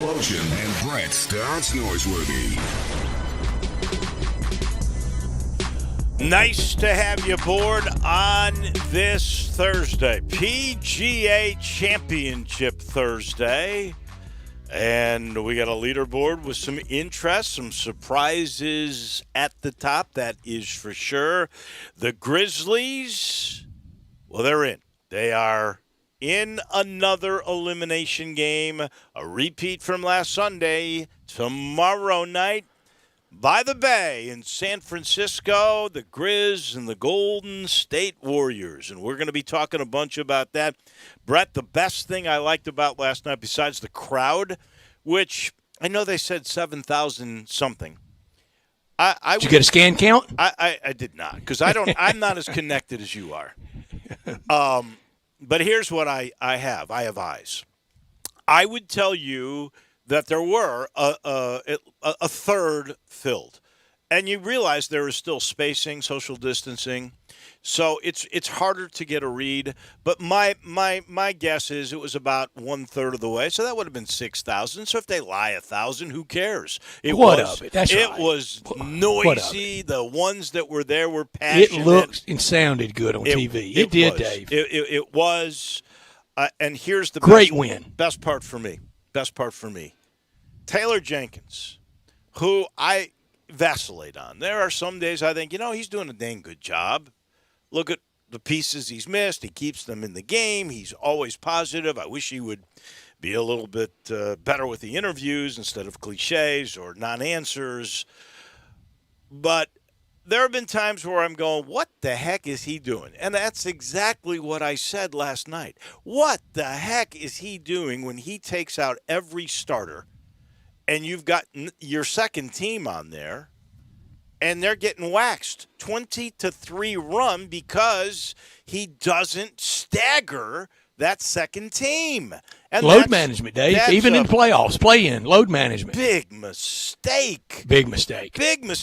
Explosion and Brett Starts Noiseworthy. Nice to have you aboard on this Thursday, PGA Championship Thursday. And we got a leaderboard with some interest, some surprises at the top, that is for sure. The Grizzlies, well, they're in. They are in another elimination game, a repeat from last Sunday, tomorrow night. By the Bay in San Francisco, the Grizz and the Golden State Warriors. And we're going to be talking a bunch about that. Brett, the best thing I liked about last night, besides the crowd, which I know they said 7,000 something. Did you get a scan count? I did not, because I'm not as connected as you are. But here's what I have. I have eyes. I would tell you that there were a third filled. And you realize there is still spacing, social distancing. So it's harder to get a read. But my guess is it was about 1/3 of the way. So that would have been 6,000. So if they lie 1,000, who cares? That's it right. was noisy. The ones that were there were passionate. It looked and sounded good on TV. It did, was. Dave. It was. And here's the great win. Best part for me. Taylor Jenkins, who I vacillate on. There are some days I think, he's doing a dang good job. Look at the pieces he's missed. He keeps them in the game. He's always positive. I wish he would be a little bit better with the interviews instead of cliches or non-answers. But there have been times where I'm going, what the heck is he doing? And that's exactly what I said last night. What the heck is he doing when he takes out every starter and you've got your second team on there and they're getting waxed 20-3 run because he doesn't stagger that second team. And load management, Dave. Even in playoffs, play-in, load management. Big mistake.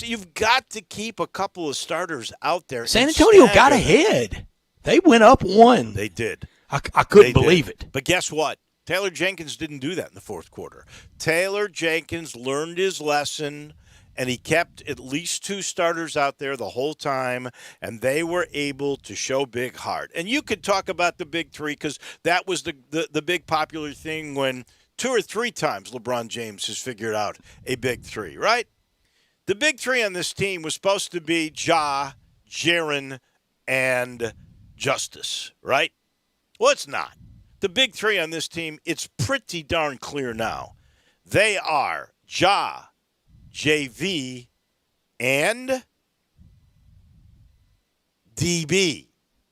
You've got to keep a couple of starters out there. San Antonio got ahead. They went up one. They did. I couldn't believe it. But guess what? Taylor Jenkins didn't do that in the fourth quarter. Taylor Jenkins learned his lesson, and he kept at least two starters out there the whole time, and they were able to show big heart. And you could talk about the big three because that was the big popular thing when 2 or 3 times LeBron James has figured out a big three, right? The big three on this team was supposed to be Ja, Jaren, and Justice, right? Well, it's not. The big three on this team, it's pretty darn clear now. They are Ja, JV, and DB,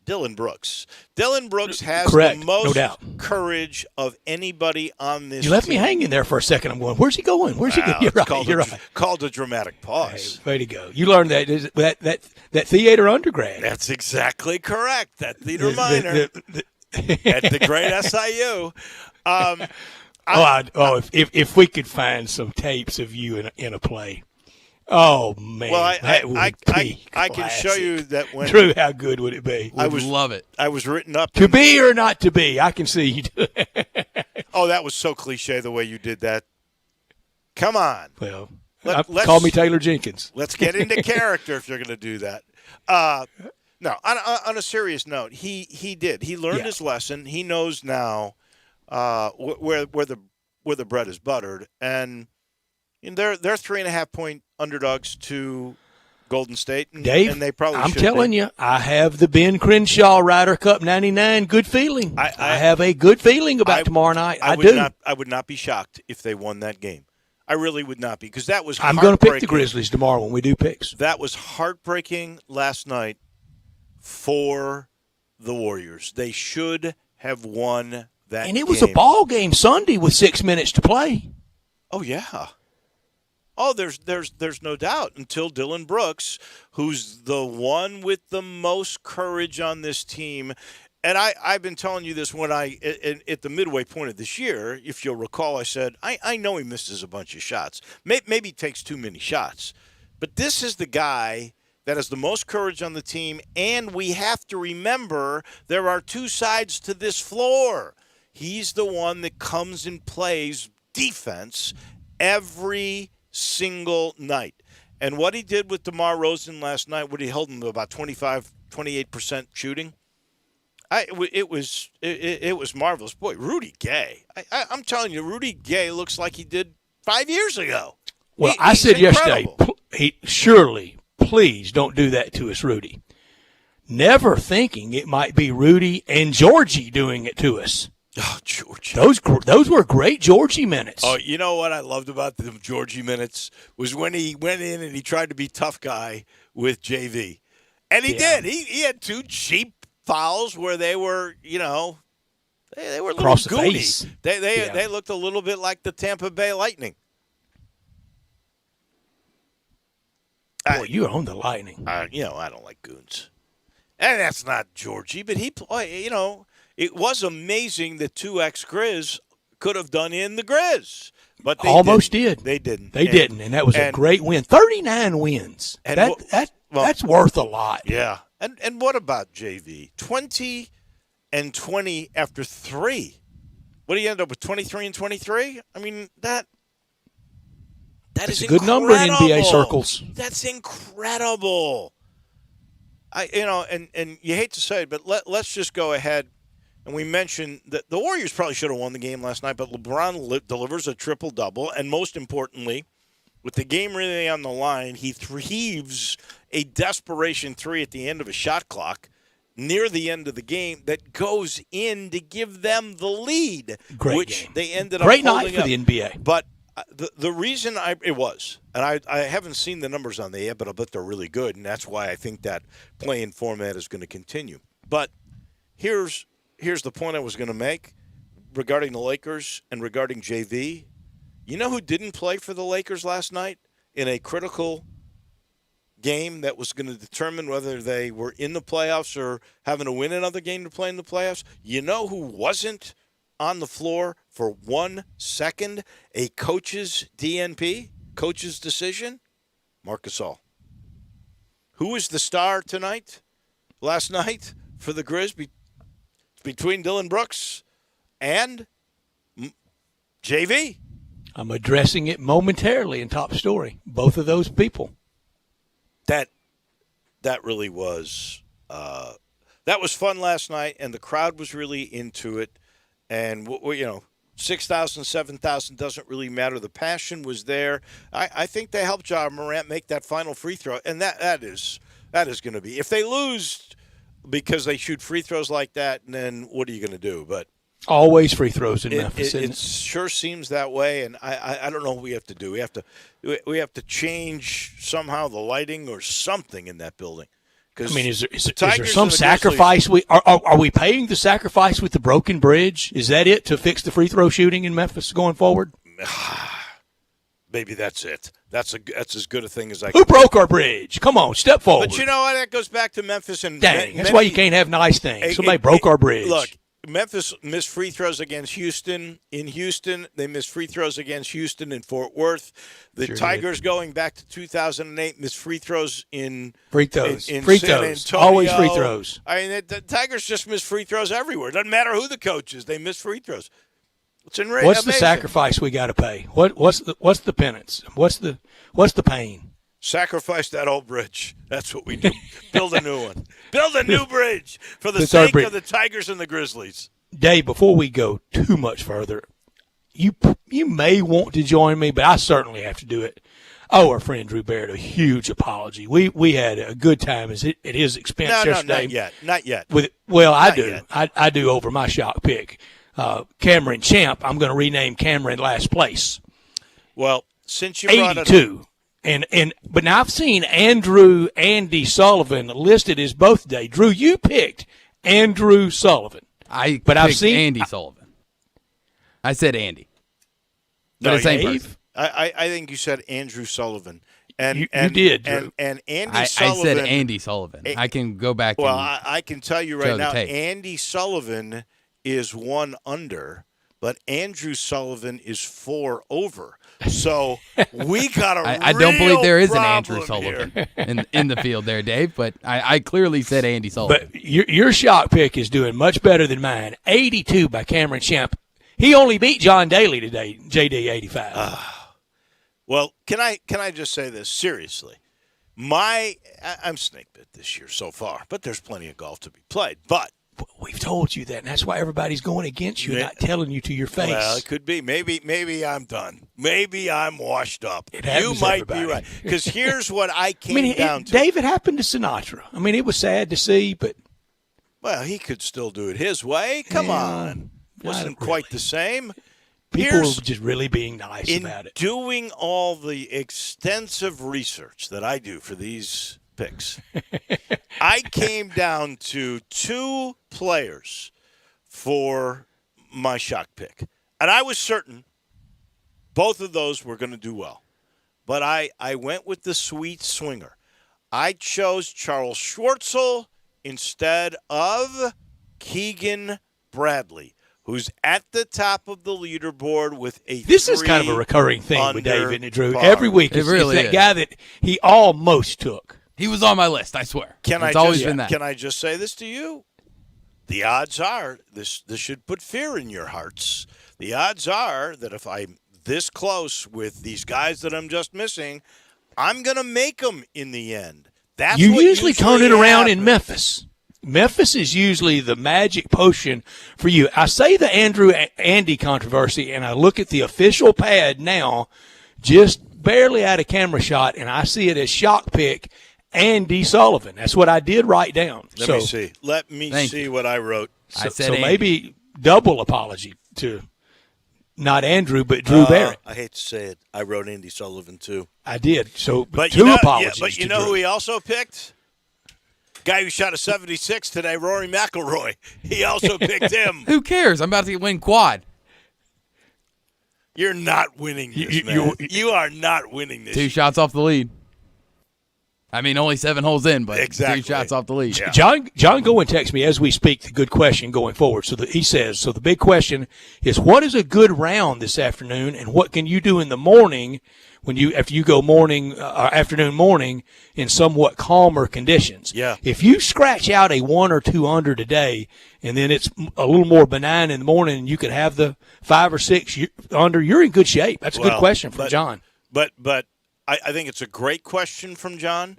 Dylan Brooks. Dylan Brooks has Correct. the most No doubt. courage of anybody on this team. You left me hanging there for a second. I'm going, where's he going? You're right. Called a dramatic pause. Hey, way to go. You learned that theater undergrad. That's exactly correct. That theater minor at the great SIU. If we could find some tapes of you in a play. Oh, man. Well, I can can show you that when. Drew, how good would it be? I would love it. I was written up. To be or not to be, I can see you do it. Oh, that was so cliche the way you did that. Come on. Well, call me Taylor Jenkins. Let's get into character if you're going to do that. No, on a serious note, he did. He learned his lesson. He knows now where the bread is buttered, and they're 3.5-point underdogs to Golden State. And, Dave, and they probably I'm should telling be. you, I have the Ben Crenshaw Ryder Cup '99 good feeling. I have a good feeling about tomorrow night. I do. I would not be shocked if they won that game. I really would not be, because that was I'm going to pick the Grizzlies tomorrow when we do picks. That was heartbreaking last night for the Warriors. They should have won that game. And it was a ball game Sunday with 6 minutes to play. Oh, yeah. Oh, there's no doubt, until Dylan Brooks, who's the one with the most courage on this team. And I've been telling you this when at the midway point of this year, if you'll recall, I said, I know he misses a bunch of shots. Maybe he takes too many shots. But this is the guy that has the most courage on the team, and we have to remember there are two sides to this floor. He's the one that comes and plays defense every single night. And what he did with DeMar Rosen last night, what he held him to about 28% shooting, it was marvelous. Boy, Rudy Gay. I'm telling you, Rudy Gay looks like he did 5 years ago. Well, I said yesterday, surely, please don't do that to us, Rudy. Never thinking it might be Rudy and Georgie doing it to us. Oh, Georgie. Those were great Georgie minutes. Oh, you know what I loved about the Georgie minutes was when he went in and he tried to be tough guy with JV. And he did. He had 2 cheap fouls where they were, they were a little goony. They looked a little bit like the Tampa Bay Lightning. Boy, you're on the Lightning. I don't like goons. And that's not Georgie, but it was amazing that 2 ex-Grizz could have done in the Grizz. But they almost did. They didn't. They didn't, and that was a great win. 39 wins. That's worth a lot. Yeah. And what about JV? 20 and 20 after 3. What do you end up with, 23 and 23? I mean, that is a good number in NBA circles. That's incredible. And you hate to say it, but let's just go ahead. And we mentioned that the Warriors probably should have won the game last night, but LeBron delivers a triple-double. And most importantly, with the game really on the line, he heaves a desperation 3 at the end of a shot clock near the end of the game that goes in to give them the lead, which they ended up holding up. Great night for the NBA. But the reason it was, and I haven't seen the numbers on there yet, but I bet they're really good, and that's why I think that playing format is going to continue. But here's the point I was going to make regarding the Lakers and regarding JV. You know who didn't play for the Lakers last night in a critical game that was going to determine whether they were in the playoffs or having to win another game to play in the playoffs? You know who wasn't on the floor for 1 second? A coach's DNP, coach's decision? Marc Gasol. Who was the star last night for the Grizz between Dillon Brooks and JV? I'm addressing it momentarily in Top Story. Both of those people. That really was that was fun last night, and the crowd was really into it. And 6,000, 7,000 doesn't really matter. The passion was there. I think they helped Ja Morant make that final free throw, and that is going to be, if they lose because they shoot free throws like that, then what are you going to do? But always free throws in Memphis. It sure seems that way, and I don't know what we have to do. We have to change somehow the lighting or something in that building. I mean, is there some sacrifice? Are we paying the sacrifice with the broken bridge? Is that it to fix the free throw shooting in Memphis going forward? Maybe that's it. That's as good a thing as I can. Who broke our bridge? Come on, step forward. But you know what? That goes back to Memphis. And dang, that's why you can't have nice things. Somebody broke our bridge. Look, Memphis missed free throws against Houston. In Houston, they missed free throws against Houston in Fort Worth. The Tigers, going back to 2008, missed free throws in free throws. In free San throws. Antonio. Always free throws. I mean, the Tigers just miss free throws everywhere. Doesn't matter who the coach is; they miss free throws. It's amazing. What's the sacrifice we got to pay? What's the penance? What's the pain? Sacrifice that old bridge. That's what we do. Build a new one. Build a new bridge for the sake of the Tigers and the Grizzlies. Dave, before we go too much further, you may want to join me, but I certainly have to do it. Oh, our friend Drew Barrett, a huge apology. We had a good time at his expense yesterday. No, not yet. I do over my shock pick. Cameron Champ, I'm going to rename Cameron last place. Well, since you brought 82. But now I've seen Andy Sullivan listed as both today. Drew, you picked Andrew Sullivan. I've seen Andy Sullivan. I said Andy. No, the same person. I think you said Andrew Sullivan. And you did, Drew. And Andy Sullivan. I said Andy Sullivan. I can go back. Well, I can tell you right now, Andy Sullivan is 1 under, but Andrew Sullivan is 4 over. So we got I don't believe there is an Andrew here. Sullivan in the field there, Dave, but I clearly said Andy Sullivan. But your shock pick is doing much better than mine. 82 by Cameron Champ. He only beat John Daly today, JD 85. Well, can I just say this seriously? I'm snake bit this year so far, but there's plenty of golf to be played. But we've told you that, and that's why everybody's going against you, not telling you to your face. Well, it could be. Maybe I'm done. Maybe I'm washed up. You might be right. Because here's what I came down to. David happened to Sinatra. I mean, it was sad to see, but well, he could still do it his way. Come on, wasn't quite the same. People were just really being nice about it. Doing all the extensive research that I do for these picks, I came down to 2 players for my shock pick. And I was certain both of those were going to do well. But I went with the sweet swinger. I chose Charles Schwartzel instead of Keegan Bradley, who's at the top of the leaderboard with a This is kind of a recurring thing with David and Drew. par. Every week, it's really that is. guy that he almost took. He was on my list, I swear. It's always been that. Can I just say this to you? The odds are, this should put fear in your hearts. The odds are that if I'm this close with these guys that I'm just missing, I'm going to make them in the end. That's You what usually turn it around in happens. Memphis. Memphis is usually the magic potion for you. I say the Andy controversy, and I look at the official pad now, just barely out of camera shot, and I see it as shock pick Andy Sullivan. That's what I did write down. Let me see what I wrote. I said so Andy. maybe double apology to not Andrew, but Drew Barrett. I hate to say it. I wrote Andy Sullivan, too. I did. So But two apologies. But you to know Drew. who he also picked? Guy who shot a 76 today, Rory McIlroy. He also picked him. Who cares? I'm about to win quad. You're not winning this, man. You are not winning this. 2 shots off the lead. I mean, only 7 holes in, but Exactly. 2 shots off the lead. Yeah. John Gowen texts me as we speak. The good question going forward. So he says. So the big question is, what is a good round this afternoon, and what can you do in the morning after you go afternoon morning in somewhat calmer conditions? Yeah. If you scratch out a 1 or 2 under today, and then it's a little more benign in the morning, and you could have the 5 or 6 under, you're in good shape. That's a good question from John. But I think it's a great question from John.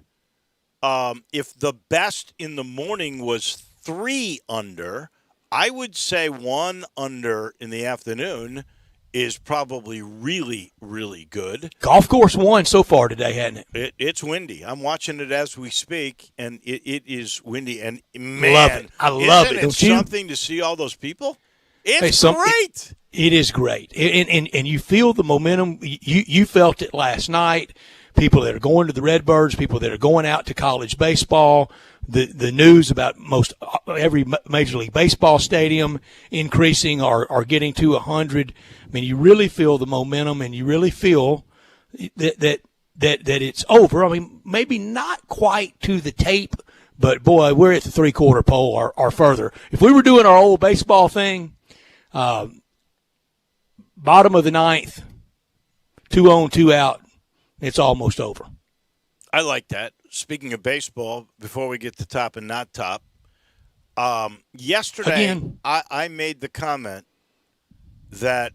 If the best in the morning was 3 under, I would say 1 under in the afternoon is probably really, really good. Golf course won so far today, hasn't it? It's windy. I'm watching it as we speak, and it is windy. And, man, I love it. Isn't it Don't you? something to see all those people? It's Hey, great. It is great. And you feel the momentum. You felt it last night. People that are going to the Redbirds, people that are going out to college baseball, the news about most every Major League Baseball stadium increasing or getting to 100. I mean, you really feel the momentum, and you really feel that it's over. I mean, maybe not quite to the tape, but boy, we're at the 3/4 pole or further. If we were doing our old baseball thing, bottom of the 9th, 2 on, 2 out. It's almost over. I like that. Speaking of baseball, before we get to top and not top, yesterday Again. I made the comment that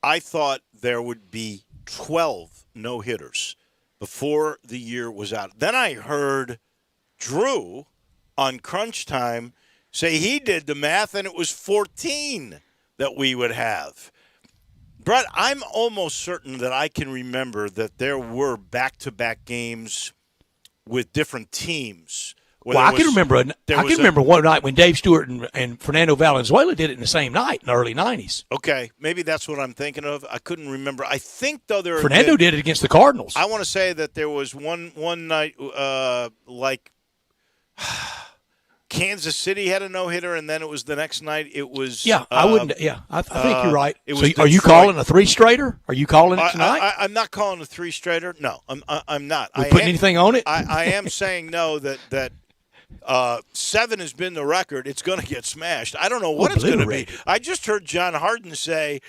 I thought there would be 12 no-hitters before the year was out. Then I heard Drew on Crunch Time say he did the math, and it was 14 that we would have. Brett, I'm almost certain that I can remember that there were back-to-back games with different teams. Well, I can remember one night when Dave Stewart and Fernando Valenzuela did it in the same night in the early 90s. Okay, maybe that's what I'm thinking of. I couldn't remember. I think, though, there Fernando did it against the Cardinals. I want to say that there was one night like Kansas City had a no-hitter, and then it was the next night. It was I wouldn't. Yeah, I think you're right. It was so are you Detroit. calling a 3-straighter? Are you calling it tonight? I'm not calling a 3-straighter. No, I'm not. We putting anything on it? I am saying no. That 7 has been the record. It's going to get smashed. I don't know what it's going to be. I just heard John Harden say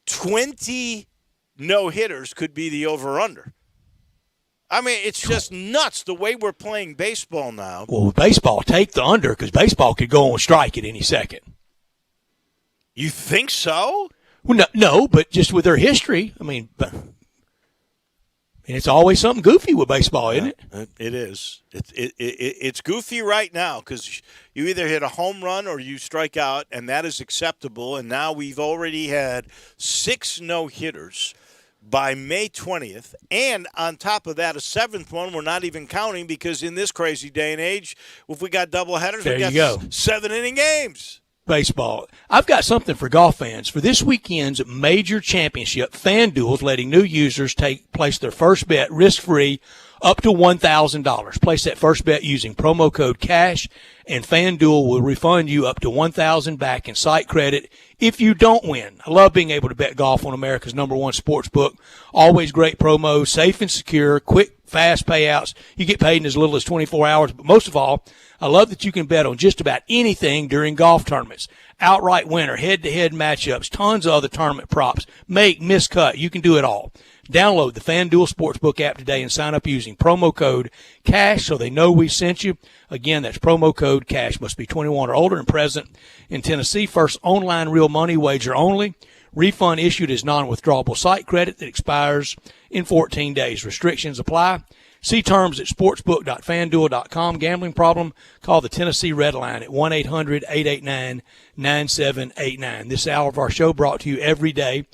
20 no-hitters could be the over-under. I mean, it's just nuts the way we're playing baseball now. Well, with baseball, take the under because baseball could go on strike at any second. You think so? Well, no, but just with their history, I mean, and it's always something goofy with baseball, isn't it? It is. It's goofy right now because you either hit a home run or you strike out, and that is acceptable. And now we've already had 6 no-hitters by May 20th. And on top of that, a 7th one we're not even counting because in this crazy day and age, if we got doubleheaders, we got 7-inning games. Baseball. I've got something for golf fans. For this weekend's major championship, FanDuel is letting new users place their first bet risk-free up to $1,000. Place that first bet using promo code CASH, and FanDuel will refund you up to $1,000 back in site credit if you don't win. I love being able to bet golf on America's #1 sports book. Always great promos, safe and secure, quick, fast payouts. You get paid in as little as 24 hours. But most of all, I love that you can bet on just about anything during golf tournaments. Outright winner, head-to-head matchups, tons of other tournament props, make, miss, cut. You can do it all. Download the FanDuel Sportsbook app today and sign up using promo code CASH so they know we sent you. Again, that's promo code CASH. Must be 21 or older and present in Tennessee. First online real money wager only. Refund issued as non-withdrawable site credit that expires in 14 days. Restrictions apply. See terms at sportsbook.fanduel.com. Gambling problem? Call the Tennessee Red Line at 1-800-889-9789. This hour of our show brought to you every day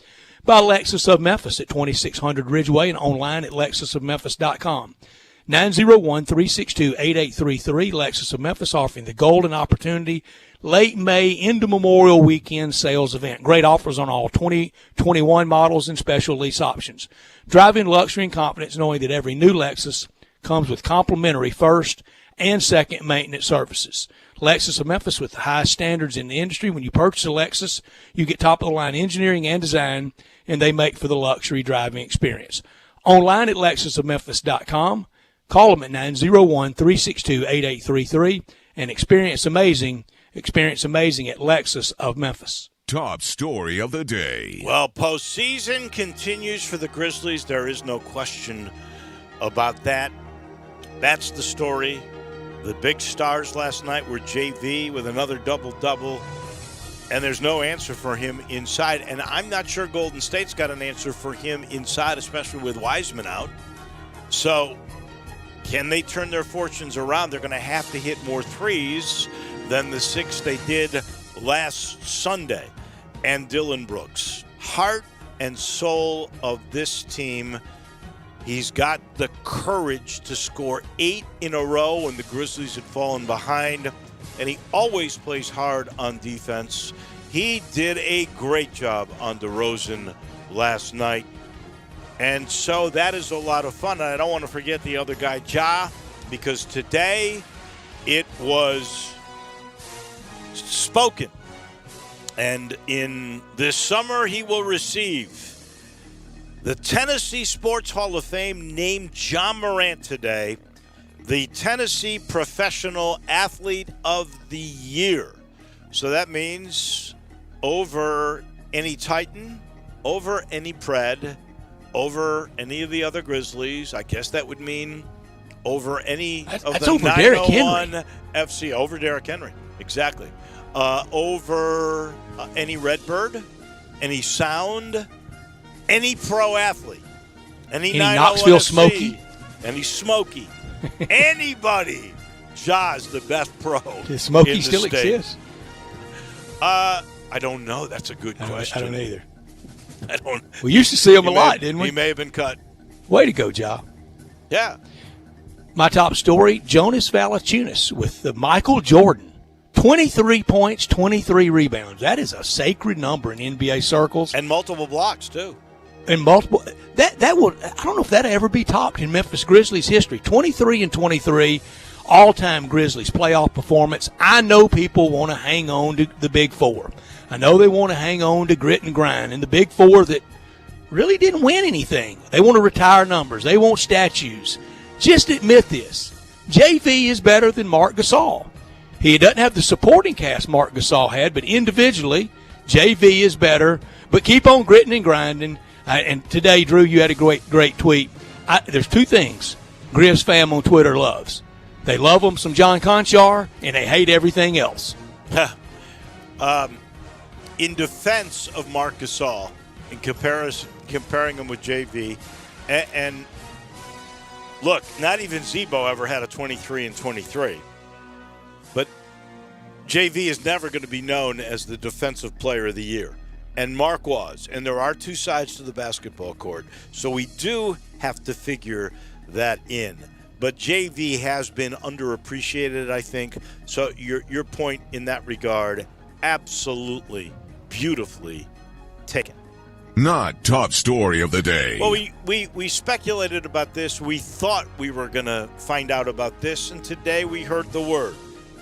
by Lexus of Memphis at 2600 Ridgeway and online at lexusofmemphis.com. 901-362-8833. Lexus of Memphis offering the golden opportunity late May into Memorial Weekend sales event. Great offers on all 2021 models and special lease options. Drive in luxury and confidence knowing that every new Lexus comes with complimentary first and second maintenance services. Lexus of Memphis with the highest standards in the industry. When you purchase a Lexus, you get top-of-the-line engineering and design, and they make for the luxury driving experience. Online at lexusofmemphis.com. Call them at 901-362-8833 and experience amazing at Lexus of Memphis. Top story of the day. Well, postseason continues for the Grizzlies. There is no question about that. That's the story. The big stars last night were JV with another double-double, and there's no answer for him inside. And I'm not sure Golden State's got an answer for him inside, especially with Wiseman out. So can they turn their fortunes around? They're going to have to hit more threes than the 6 they did last Sunday. And Dillon Brooks, heart and soul of this team. He's got the courage to score 8 in a row when the Grizzlies had fallen behind, and he always plays hard on defense. He did a great job on DeRozan last night, and so that is a lot of fun. And I don't want to forget the other guy, Ja, because today it was spoken, and in this summer he will receive the Tennessee Sports Hall of Fame named Ja Morant today the Tennessee Professional Athlete of the Year. So that means over any Titan, over any Pred, over any of the other Grizzlies. I guess that would mean over any of the over Derrick 901 Henry. FC. Over Derrick Henry, exactly. Over any Redbird, any Sound, any pro athlete, any Knoxville FC, Smokey, any Smokey, anybody. Ja's the best pro. Does Smokey in the still state. exist? I don't know. That's a good question. I don't either. I don't. We used to see him a lot, didn't we? He may have been cut. Way to go, Ja. Yeah. My top story, Jonas Valanciunas with the Michael Jordan. 23 points, 23 rebounds. That is a sacred number in NBA circles. And multiple blocks, too. And multiple. That will. I don't know if that'll ever be topped in Memphis Grizzlies history. 23 and 23, all-time Grizzlies playoff performance. I know people want to hang on to the Big Four. I know they want to hang on to grit and grind. And the Big Four that really didn't win anything. They want to retire numbers. They want statues. Just admit this. JV is better than Marc Gasol. He doesn't have the supporting cast Marc Gasol had, but individually, JV is better. But keep on gritting and grinding. And today, Drew, you had a great tweet. There's two things Grizz fam on Twitter loves. They love them some John Conchar, and they hate everything else. in defense of Marc Gasol, in comparing him with JV, and look, not even Zebo ever had a 23 and 23, but JV is never going to be known as the defensive player of the year. And Mark was. And there are two sides to the basketball court. So we do have to figure that in. But JV has been underappreciated, I think. So your point in that regard, absolutely, beautifully taken. Not top story of the day. Well, we speculated about this. We thought we were going to find out about this. And today we heard the word.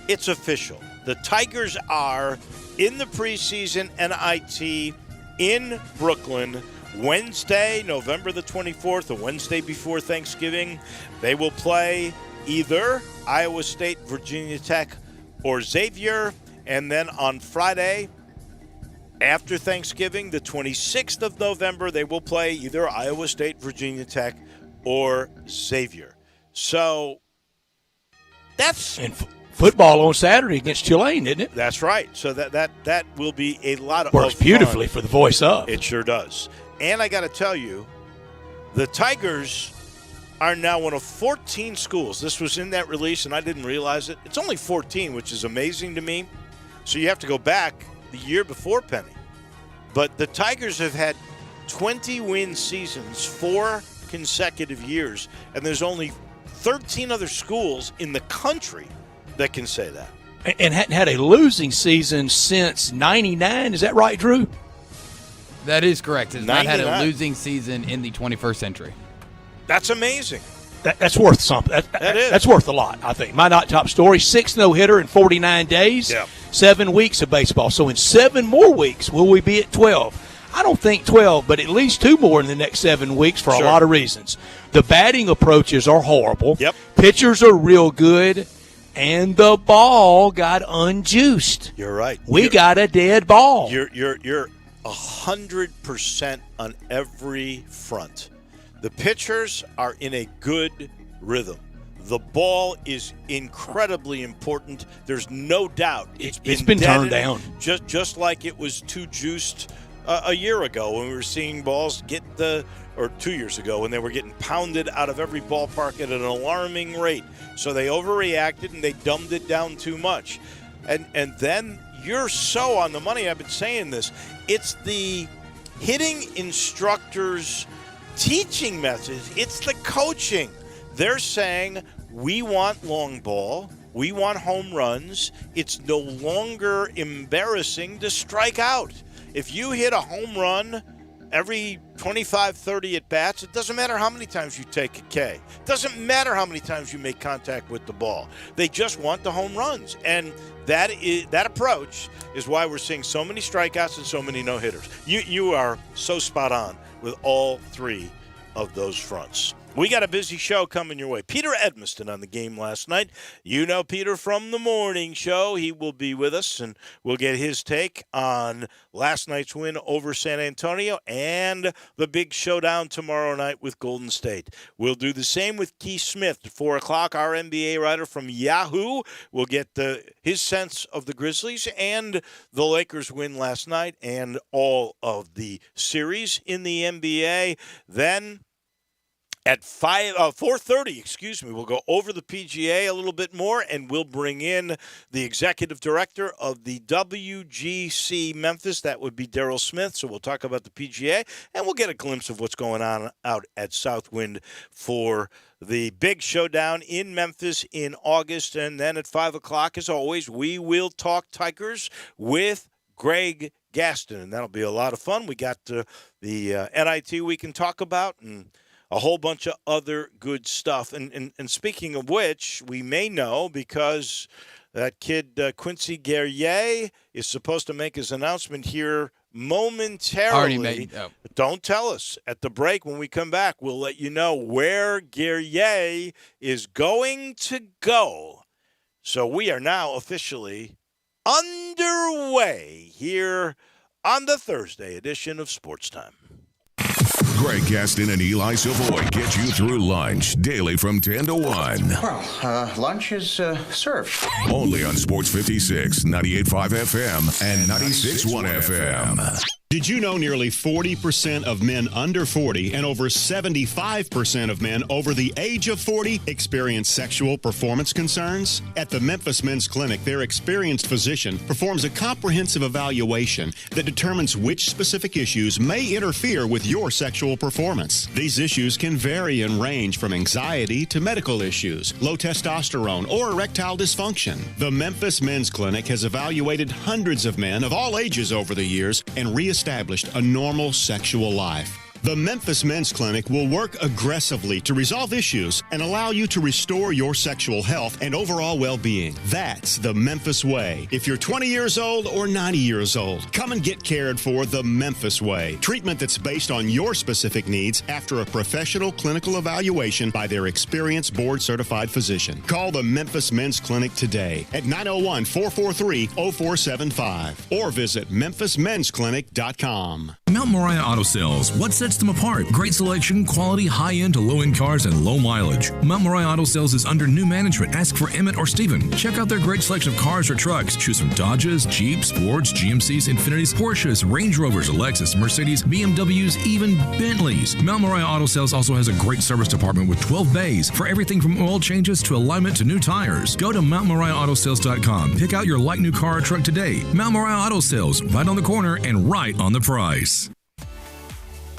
It's official. The Tigers are in the preseason NIT in Brooklyn Wednesday, November the 24th, a Wednesday before Thanksgiving. They will play either Iowa State, Virginia Tech, or Xavier. And then on Friday, after Thanksgiving, the 26th of November, they will play either Iowa State, Virginia Tech, or Xavier. So that's... Football on Saturday against Tulane, isn't it? That's right. So that will be a lot of works beautifully fun. For the voice up. It sure does. And I got to tell you, the Tigers are now one of 14 schools. This was in that release, and I didn't realize it. It's only 14, which is amazing to me. So you have to go back the year before Penny. But the Tigers have had 20-win seasons, 4 consecutive years, and there's only 13 other schools in the country that can say that. And hadn't had a losing season since 99. Is that right, Drew? That is correct. It's not had a 99. losing season in the 21st century. That's amazing. That's worth something. That is. That's worth a lot, I think. My not top story, 6 no-hitter in 49 days, Yeah. 7 weeks of baseball. So in 7 more weeks, will we be at 12? I don't think 12, but at least 2 more in the next 7 weeks for Sure. a lot of reasons. The batting approaches are horrible. Yep. Pitchers are real good. And the ball got unjuiced. You're right. We got a dead ball. You're 100% on every front. The pitchers are in a good rhythm. The ball is incredibly important. There's no doubt it's been turned deadened, down. just like it was too juiced a year ago when we were seeing balls or 2 years ago when they were getting pounded out of every ballpark at an alarming rate. So they overreacted and they dumbed it down too much. And then you're so on the money. I've been saying this. It's the hitting instructors' teaching methods. It's the coaching. They're saying, we want long ball. We want home runs. It's no longer embarrassing to strike out. If you hit a home run every 25, 30 at-bats, it doesn't matter how many times you take a K. It doesn't matter how many times you make contact with the ball. They just want the home runs. And that approach is why we're seeing so many strikeouts and so many no-hitters. You are so spot on with all 3 of those fronts. We got a busy show coming your way. Peter Edmiston on the game last night. You know Peter from the morning show. He will be with us, and we'll get his take on last night's win over San Antonio and the big showdown tomorrow night with Golden State. We'll do the same with Keith Smith at 4 o'clock, our NBA writer from Yahoo. We'll get his sense of the Grizzlies and the Lakers win last night and all of the series in the NBA. Then at 4:30, we'll go over the PGA a little bit more, and we'll bring in the executive director of the WGC Memphis. That would be Daryl Smith. So we'll talk about the PGA, and we'll get a glimpse of what's going on out at Southwind for the big showdown in Memphis in August. And then at 5 o'clock, as always, we will talk Tigers with Greg Gaston, and that'll be a lot of fun. We got the NIT we can talk about, and a whole bunch of other good stuff. And speaking of which, we may know because that kid Quincy Guerrier is supposed to make his announcement here momentarily. Already made. Oh. Don't tell us. At the break, when we come back, we'll let you know where Guerrier is going to go. So we are now officially underway here on the Thursday edition of Sports Time. Greg Gaston and Eli Savoy get you through lunch daily from 10 to 1. Well, lunch is served. Only on Sports 56, 98.5 FM, and 96.1 FM. Did you know nearly 40% of men under 40 and over 75% of men over the age of 40 experience sexual performance concerns? At the Memphis Men's Clinic, their experienced physician performs a comprehensive evaluation that determines which specific issues may interfere with your sexual performance. These issues can vary and range from anxiety to medical issues, low testosterone, or erectile dysfunction. The Memphis Men's Clinic has evaluated hundreds of men of all ages over the years and reestablished a normal sexual life. The Memphis Men's Clinic will work aggressively to resolve issues and allow you to restore your sexual health and overall well-being. That's the Memphis way. If you're 20 years old or 90 years old, come and get cared for the Memphis way. Treatment that's based on your specific needs after a professional clinical evaluation by their experienced board-certified physician. Call the Memphis Men's Clinic today at 901-443-0475 or visit memphismensclinic.com. Mount Moriah Auto Sales. What sets them apart? Great selection, quality, high-end to low-end cars, and low mileage. Mount Moriah Auto Sales is under new management. Ask for Emmett or Steven. Check out their great selection of cars or trucks. Choose from Dodges, Jeeps, Fords, GMCs, Infinitis, Porsches, Range Rovers, Lexus, Mercedes, BMWs, even Bentleys. Mount Moriah Auto Sales also has a great service department with 12 bays for everything from oil changes to alignment to new tires. Go to MountMoriahAutoSales.com. Pick out your like new car or truck today. Mount Moriah Auto Sales, right on the corner and right on the price.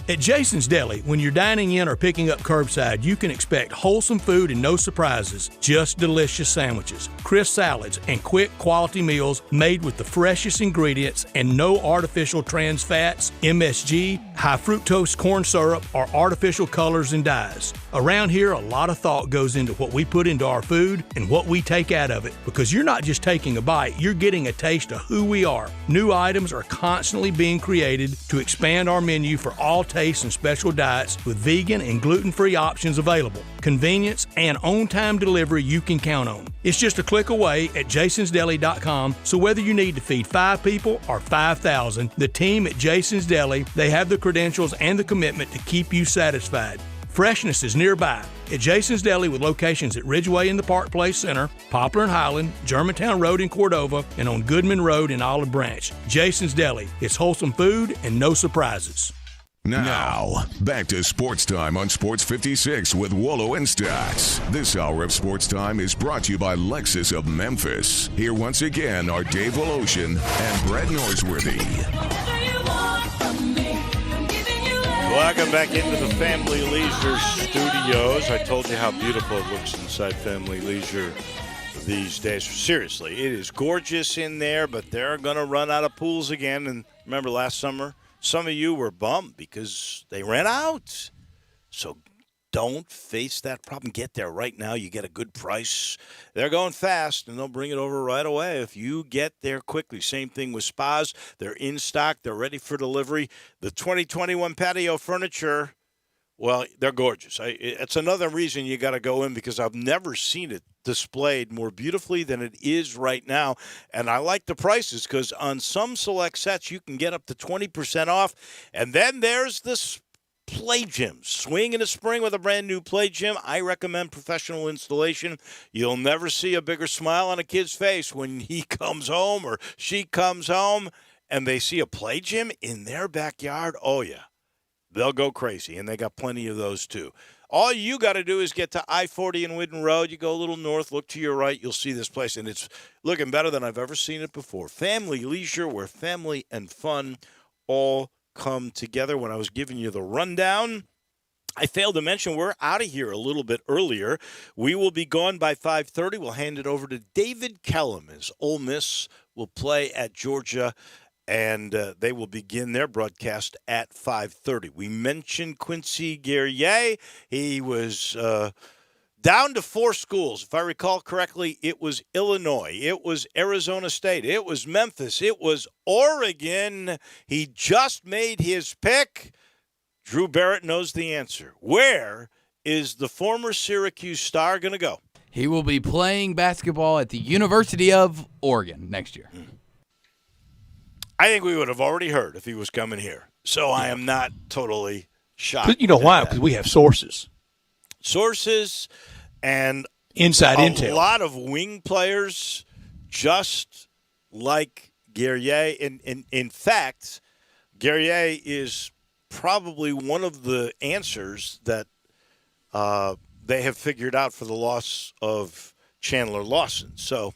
At Jason's Deli, when you're dining in or picking up curbside, you can expect wholesome food and no surprises, just delicious sandwiches, crisp salads, and quick quality meals made with the freshest ingredients and no artificial trans fats, MSG, high fructose corn syrup, or artificial colors and dyes. Around here, a lot of thought goes into what we put into our food and what we take out of it, because you're not just taking a bite, you're getting a taste of who we are. New items are constantly being created to expand our menu for all tastes and special diets with vegan and gluten-free options available. Convenience and on-time delivery you can count on. It's just a click away at jasonsdeli.com, so whether you need to feed 5 people or 5,000, the team at Jason's Deli, they have the credentials and the commitment to keep you satisfied. Freshness is nearby at Jason's Deli with locations at Ridgeway in the Park Place Center, Poplar and Highland, Germantown Road in Cordova, and on Goodman Road in Olive Branch. Jason's Deli. It's wholesome food and no surprises. Now, back to Sports Time on Sports 56 with Wolo and Stats. This hour of Sports Time is brought to you by Lexus of Memphis. Here once again are Dave Woloshin and Brett Norsworthy. Welcome back into the Family Leisure Studios. I told you how beautiful it looks inside Family Leisure these days. Seriously, it is gorgeous in there, but they're going to run out of pools again. And remember last summer? Some of you were bummed because they ran out. So don't face that problem. Get there right now. You get a good price. They're going fast, and they'll bring it over right away if you get there quickly. Same thing with spas. They're in stock. They're ready for delivery. The 2021 patio furniture, well, they're gorgeous. It's another reason you got to go in, because I've never seen it displayed more beautifully than it is right now. And I like the prices, because on some select sets you can get up to 20% off. And then there's this play gym. Swing in the spring with a brand new play gym. I recommend professional installation. You'll never see a bigger smile on a kid's face when he comes home or she comes home and they see a play gym in their backyard. Oh, yeah. They'll go crazy, and they got plenty of those too. All you got to do is get to I-40 and Whidden Road. You go a little north, look to your right, you'll see this place, and it's looking better than I've ever seen it before. Family Leisure, where family and fun all come together. When I was giving you the rundown, I failed to mention we're out of here a little bit earlier. We will be gone by 5:30. We'll hand it over to David Kellum as Ole Miss will play at Georgia, and they will begin their broadcast at 5:30. We mentioned Quincy Guerrier. He was down to 4 schools. If I recall correctly, it was Illinois. It was Arizona State. It was Memphis. It was Oregon. He just made his pick. Drew Barrett knows the answer. Where is the former Syracuse star going to go? He will be playing basketball at the University of Oregon next year. I think we would have already heard if he was coming here. So I am not totally Shocked. You know why? Because we have sources. Sources and Inside a intel. lot of wing players just like Guerrier. In fact, Guerrier is probably one of the answers that they have figured out for the loss of Chandler Lawson. So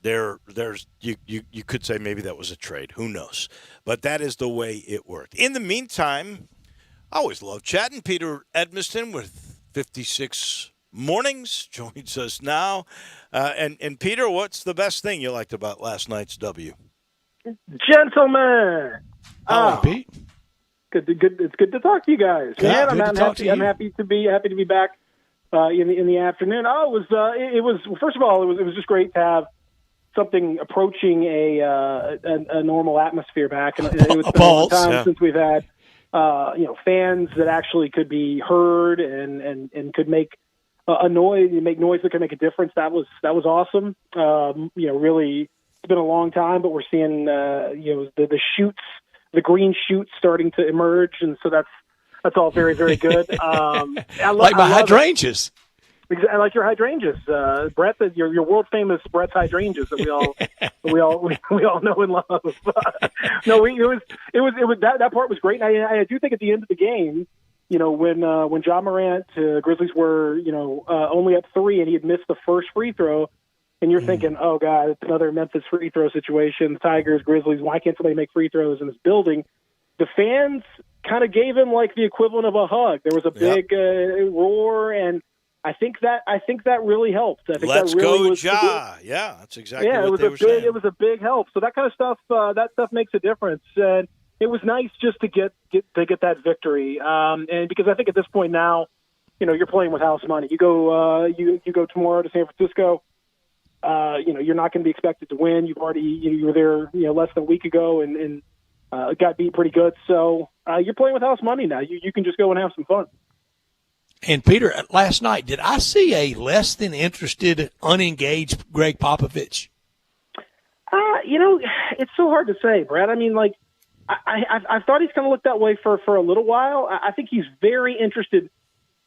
there's you could say maybe that was a trade. Who knows? But that is the way it worked. In the meantime, I always love chatting. Peter Edmiston with 56 Mornings joins us now. And Peter, what's the best thing you liked about last night's W? Gentlemen, Hello, Pete. Good. It's good to talk to you guys. Yeah, Man, good to talk to you. I'm happy to be back in the afternoon. It was first of all, it was just great to have something approaching a normal atmosphere back, and it was been a long time since we've had fans that actually could be heard and could make a noise, make noise that could make a difference. That was awesome. Really, it's been a long time, but we're seeing the shoots, the green shoots starting to emerge, and so that's all very, very good. I like my hydrangeas. I like your hydrangeas, Brett. Your world famous Brett's hydrangeas that we all know and love. No, it was that part was great. And I do think at the end of the game, when John Morant, Grizzlies were only up 3 and he had missed the first free throw, and you're thinking, oh God, it's another Memphis free throw situation. Tigers, Grizzlies. Why can't somebody make free throws in this building? The fans kind of gave him like the equivalent of a hug. There was a big roar, and I think that really helped. I think Let's that really go, was Ja! Yeah, that's exactly what they were saying. It was a big help. So that kind of stuff, that stuff makes a difference. And it was nice just to get that victory. And because I think at this point now, you're playing with house money. You go you go tomorrow to San Francisco. You're not going to be expected to win. You were there less than a week ago and got beat pretty good. So you're playing with house money now. You can just go and have some fun. And Peter, last night, did I see a less than interested, unengaged Greg Popovich? It's so hard to say, Brad. I mean, like, I thought he's kind of looked that way for a little while. I think he's very interested.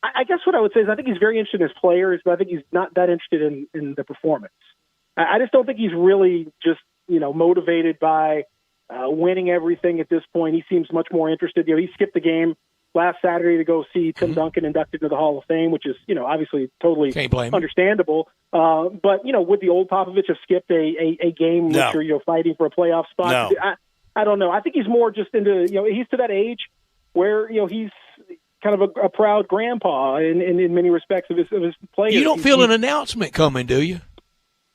I guess what I would say is I think he's very interested in his players, but I think he's not that interested in the performance. I just don't think he's really just, motivated by winning everything at this point. He seems much more interested. He skipped the game last Saturday to go see Tim Duncan inducted into the Hall of Fame, which is, obviously totally understandable. But, would the old Popovich have skipped a game which you're, fighting for a playoff spot? No. I don't know. I think he's more just into, he's to that age where, he's kind of a proud grandpa in many respects of his players. You don't feel an announcement coming, do you?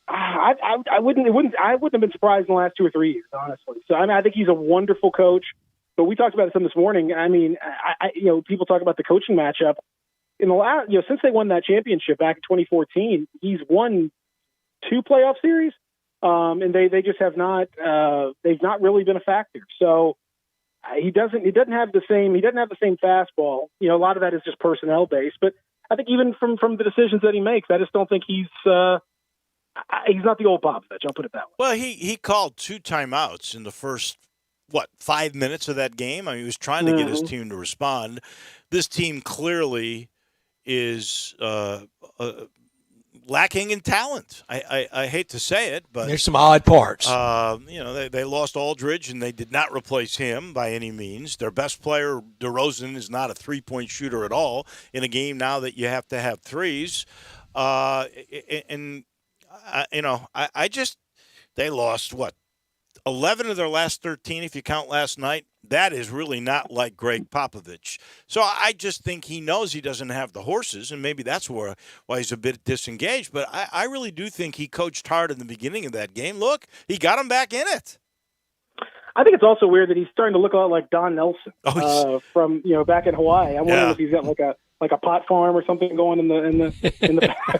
I wouldn't have been surprised in the last 2 or 3 years, honestly. So I think he's a wonderful coach. But we talked about it some this morning. I mean, people talk about the coaching matchup in the last, since they won that championship back in 2014, he's won 2 playoff series, and they just have not. They've not really been a factor. So he doesn't have the same fastball. A lot of that is just personnel based. But I think even from the decisions that he makes, I just don't think he's not the old Popovich. I'll put it that way. Well, he called 2 timeouts in the first 5 minutes of that game. I mean, he was trying to get his team to respond. This team clearly is lacking in talent. I hate to say it, but there's some odd parts. They lost Aldridge, and they did not replace him by any means. Their best player, DeRozan, is not a 3-point shooter at all in a game now that you have to have threes. They lost 11 of their last 13, if you count last night. That is really not like Greg Popovich. So I just think he knows he doesn't have the horses, and maybe that's why he's a bit disengaged. But I really do think he coached hard in the beginning of that game. Look, he got him back in it. I think it's also weird that he's starting to look a lot like Don Nelson from back in Hawaii. I'm wondering if he's got like a pot farm or something going in the back.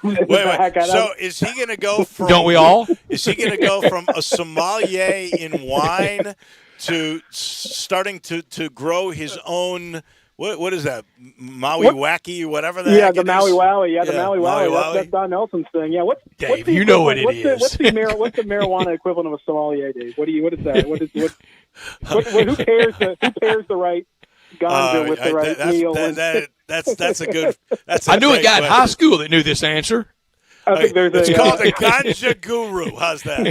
So is he going to go from? Don't we all? Is he going to go from a sommelier in wine to starting to grow his own? What is that? Maui Wacky, whatever that. Yeah, the Maui Wowie. Yeah, the Maui Wowie. That's Don Nelson's thing. Yeah, what's you know what it is. What's the marijuana equivalent of a sommelier, Dave? What is that? Who pairs the right Ganja with the right meal. That's a good. That's a I knew a great guy in question. high school that knew this answer. I think there's It's a called the Ganja Guru. How's that?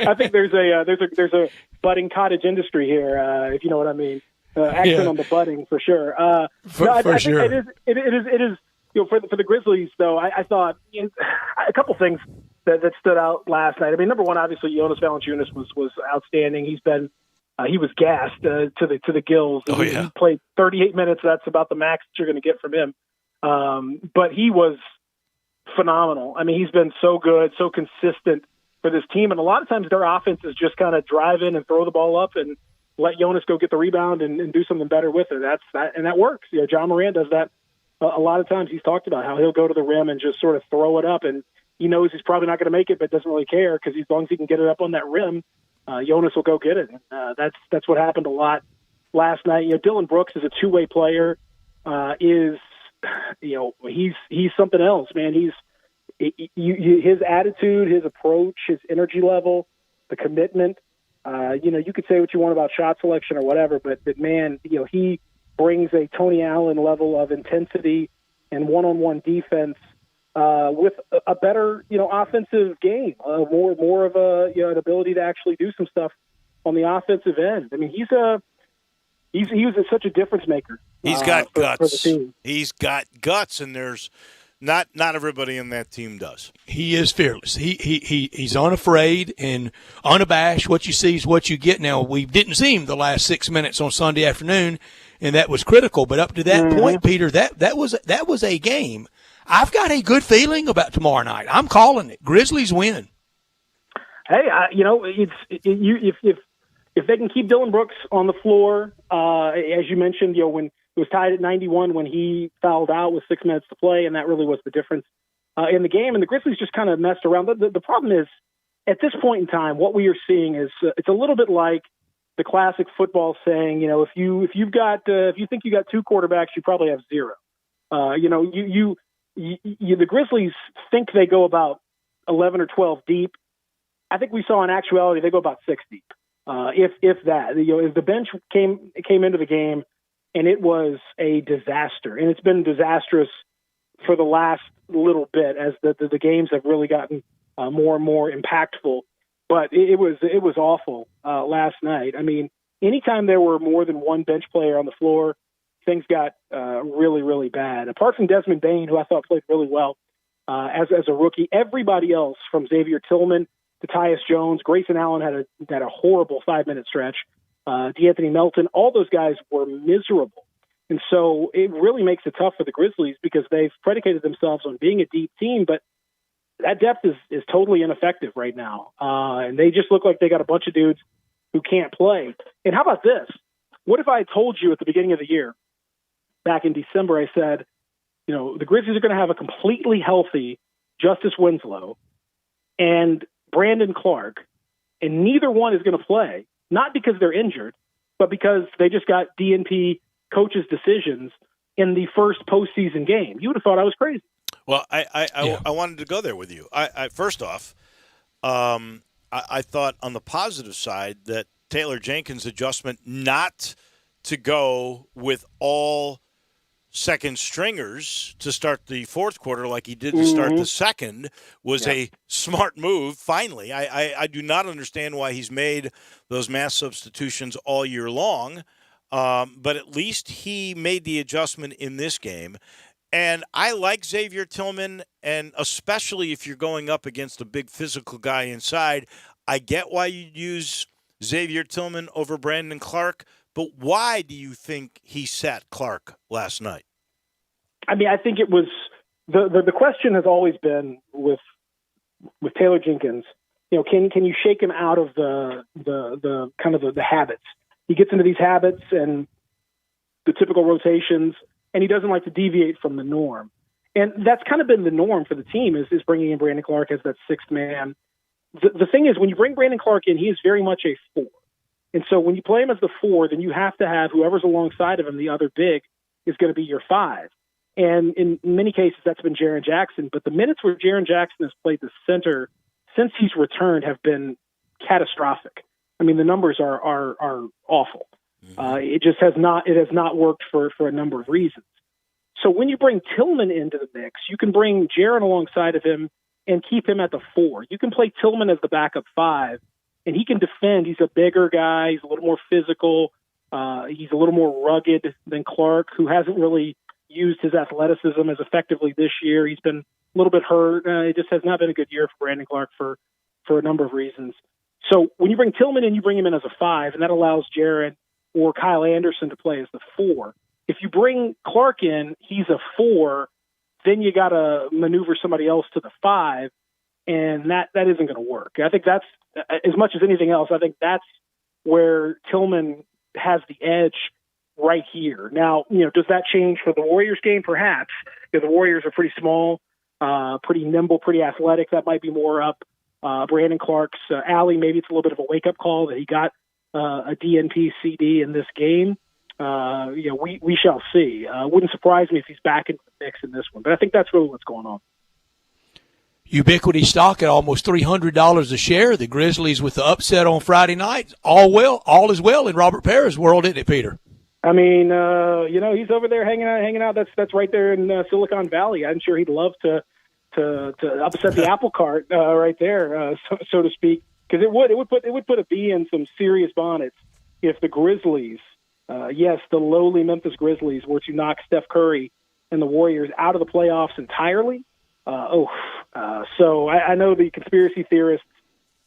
I think there's a budding cottage industry here, if you know what I mean. Accent on the budding for sure. I think sure. it is. You know, for the Grizzlies though, I thought a couple things that stood out last night. I mean, number one, obviously Jonas Valanciunas was outstanding. He was gassed to the gills. Oh, yeah. He played 38 minutes. That's about the max that you're going to get from him. But he was phenomenal. I mean, he's been so good, so consistent for this team. And a lot of times their offense is just kind of drive in and throw the ball up and let Jonas go get the rebound and do something better with it. And that works. You know, John Moran does that a lot of times. He's talked about how he'll go to the rim and just sort of throw it up, and he knows he's probably not going to make it, but doesn't really care because as long as he can get it up on that rim, Jonas will go get it. That's what happened a lot last night. You know, Dylan Brooks is a two-way player. He's something else, man. His attitude, his approach, his energy level, the commitment. You could say what you want about shot selection or whatever, but man, he brings a Tony Allen level of intensity and one-on-one defense with a better, offensive game, more of an ability to actually do some stuff on the offensive end. I mean, he was such a difference maker. He's got guts. For the team. He's got guts, and there's not everybody in that team does. He is fearless. He's unafraid and unabashed. What you see is what you get. Now, we didn't see him the last 6 minutes on Sunday afternoon, and that was critical. But up to that point, Peter, that was a game. I've got a good feeling about tomorrow night. I'm calling it. Grizzlies win. Hey, if they can keep Dylan Brooks on the floor, as you mentioned, when it was tied at 91 when he fouled out with 6 minutes to play, and that really was the difference in the game. And the Grizzlies just kind of messed around. The problem is, at this point in time, what we are seeing is it's a little bit like the classic football saying, if you think you got two quarterbacks, you probably have zero. The Grizzlies think they go about 11 or 12 deep. I think we saw in actuality they go about 6 deep, if that. If the bench came into the game, and it was a disaster, and it's been disastrous for the last little bit as the games have really gotten more and more impactful. But it was awful last night. I mean, anytime there were more than one bench player on the floor, things got really, really bad. Apart from Desmond Bane, who I thought played really well as a rookie, everybody else from Xavier Tillman to Tyus Jones, Grayson Allen had a horrible 5-minute stretch. D'Anthony Melton, all those guys were miserable. And so it really makes it tough for the Grizzlies because they've predicated themselves on being a deep team, but that depth is totally ineffective right now. And they just look like they got a bunch of dudes who can't play. And how about this? What if I had told you at the beginning of the year, back in December, I said, the Grizzlies are going to have a completely healthy Justice Winslow and Brandon Clark, and neither one is going to play, not because they're injured, but because they just got DNP coaches' decisions in the first postseason game. You would have thought I was crazy. Well, I wanted to go there with you. First off, I thought on the positive side that Taylor Jenkins' adjustment not to go with all second stringers to start the fourth quarter like he did to start the second was a smart move. Finally, I do not understand why he's made those mass substitutions all year long, but at least he made the adjustment in this game. And I like Xavier Tillman, and especially if you're going up against a big physical guy inside, I get why you'd use Xavier Tillman over Brandon Clark. But why do you think he sat Clark last night? I mean, I think it was the question has always been with Taylor Jenkins. Can you shake him out of the kind of the habits? He gets into these habits and the typical rotations, and he doesn't like to deviate from the norm. And that's kind of been the norm for the team is bringing in Brandon Clark as that sixth man. The thing is, when you bring Brandon Clark in, he is very much a 4. And so when you play him as the 4, then you have to have whoever's alongside of him, the other big, is going to be your 5. And in many cases, that's been Jaren Jackson. But the minutes where Jaren Jackson has played the center since he's returned have been catastrophic. I mean, the numbers are awful. It just has not worked for a number of reasons. So when you bring Tillman into the mix, you can bring Jaron alongside of him and keep him at the 4. You can play Tillman as the backup 5, and he can defend. He's a bigger guy. He's a little more physical. He's a little more rugged than Clark, who hasn't really used his athleticism as effectively this year. He's been a little bit hurt. It just has not been a good year for Brandon Clark for a number of reasons. So when you bring Tillman in, you bring him in as a 5, and that allows Jaron or Kyle Anderson to play as the 4. If you bring Clark in, he's a 4, then you got to maneuver somebody else to the 5, and that isn't going to work. I think that's, as much as anything else, I think that's where Tillman has the edge right here. Now, does that change for the Warriors game? Perhaps. The Warriors are pretty small, pretty nimble, pretty athletic. That might be more up Brandon Clark's alley. Maybe it's a little bit of a wake-up call that he got a DNP CD in this game. We shall see. Wouldn't surprise me if he's back in the mix in this one, but I think that's really what's going on. Ubiquity stock at almost $300 a share. The Grizzlies with the upset on Friday night. All is well in Robert Parra's world, isn't it, Peter? I mean, he's over there hanging out. That's right there in Silicon Valley. I'm sure he'd love to upset the apple cart right there, so to speak, because it would put a bee in some serious bonnets if the Grizzlies, the lowly Memphis Grizzlies, were to knock Steph Curry and the Warriors out of the playoffs entirely. So I know the conspiracy theorists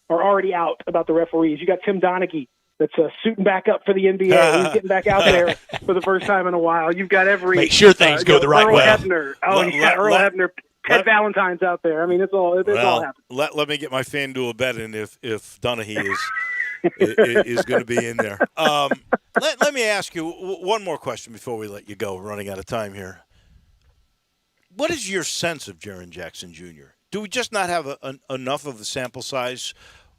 are already out about the referees. You got Tim Donaghy that's suiting back up for the NBA. He's getting back out there for the first time in a while. You've got make sure things go the right way. Hebner. Earl Hebner. Ted Valentine's out there. I mean, it's all happening. Let me get my FanDuel bet in if Donaghy is going to be in there. Let me ask you one more question before we let you go. We're running out of time here. What is your sense of Jaren Jackson Jr.? Do we just not have enough of a sample size,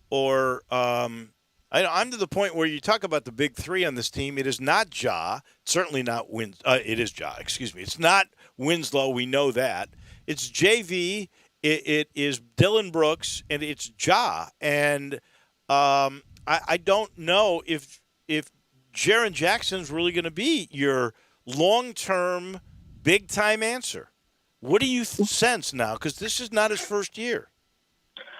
or I'm to the point where you talk about the big 3 on this team. It is not Ja. Certainly not it is Ja. Excuse me. It's not Winslow. We know that. It's JV. It is Dylan Brooks, and it's Ja. And I don't know if Jaren Jackson's really going to be your long-term, big-time answer. What do you sense now? Because this is not his first year.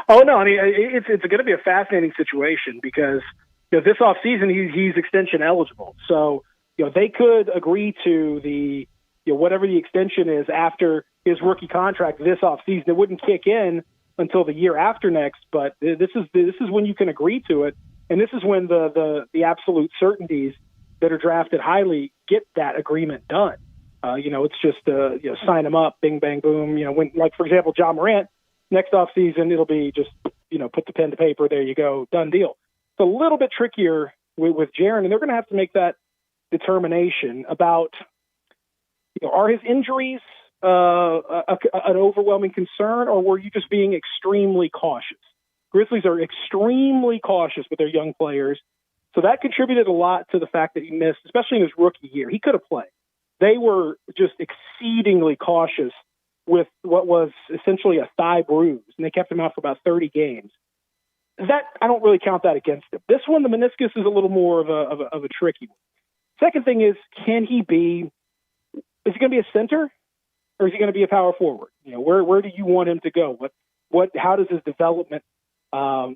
Oh, no. I mean, it's going to be a fascinating situation because this offseason he's extension eligible. So they could agree to the whatever the extension is after his rookie contract this offseason. It wouldn't kick in until the year after next, but this is when you can agree to it, and this is when the absolute certainties that are drafted highly get that agreement done. It's just sign them up, bing bang boom. When, like, for example, John Morant, next offseason it'll be just put the pen to paper, there you go, done deal. It's a little bit trickier with Jaren, and they're going to have to make that determination about are his injuries an overwhelming concern, or were you just being extremely cautious? Grizzlies are extremely cautious with their young players, so that contributed a lot to the fact that he missed, especially in his rookie year. He could have played. They were just exceedingly cautious with what was essentially a thigh bruise, and they kept him out for about 30 games. That I don't really count that against him. This one, the meniscus, is a little more of a tricky one. Second thing is, is he going to be a center, or is he going to be a power forward? Where do you want him to go? How does his development, how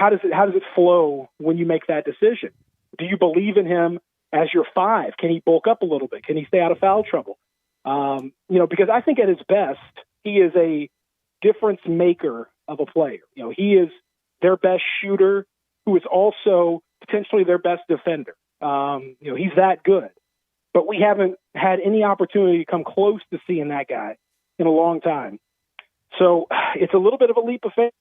does it flow when you make that decision? Do you believe in him as your 5? Can he bulk up a little bit? Can he stay out of foul trouble? Because I think at his best, he is a difference maker of a player. He is their best shooter who is also potentially their best defender. He's that good. But we haven't had any opportunity to come close to seeing that guy in a long time. So it's a little bit of a leap of faith.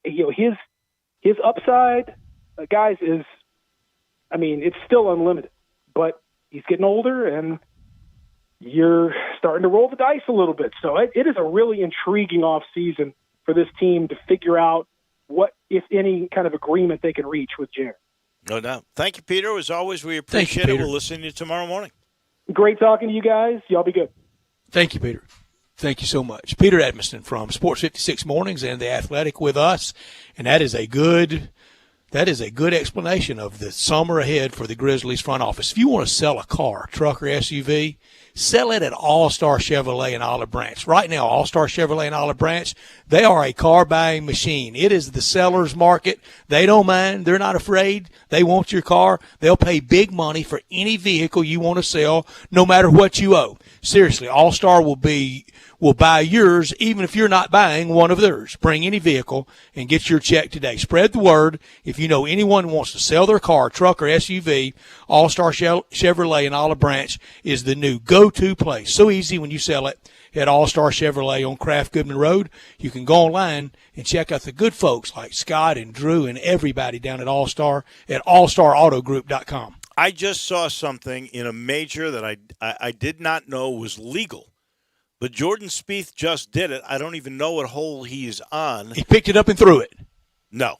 His upside, guys, it's still unlimited. But he's getting older, and you're starting to roll the dice a little bit. So it is a really intriguing offseason for this team to figure out what, if any, kind of agreement they can reach with Jaren. No doubt. Thank you, Peter. As always, we appreciate it. We'll listen to you tomorrow morning. Great talking to you guys. Y'all be good. Thank you, Peter. Thank you so much. Peter Edmiston from Sports 56 Mornings and The Athletic with us. And that is a good That is a good explanation of the summer ahead for the Grizzlies front office. If you want to sell a car, truck, or SUV, sell it at All-Star Chevrolet in Olive Branch. Right now, All-Star Chevrolet in Olive Branch, they are a car-buying machine. It is the seller's market. They don't mind. They're not afraid. They want your car. They'll pay big money for any vehicle you want to sell, no matter what you owe. Seriously, All-Star will buy yours even if you're not buying one of theirs. Bring any vehicle and get your check today. Spread the word. If you know anyone who wants to sell their car, truck, or SUV, All-Star Chevrolet in Olive Branch is the new go-to place. So easy when you sell it at All-Star Chevrolet on Kraft Goodman Road. You can go online and check out the good folks like Scott and Drew and everybody down at All-Star at allstarautogroup.com. I just saw something in a major that I did not know was legal. But Jordan Spieth just did it. I don't even know what hole he is on. He picked it up and threw it. No.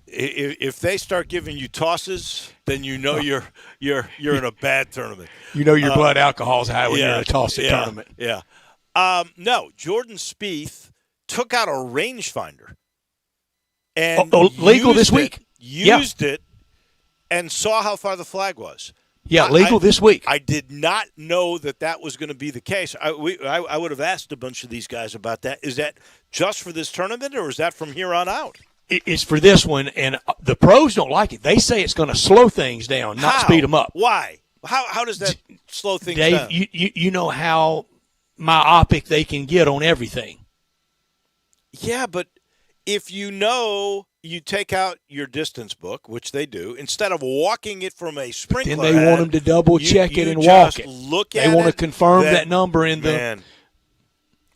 If they start giving you tosses, then you know you're in a bad tournament. You know your blood alcohol's high when you're in a toss-it tournament. Yeah. No, Jordan Spieth took out a rangefinder and legal this week. Used it and saw how far the flag was. Yeah, legal this week. I did not know that was going to be the case. I would have asked a bunch of these guys about that. Is that just for this tournament, or is that from here on out? It's for this one, and the pros don't like it. They say it's going to slow things down, not speed them up. Why? How does that slow things down? Dave, you know how myopic they can get on everything. Yeah, but if you take out your distance book, which they do, instead of walking it from a sprinkler then they want them to double check it and walk it. They want to confirm that number in the. Man,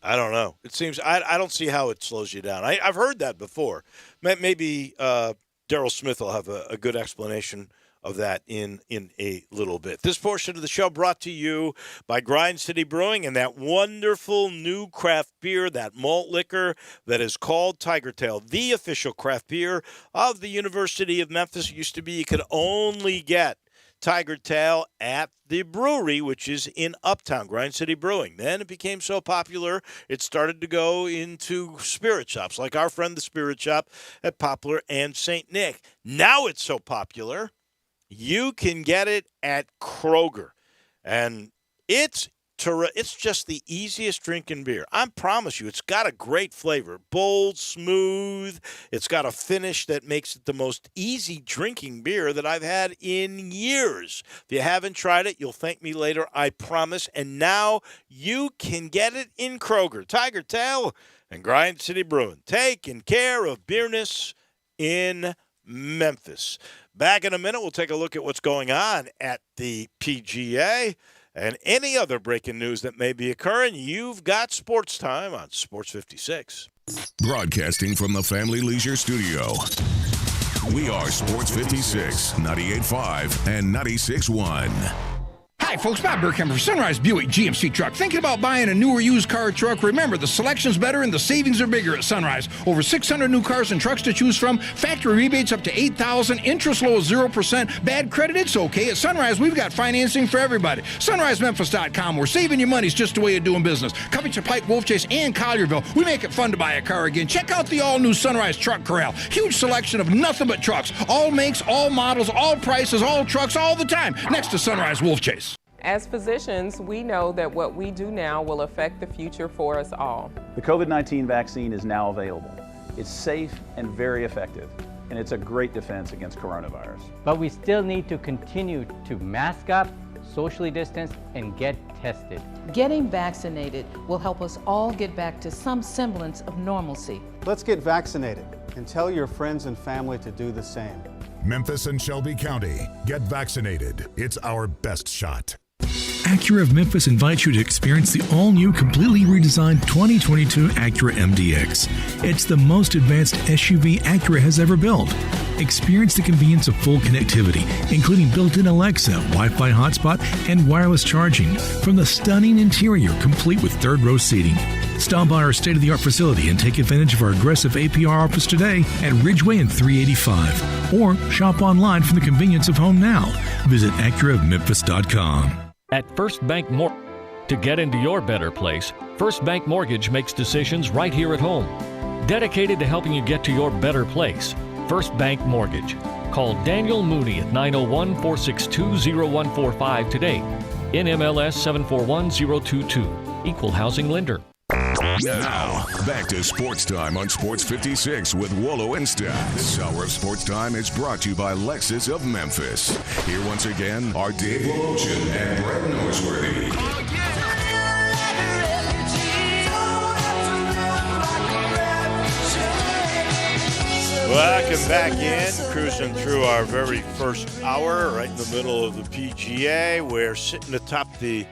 I don't know. It seems I don't see how it slows you down. I've heard that before. Maybe Daryl Smith will have a good explanation of that in a little bit. This portion of the show brought to you by Grind City Brewing and that wonderful new craft beer, that malt liquor that is called Tiger Tail, the official craft beer of the University of Memphis. It used to be you could only get Tiger Tail at the brewery, which is in Uptown, Grind City Brewing. Then it became so popular, it started to go into spirit shops, like our friend the Spirit Shop at Poplar and St. Nick. Now it's so popular, you can get it at Kroger. And it's just the easiest drinking beer. I promise you, it's got a great flavor. Bold, smooth. It's got a finish that makes it the most easy drinking beer that I've had in years. If you haven't tried it, you'll thank me later, I promise. And now you can get it in Kroger. Tiger Tail and Grind City Brewing. Taking care of beerness in Memphis. Back in a minute, we'll take a look at what's going on at the PGA. And any other breaking news that may be occurring, you've got Sports Time on Sports 56. Broadcasting from the Family Leisure Studio. We are Sports 56, 98.5 and 96.1. Hi, folks. Bob Burkhammer for Sunrise Buick GMC Truck. Thinking about buying a newer used car or truck? Remember, the selection's better and the savings are bigger at Sunrise. Over 600 new cars and trucks to choose from. Factory rebates up to $8,000. Interest low as 0%. Bad credit, it's okay. At Sunrise, we've got financing for everybody. SunriseMemphis.com. We're saving you money. It's just the way of doing business. Covington Pike, Wolf Chase, and Collierville. We make it fun to buy a car again. Check out the all-new Sunrise Truck Corral. Huge selection of nothing but trucks. All makes, all models, all prices, all trucks, all the time. Next to Sunrise Wolf Chase. As physicians, we know that what we do now will affect the future for us all. The COVID-19 vaccine is now available. It's safe and very effective, and it's a great defense against coronavirus. But we still need to continue to mask up, socially distance, and get tested. Getting vaccinated will help us all get back to some semblance of normalcy. Let's get vaccinated and tell your friends and family to do the same. Memphis and Shelby County, get vaccinated. It's our best shot. Acura of Memphis invites you to experience the all-new, completely redesigned 2022 Acura MDX. It's the most advanced SUV Acura has ever built. Experience the convenience of full connectivity, including built-in Alexa, Wi-Fi hotspot, and wireless charging, from the stunning interior, complete with third-row seating. Stop by our state-of-the-art facility and take advantage of our aggressive APR offers today at Ridgeway and 385. Or shop online from the convenience of home now. Visit AcuraofMemphis.com. At First Bank Mortgage, to get into your better place, First Bank Mortgage makes decisions right here at home. Dedicated to helping you get to your better place, First Bank Mortgage. Call Daniel Mooney at 901-462-0145 today. NMLS 741022. Equal housing lender. Now, back to Sports Time on Sports 56 with Wolo and Stats. This hour of Sports Time is brought to you by Lexus of Memphis. Here once again are Dave Willochen and Brett Norsworthy. Welcome back in, cruising through our very first hour, right in the middle of the PGA. We're sitting atop the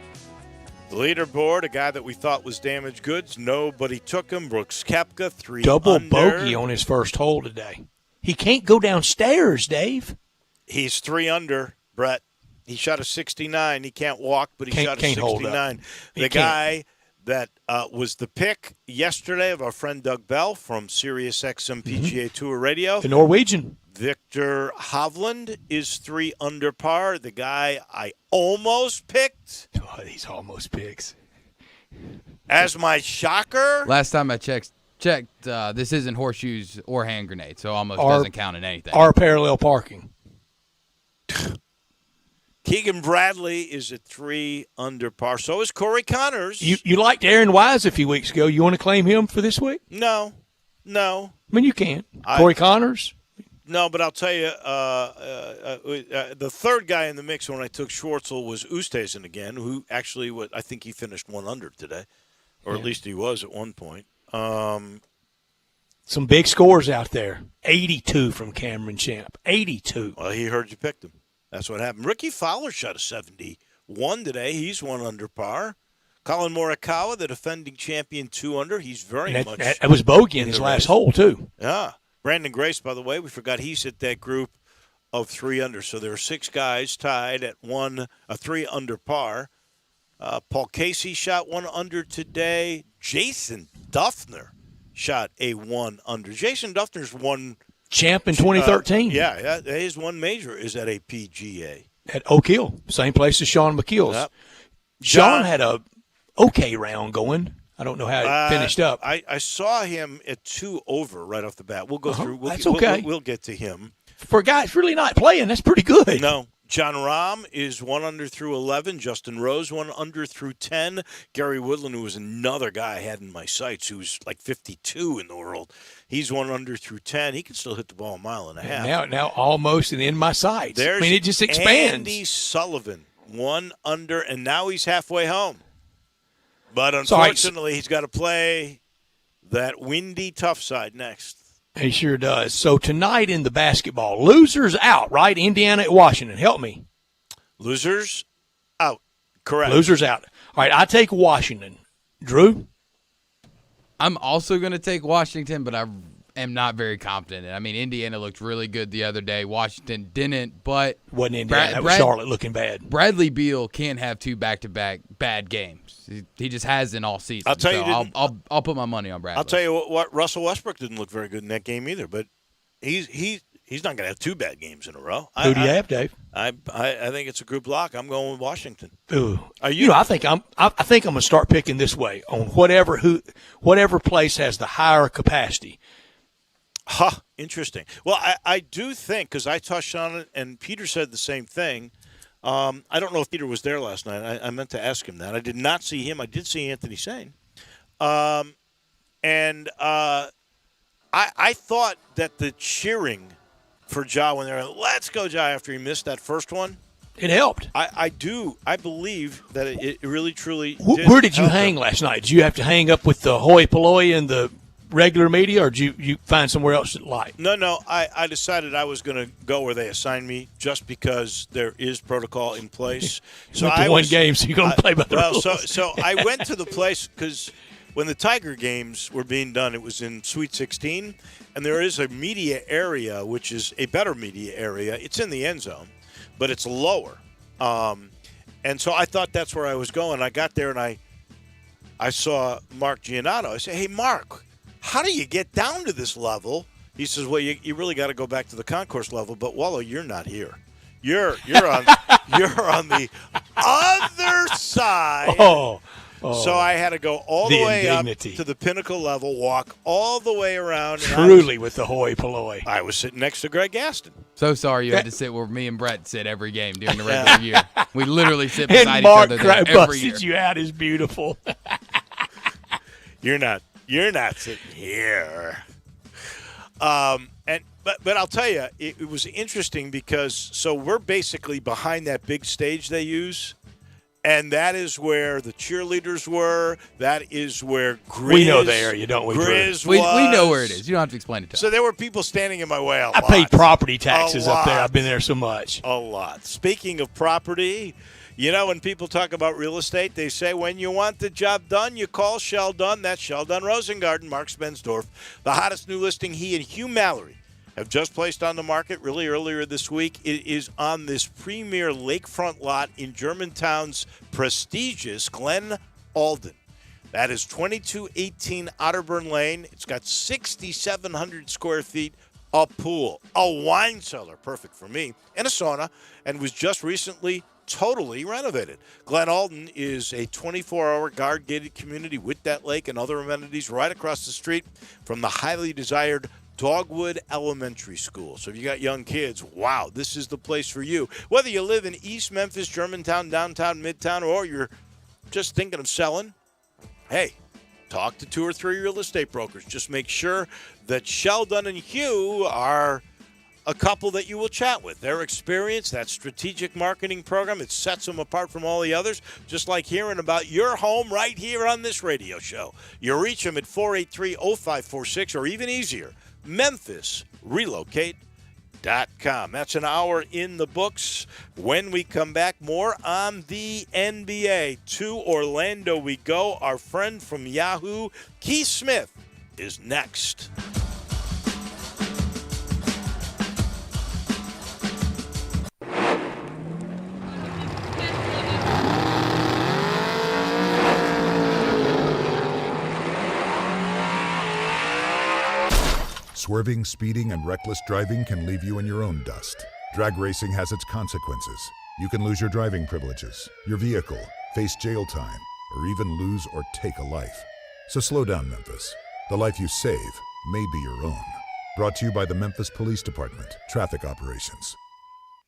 leaderboard, a guy that we thought was damaged goods. Nobody took him. Brooks Koepka, 3 Double under. bogey on his first hole today. He can't go downstairs, Dave. He's 3 under, Brett. He shot a 69. He can't walk, but he shot a Can't hold up. 69. He The can't. guy that was the pick yesterday of our friend Doug Bell from Sirius XM PGA Tour Radio. The Norwegian. Victor Hovland is 3 under par. The guy I almost picked. Oh, these almost picks. As my shocker. Last time I checked, this isn't horseshoes or hand grenades, so almost doesn't count in anything. Or parallel parking. Keegan Bradley is at 3 under par. So is Corey Connors. You liked Aaron Wise a few weeks ago. You want to claim him for this week? No. I mean, you can. Corey Connors? No, but I'll tell you, the third guy in the mix when I took Schwartzel was Oosthuizen again, who actually, I think he finished 1 under today, or at least he was at one point. Some big scores out there. 82 from Cameron Champ. 82. Well, he heard you picked him. That's what happened. Ricky Fowler shot a 71 today. He's 1 under par. Colin Morikawa, the defending champion, 2 under. He's very much. That was bogey in his last hole, too. Yeah. Brandon Grace, by the way, we forgot he's at that group of 3 under. So there are 6 guys tied at 3 under par. Paul Casey shot 1 under today. Jason Duffner shot a 1 under. Jason Duffner's won. Champ in 2013. His one major is at a PGA. At Oak Hill, same place as Sean McKeel's. Yep. Sean had a okay round going. I don't know how it finished up. I saw him at 2 over right off the bat. We'll go through. That's okay. We'll get to him. For a guy that's really not playing, that's pretty good. No. John Rahm is 1 under through 11. Justin Rose 1 under through 10. Gary Woodland, who was another guy I had in my sights, who's like 52 in the world. He's 1 under through 10. He can still hit the ball 1.5 miles. Now almost in my sights. There's it just expands. Andy Sullivan 1 under, and now he's halfway home. But unfortunately, he's got to play that windy, tough side next. He sure does. So tonight in the basketball, losers out, right? Indiana at Washington. Help me. Losers out. Correct. Losers out. All right, I take Washington. Drew? I'm also going to take Washington, but I am not very confident in it. I mean, Indiana looked really good the other day. Washington didn't, but wasn't Indiana. That was Charlotte looking bad. Bradley Beal can't have 2 back-to-back bad games. He just hasn't all season. I'll tell you, I'll put my money on Bradley. I'll tell you what. Russell Westbrook didn't look very good in that game either, but he's not going to have 2 bad games in a row. Who do you have, Dave? I think it's a group lock. I'm going with Washington. Ooh, I think I'm going to start picking this way on whatever place has the higher capacity. Interesting. Well, I do think, because I touched on it, and Peter said the same thing. I don't know if Peter was there last night. I meant to ask him that. I did not see him. I did see Anthony Sane. I thought that the cheering for Ja when they're like, let's go, Ja, after he missed that first one. It helped. I do. I believe that it really, truly did. Where did you hang him. last night? Did you have to hang up with the hoi polloi and the regular media, or did you find somewhere else that liked? No. I decided I was going to go where they assigned me just because there is protocol in place. So went to one game, so you're going to play by the rules. So I went to the place because when the Tiger games were being done, it was in Suite 16, and there is a media area, which is a better media area. It's in the end zone, but it's lower. And so I thought that's where I was going. I got there, and I saw Mark Giannotto. I said, hey, Mark, how do you get down to this level? He says, well, you really got to go back to the concourse level. But, Wallow, you're not here. You're on the other side. Oh. So I had to go all the way indignity. up to the pinnacle level, walk all the way around. Truly with the hoi polloi. I was sitting next to Greg Gaston. So sorry you had to sit where me and Brett sit every game during the regular year. We literally sit beside each other there every year. Busted you out is beautiful. You're not sitting here. But I'll tell you, it was interesting because so we're basically behind that big stage they use, and that is where the cheerleaders were. That is where Grizz. We know the area, don't we? Grizz we know where it is. You don't have to explain it to us. So there were people standing in my way a lot. I paid property taxes up there. I've been there so much. A lot. Speaking of property, you know, when people talk about real estate, they say when you want the job done, you call Sheldon. That's Sheldon Rosengarten, Mark Spensdorf. The hottest new listing he and Hugh Mallory have just placed on the market really earlier this week. It is on this premier lakefront lot in Germantown's prestigious Glen Alden. That is 2218 Otterburn Lane. It's got 6,700 square feet, a pool, a wine cellar, perfect for me, and a sauna, and was just recently totally renovated. Glen Alden is a 24-hour guard-gated community with that lake and other amenities right across the street from the highly desired Dogwood Elementary School. So if you got young kids, wow, this is the place for you. Whether you live in East Memphis, Germantown, downtown, Midtown, or you're just thinking of selling, hey, talk to 2 or 3 real estate brokers. Just make sure that Sheldon and Hugh are a couple that you will chat with. Their experience, that strategic marketing program, it sets them apart from all the others, just like hearing about your home right here on this radio show. You reach them at 483-0546, or even easier, MemphisRelocate.com. That's an hour in the books. When we come back, more on the NBA. To Orlando we go. Our friend from Yahoo, Keith Smith, is next. Swerving, speeding, and reckless driving can leave you in your own dust. Drag racing has its consequences. You can lose your driving privileges, your vehicle, face jail time, or even lose or take a life. So slow down, Memphis. The life you save may be your own. Brought to you by the Memphis Police Department, Traffic Operations.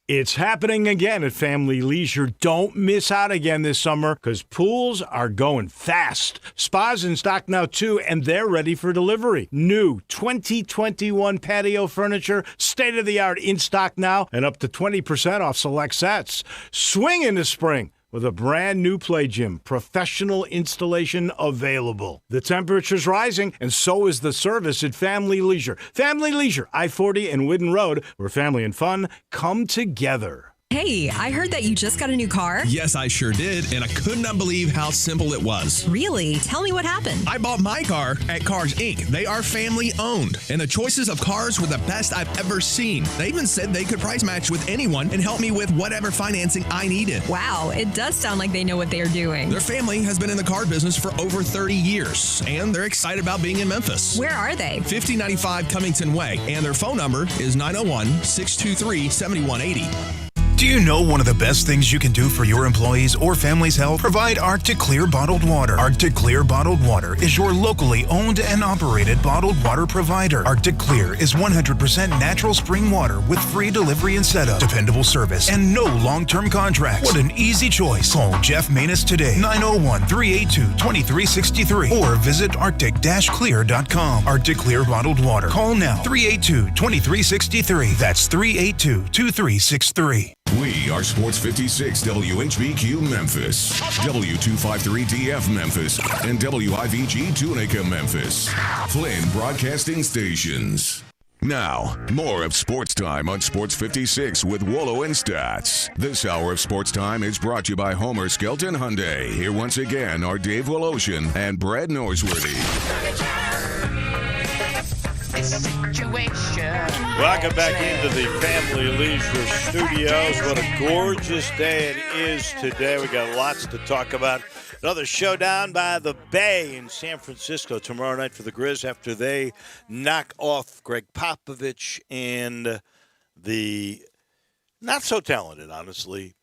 It's happening again at Family Leisure. Don't miss out again this summer because pools are going fast. Spas in stock now, too, and they're ready for delivery. New 2021 patio furniture, state-of-the-art in stock now, and up to 20% off select sets. Swing into spring with a brand new play gym, professional installation available. The temperature's rising, and so is the service at Family Leisure. Family Leisure, I-40 and Whidden Road, where family and fun come together. Hey, I heard that you just got a new car. Yes, I sure did, and I could not believe how simple it was. Really? Tell me what happened. I bought my car at Cars Inc. They are family owned, and the choices of cars were the best I've ever seen. They even said they could price match with anyone and help me with whatever financing I needed. Wow, it does sound like they know what they are doing. Their family has been in the car business for over 30 years, and they're excited about being in Memphis. Where are they? 5095 Cummington Way, and their phone number is 901-623-7180. Do you know one of the best things you can do for your employees or family's health? Provide Arctic Clear bottled water. Arctic Clear bottled water is your locally owned and operated bottled water provider. Arctic Clear is 100% natural spring water with free delivery and setup, dependable service, and no long-term contracts. What an easy choice. Call Jeff Manus today, 901-382-2363, or visit arctic-clear.com. Arctic Clear bottled water. Call now, 382-2363. That's 382-2363. We are Sports 56 WHBQ Memphis, W253DF Memphis, and WIVG Tunica Memphis. Flynn Broadcasting Stations. Now, more of Sports Time on Sports 56 with Wolo and Stats. This hour of Sports Time is brought to you by Homer Skelton Hyundai. Here once again are Dave Woloshin and Brad Norsworthy. Welcome back into the Family Leisure Studios. What a gorgeous day it is today. We got lots to talk about. Another showdown by the Bay in San Francisco tomorrow night for the Grizz after they knock off Greg Popovich and the not so talented, honestly,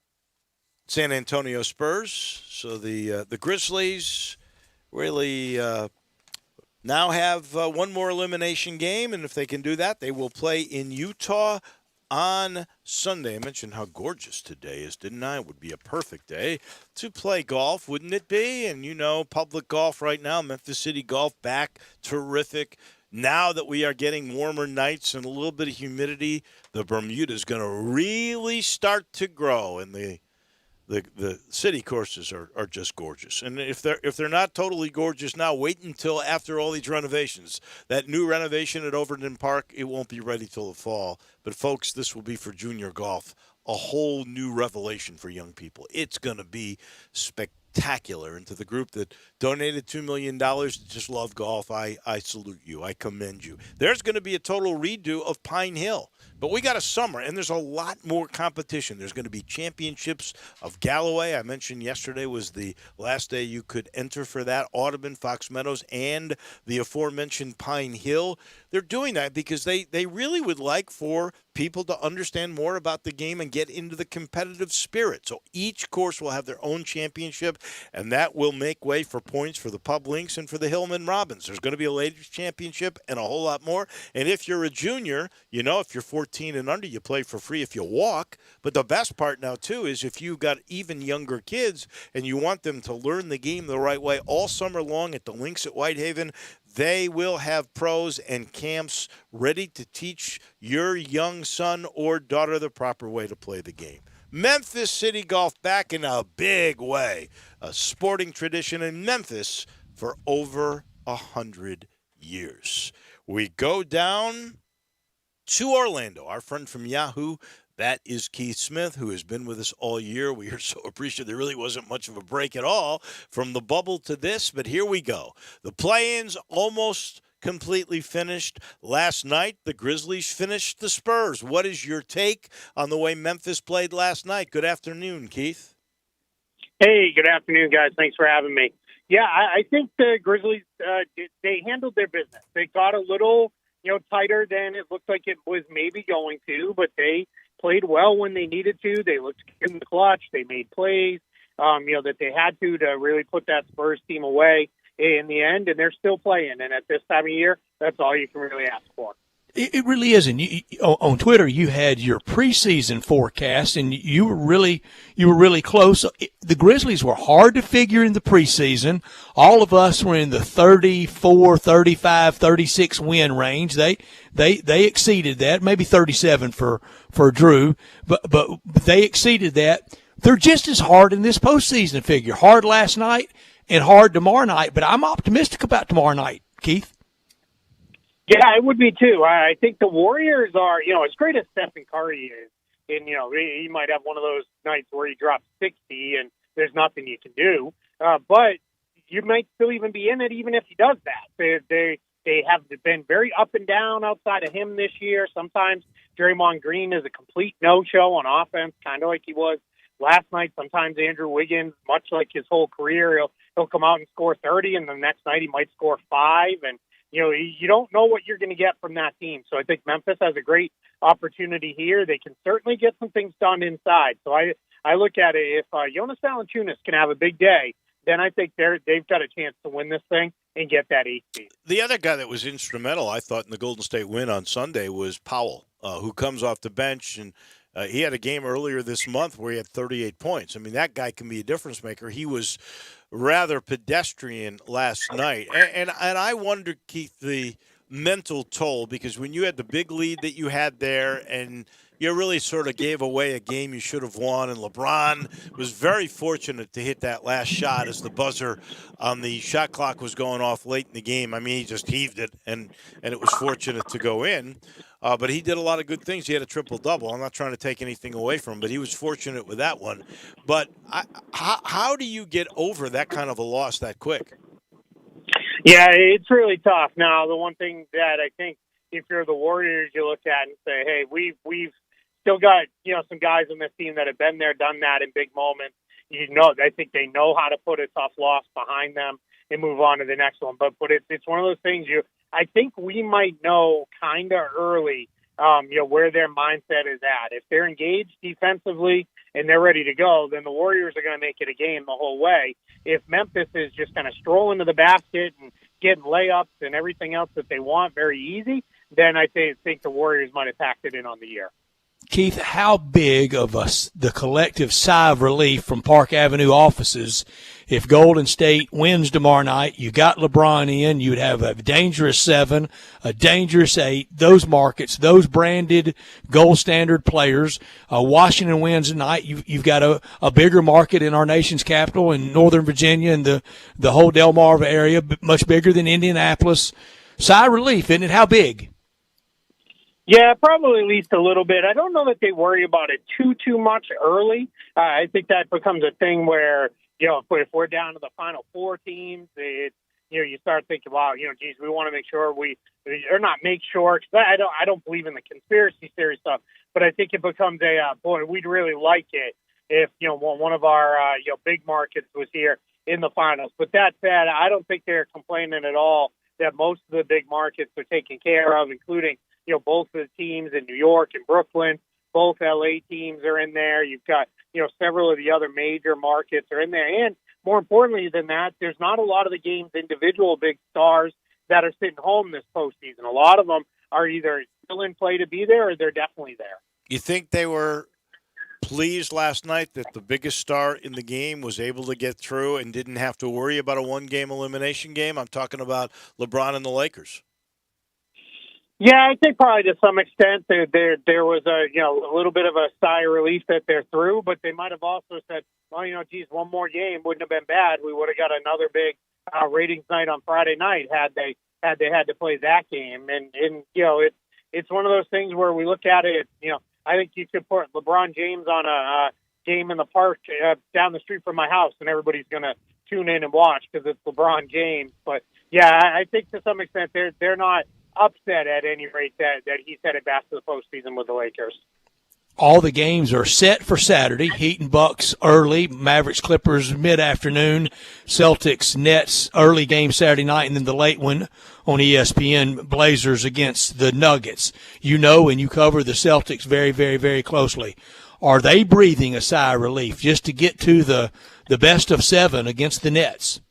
San Antonio Spurs. So the Grizzlies really now have one more elimination game, and if they can do that, they will play in Utah on Sunday. I mentioned how gorgeous today is, didn't I? It would be a perfect day to play golf, wouldn't it be? And, public golf right now, Memphis City Golf back, terrific. Now that we are getting warmer nights and a little bit of humidity, the Bermuda is going to really start to grow, and the city courses are just gorgeous. And if they're not totally gorgeous now, wait until after all these renovations. That new renovation at Overton Park, it won't be ready till the fall. But, folks, this will be for junior golf a whole new revelation for young people. It's going to be spectacular. And to the group that donated $2 million to just love golf, I salute you. I commend you. There's going to be a total redo of Pine Hill. But we got a summer, and there's a lot more competition. There's going to be championships of Galloway. I mentioned yesterday was the last day you could enter for that. Audubon, Fox Meadows, and the aforementioned Pine Hill. They're doing that because they really would like for people to understand more about the game and get into the competitive spirit. So each course will have their own championship, and that will make way for points for the Pub Links and for the Hillman Robins. There's going to be a ladies championship and a whole lot more. And if you're a junior, if you're 14 and under, you play for free if you walk. But the best part now, too, is if you've got even younger kids and you want them to learn the game the right way all summer long at the Links at Whitehaven, they will have pros and camps ready to teach your young son or daughter the proper way to play the game. Memphis City Golf back in a big way. A sporting tradition in Memphis for over 100 years. We go down to Orlando. Our friend from Yahoo, that is Keith Smith, who has been with us all year. We are so appreciative. There really wasn't much of a break at all from the bubble to this, but here we go. The play-ins almost completely finished. Last night, the Grizzlies finished the Spurs. What is your take on the way Memphis played last night? Good afternoon, Keith. Hey, good afternoon, guys. Thanks for having me. Yeah, I think the Grizzlies, they handled their business. They got a little, tighter than it looked like it was maybe going to, but they played well when they needed to. They looked good in the clutch. They made plays, that they had to really put that Spurs team away in the end, and they're still playing. And at this time of year, that's all you can really ask for. It really is. And on Twitter, you had your preseason forecast, and you were really close. The Grizzlies were hard to figure in the preseason. All of us were in the 34, 35, 36 win range. They exceeded that, maybe 37 for Drew, but they exceeded that. They're just as hard in this postseason figure. Hard last night and hard tomorrow night, but I'm optimistic about tomorrow night, Keith. Yeah, it would be too. I think the Warriors are, as great as Stephen Curry is, and, he might have one of those nights where he drops 60 and there's nothing you can do. But you might still even be in it even if he does that. They have been very up and down outside of him this year. Sometimes Draymond Green is a complete no-show on offense, kind of like he was last night. Sometimes Andrew Wiggins, much like his whole career, he'll come out and score 30, and the next night he might score 5, and you don't know what you're going to get from that team. So I think Memphis has a great opportunity here. They can certainly get some things done inside. So I look at it, if Jonas Valanciunas can have a big day, then I think they've got a chance to win this thing and get that 8 seed. The other guy that was instrumental, I thought, in the Golden State win on Sunday was Powell, who comes off the bench, and he had a game earlier this month where he had 38 points. I mean, that guy can be a difference maker. He was rather pedestrian last night. And I wonder, Keith, the mental toll, because when you had the big lead that you had there and you really sort of gave away a game you should have won, and LeBron was very fortunate to hit that last shot as the buzzer on the shot clock was going off late in the game. I mean, he just heaved it, and it was fortunate to go in. But he did a lot of good things. He had a triple-double. I'm not trying to take anything away from him, but he was fortunate with that one. But how do you get over that kind of a loss that quick? Yeah, it's really tough. Now, the one thing that I think if you're the Warriors, you look at and say, hey, we've still got, some guys on this team that have been there, done that in big moments. I think they know how to put a tough loss behind them and move on to the next one. But it's one of those things I think we might know kind of early, where their mindset is at. If they're engaged defensively and they're ready to go, then the Warriors are going to make it a game the whole way. If Memphis is just kind of strolling to the basket and getting layups and everything else that they want very easy, then I think the Warriors might have packed it in on the year. Keith, how big of the collective sigh of relief from Park Avenue offices if Golden State wins tomorrow night? You got LeBron in. You'd have a dangerous 7, a dangerous 8. Those markets, those branded gold standard players. Washington wins tonight. You've got a bigger market in our nation's capital in Northern Virginia and the whole Delmarva area, much bigger than Indianapolis. Sigh of relief, isn't it? How big? Yeah, probably at least a little bit. I don't know that they worry about it too much early. I think that becomes a thing where, if we're down to the final 4 teams, you start thinking, wow, geez, we want to make sure because I don't believe in the conspiracy theory stuff, but I think it becomes boy, we'd really like it if, one of our, big markets was here in the finals. But that said, I don't think they're complaining at all that most of the big markets are taken care of, including both of the teams in New York and Brooklyn. Both LA teams are in there. You've got, several of the other major markets are in there. And more importantly than that, there's not a lot of the games individual big stars that are sitting home this postseason. A lot of them are either still in play to be there or they're definitely there. You think they were pleased last night that the biggest star in the game was able to get through and didn't have to worry about a one-game elimination game? I'm talking about LeBron and the Lakers. Yeah, I think probably to some extent there was a little bit of a sigh of relief that they're through, but they might have also said, well, geez, one more game wouldn't have been bad. We would have got another big ratings night on Friday night had they had to play that game. And it's one of those things where we look at it. I think you could put LeBron James on a game in the park down the street from my house, and everybody's going to tune in and watch because it's LeBron James. But yeah, I think to some extent they're not upset at any rate that he's headed back to the postseason with the Lakers. All the games are set for Saturday. Heat and Bucks early, Mavericks Clippers mid-afternoon, Celtics Nets early game Saturday night, and then the late one on ESPN, Blazers against the Nuggets. And you cover the Celtics very, very, very closely. Are they breathing a sigh of relief just to get to the best of 7 against the Nets?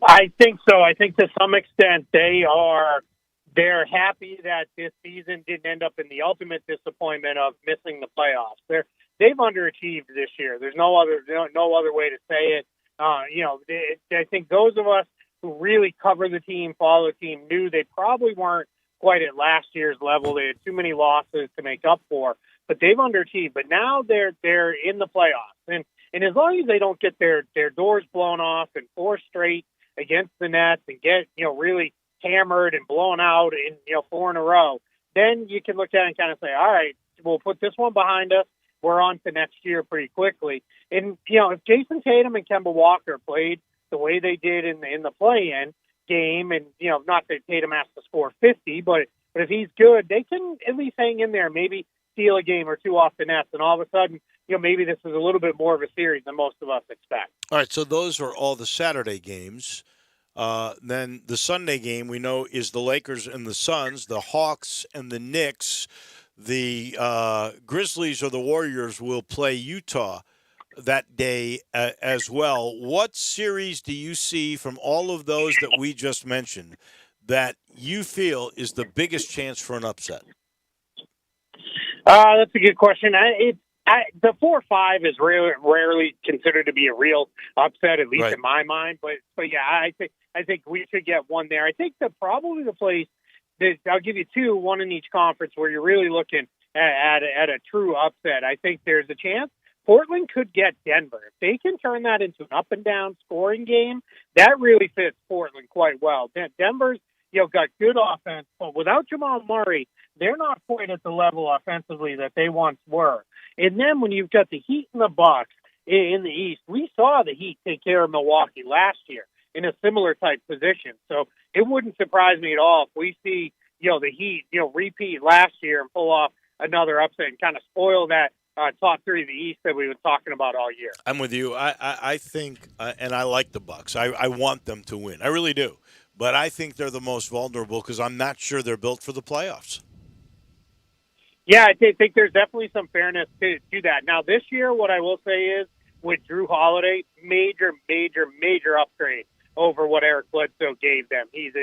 I think so. I think to some extent they're happy that this season didn't end up in the ultimate disappointment of missing the playoffs. They've underachieved this year. There's no other way to say it. I think those of us who really cover the team, follow the team, knew they probably weren't quite at last year's level. They had too many losses to make up for, but they've underachieved. But now they're in the playoffs, and as long as they don't get their doors blown off in 4 straight against the Nets and get, really hammered and blown out in, 4 in a row, then you can look at it and kind of say, all right, we'll put this one behind us. We're on to next year pretty quickly. And, if Jason Tatum and Kemba Walker played the way they did in the play-in game, and, not that Tatum has to score 50, but if he's good, they can at least hang in there, maybe steal a game or 2 off the Nets, and all of a sudden, maybe this is a little bit more of a series than most of us expect. All right, so those are all the Saturday games. Then the Sunday game we know is the Lakers and the Suns, the Hawks and the Knicks. The Grizzlies or the Warriors will play Utah that day as well. What series do you see from all of those that we just mentioned that you feel is the biggest chance for an upset? That's a good question. The 4-5 is rarely considered to be a real upset, at least in my mind. But yeah, I think we should get one there. I think probably the place that I'll give you 2, one in each conference, where you're really looking at a true upset. I think there's a chance Portland could get Denver. If they can turn that into an up and down scoring game, that really fits Portland quite well. Denver's got good offense, but without Jamal Murray, they're not quite at the level offensively that they once were. And then when you've got the Heat and the Bucks in the East, we saw the Heat take care of Milwaukee last year in a similar type position. So it wouldn't surprise me at all if we see, the Heat, repeat last year and pull off another upset and kind of spoil that top 3 of the East that we've been talking about all year. I'm with you. I think, and I like the Bucks. I want them to win. I really do. But I think they're the most vulnerable because I'm not sure they're built for the playoffs. Yeah, I think there's definitely some fairness to that. Now, this year, what I will say is, with Drew Holiday, major upgrade over what Eric Bledsoe gave them. He's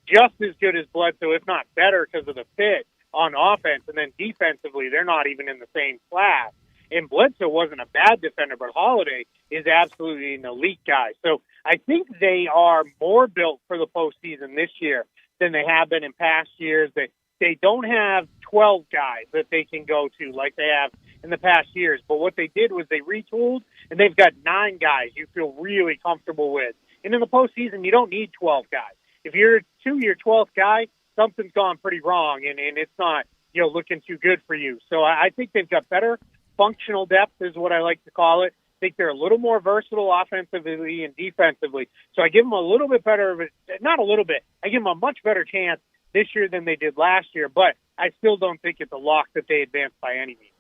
just as good as Bledsoe, if not better, because of the fit on offense. And then defensively, they're not even in the same class. And Bledsoe wasn't a bad defender, but Holiday is absolutely an elite guy. So I think they are more built for the postseason this year than they have been in past years. They don't have 12 guys that they can go to like they have in the past years. But what they did was they retooled, and they've got 9 guys you feel really comfortable with. And in the postseason, you don't need 12 guys. If you're your 12th guy, something's gone pretty wrong, and it's not looking too good for you. So I think they've got better functional depth is what I like to call it. I think they're a little more versatile offensively and defensively. So I give them a little bit better, not a little bit, I give them a much better chance this year than they did last year, but I still don't think it's a lock that they advance by any means.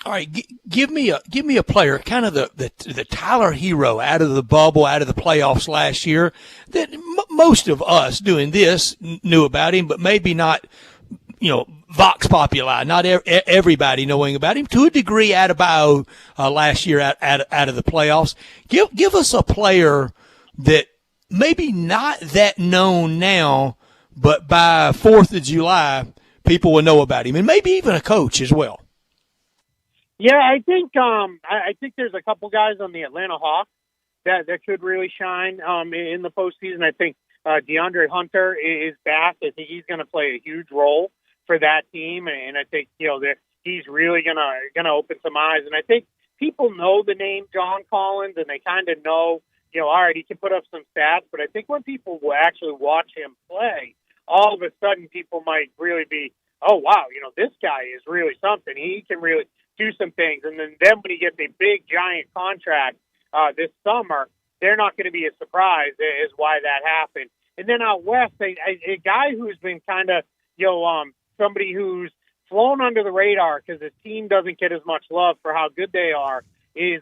All right, give me a player, kind of the Tyler Hero out of the bubble, out of the playoffs last year, that most of us doing this knew about him, but maybe not, vox populi, not everybody knowing about him to a degree. Adebayo last year out of the playoffs. Give us a player that maybe not that known now, but by 4th of July, people will know about him, and maybe even a coach as well. Yeah, I think there's a couple guys on the Atlanta Hawks that could really shine in the postseason. I think DeAndre Hunter is back. I think he's going to play a huge role for that team, and I think that he's really gonna open some eyes. And I think people know the name John Collins, and they kind of know, all right, he can put up some stats. But I think when people will actually watch him play, all of a sudden people might really be, oh wow, this guy is really something. He can really do some things. And then when he gets a big giant contract this summer, they're not going to be as surprised as why that happened. And then out west, a guy who's been kind of somebody who's flown under the radar because his team doesn't get as much love for how good they are is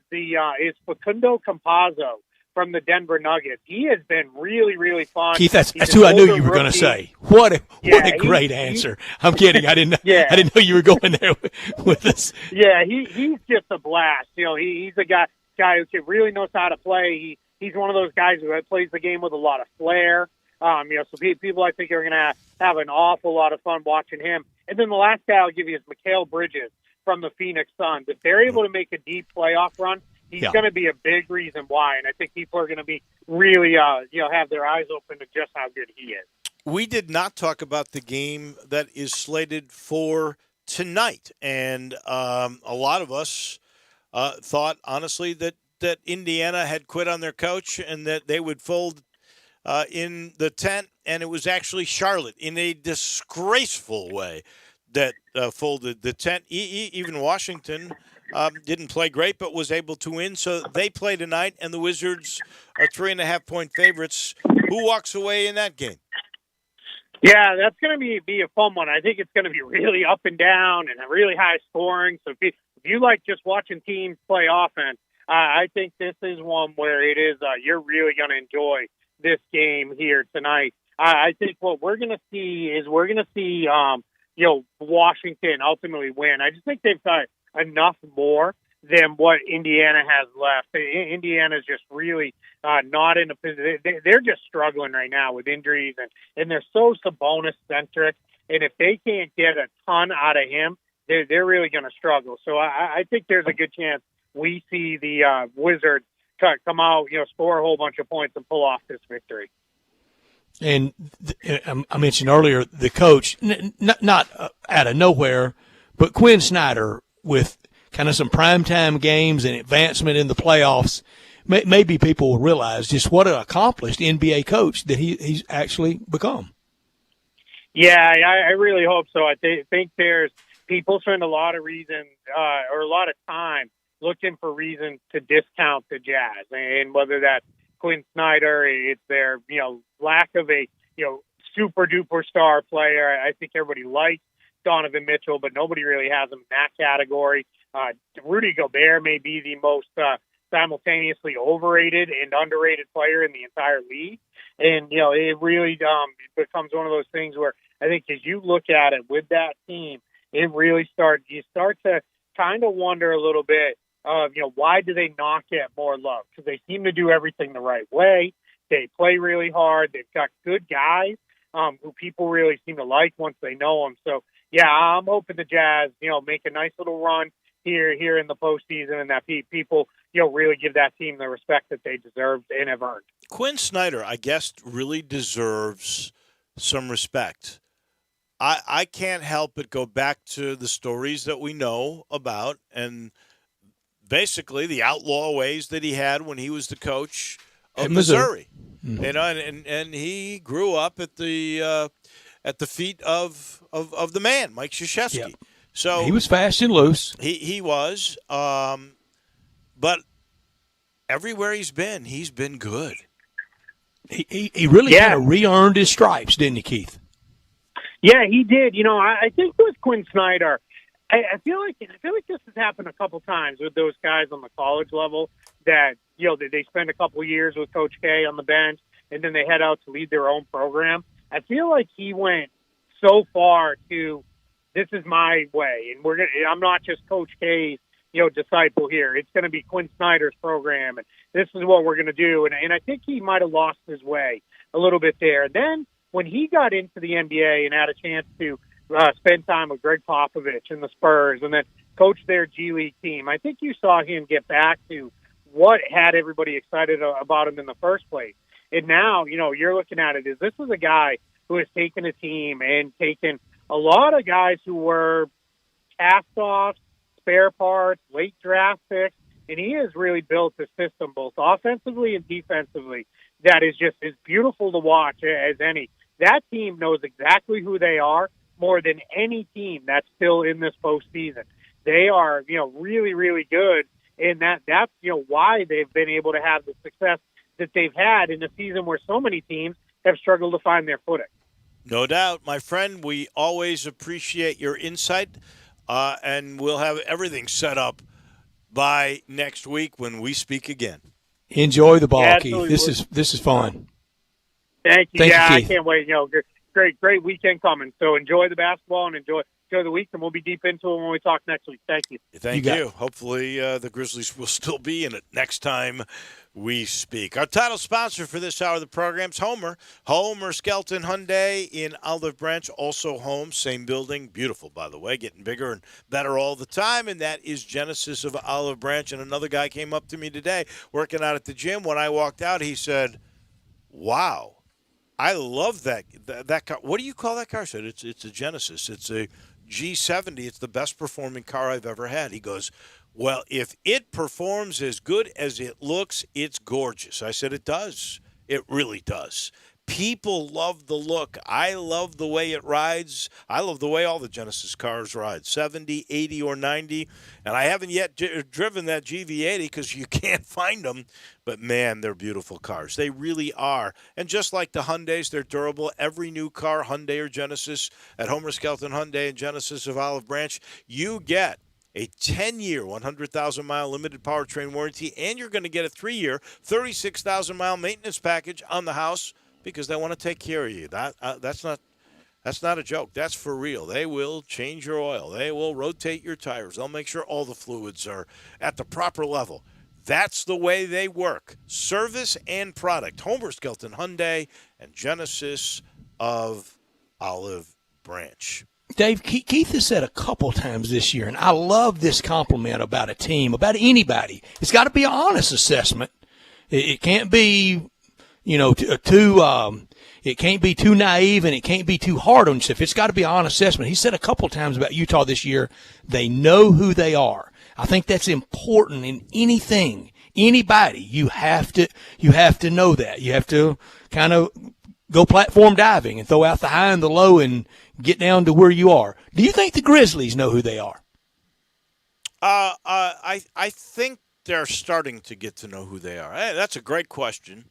Facundo Campazzo from the Denver Nuggets. He has been really, really fun. Keith, that's who I knew you were going to say. What a great answer. I'm kidding. I didn't know you were going there with us. Yeah, he's just a blast. He's a guy who really knows how to play. He's one of those guys who plays the game with a lot of flair. So people I think are going to have an awful lot of fun watching him. And then the last guy I'll give you is Mikal Bridges from the Phoenix Suns. If they're able to make a deep playoff run, he's going to be a big reason why. And I think people are going to be really, have their eyes open to just how good he is. We did not talk about the game that is slated for tonight. And a lot of us thought, honestly, that Indiana had quit on their coach and that they would fold in the tent, and it was actually Charlotte in a disgraceful way that folded the tent. Even Washington didn't play great, but was able to win. So they play tonight, and the Wizards are 3.5-point favorites. Who walks away in that game? Yeah, that's going to be a fun one. I think it's going to be really up and down and a really high scoring. So if you like just watching teams play offense, I think this is one where it is you're really going to enjoy this game here tonight. I think what we're going to see is Washington ultimately win. I just think they've got enough more than what Indiana has left. Indiana's just really not in a position. They're just struggling right now with injuries, and they're so Sabonis-centric. And if they can't get a ton out of him, they're really going to struggle. So I think there's a good chance we see the Wizards come out, score a whole bunch of points and pull off this victory. And I mentioned earlier the coach, not out of nowhere, but Quinn Snyder with kind of some primetime games and advancement in the playoffs. Maybe people will realize just what an accomplished NBA coach that he's actually become. Yeah, I really hope so. I think there's people spend a lot of reason or a lot of time looking for reasons to discount the Jazz, and whether that's Quinn Snyder, it's their lack of a super duper star player. I think everybody likes Donovan Mitchell, but nobody really has him in that category. Rudy Gobert may be the most simultaneously overrated and underrated player in the entire league, and it really becomes one of those things where I think as you look at it with that team, it really you start to kind of wonder a little bit of, why do they not get more love? Because they seem to do everything the right way. They play really hard. They've got good guys who people really seem to like once they know them. So, yeah, I'm hoping the Jazz, make a nice little run here in the postseason, and that people, really give that team the respect that they deserve and have earned. Quinn Snyder, I guess, really deserves some respect. I can't help but go back to the stories that we know about, and basically the outlaw ways that he had when he was the coach of Missouri. Mm-hmm. And he grew up at the feet of the man, Mike Krzyzewski. Yep. So he was fast and loose. He was, but everywhere he's been good. He really kind of re-earned his stripes, didn't he, Keith? Yeah, he did. I think with Quinn Snyder, I feel like this has happened a couple times with those guys on the college level that they spend a couple years with Coach K on the bench and then they head out to lead their own program. I feel like he went so far to, this is my way, and I'm not just Coach K's disciple here. It's going to be Quinn Snyder's program, and this is what we're going to do. And I think he might have lost his way a little bit there. And then when he got into the NBA and had a chance to spend time with Greg Popovich and the Spurs and then coach their G League team, I think you saw him get back to what had everybody excited about him in the first place. And now, you're looking at it as this is a guy who has taken a team and taken a lot of guys who were cast-offs, spare parts, late draft picks, and he has really built a system both offensively and defensively that is just as beautiful to watch as any. That team knows exactly who they are more than any team that's still in this postseason. They are, really, really good, and that's why they've been able to have the success that they've had in a season where so many teams have struggled to find their footing. No doubt, my friend. We always appreciate your insight, and we'll have everything set up by next week when we speak again. Enjoy the ball, Keith. This is fun. Thank you. I can't wait. Great weekend coming. So enjoy the basketball and enjoy the week, and we'll be deep into it when we talk next week. Thank you. Thank you. Hopefully the Grizzlies will still be in it next time we speak. Our title sponsor for this hour of the program is Homer Skelton Hyundai in Olive Branch, also home, same building, beautiful, by the way, getting bigger and better all the time, and that is Genesis of Olive Branch. And another guy came up to me today working out at the gym. When I walked out, he said, wow, I love that car. What do you call that car? I said, it's a Genesis. It's a G70. It's the best performing car I've ever had. He goes, well, if it performs as good as it looks, it's gorgeous. I said, it does. It really does. People love the look. I love the way it rides. I love the way all the Genesis cars ride, 70, 80, or 90. And I haven't yet driven that GV80 because you can't find them. But, man, they're beautiful cars. They really are. And just like the Hyundais, they're durable. Every new car, Hyundai or Genesis, at Homer Skelton Hyundai and Genesis of Olive Branch, you get a 10-year, 100,000-mile limited powertrain warranty, and you're going to get a 3-year, 36,000-mile maintenance package on the house, because they want to take care of you. That's not a joke. That's for real. They will change your oil. They will rotate your tires. They'll make sure all the fluids are at the proper level. That's the way they work. Service and product. Homer Skelton Hyundai and Genesis of Olive Branch. Dave, Keith has said a couple times this year, and I love this compliment about a team, about anybody. It's got to be an honest assessment. It can't be it can't be too naive, and it can't be too hard on yourself. It's got to be an honest assessment. He said a couple times about Utah this year, they know who they are. I think that's important in anything, anybody. You have to know that. You have to kind of go platform diving and throw out the high and the low and get down to where you are. Do you think the Grizzlies know who they are? I think they're starting to get to know who they are. Hey, that's a great question.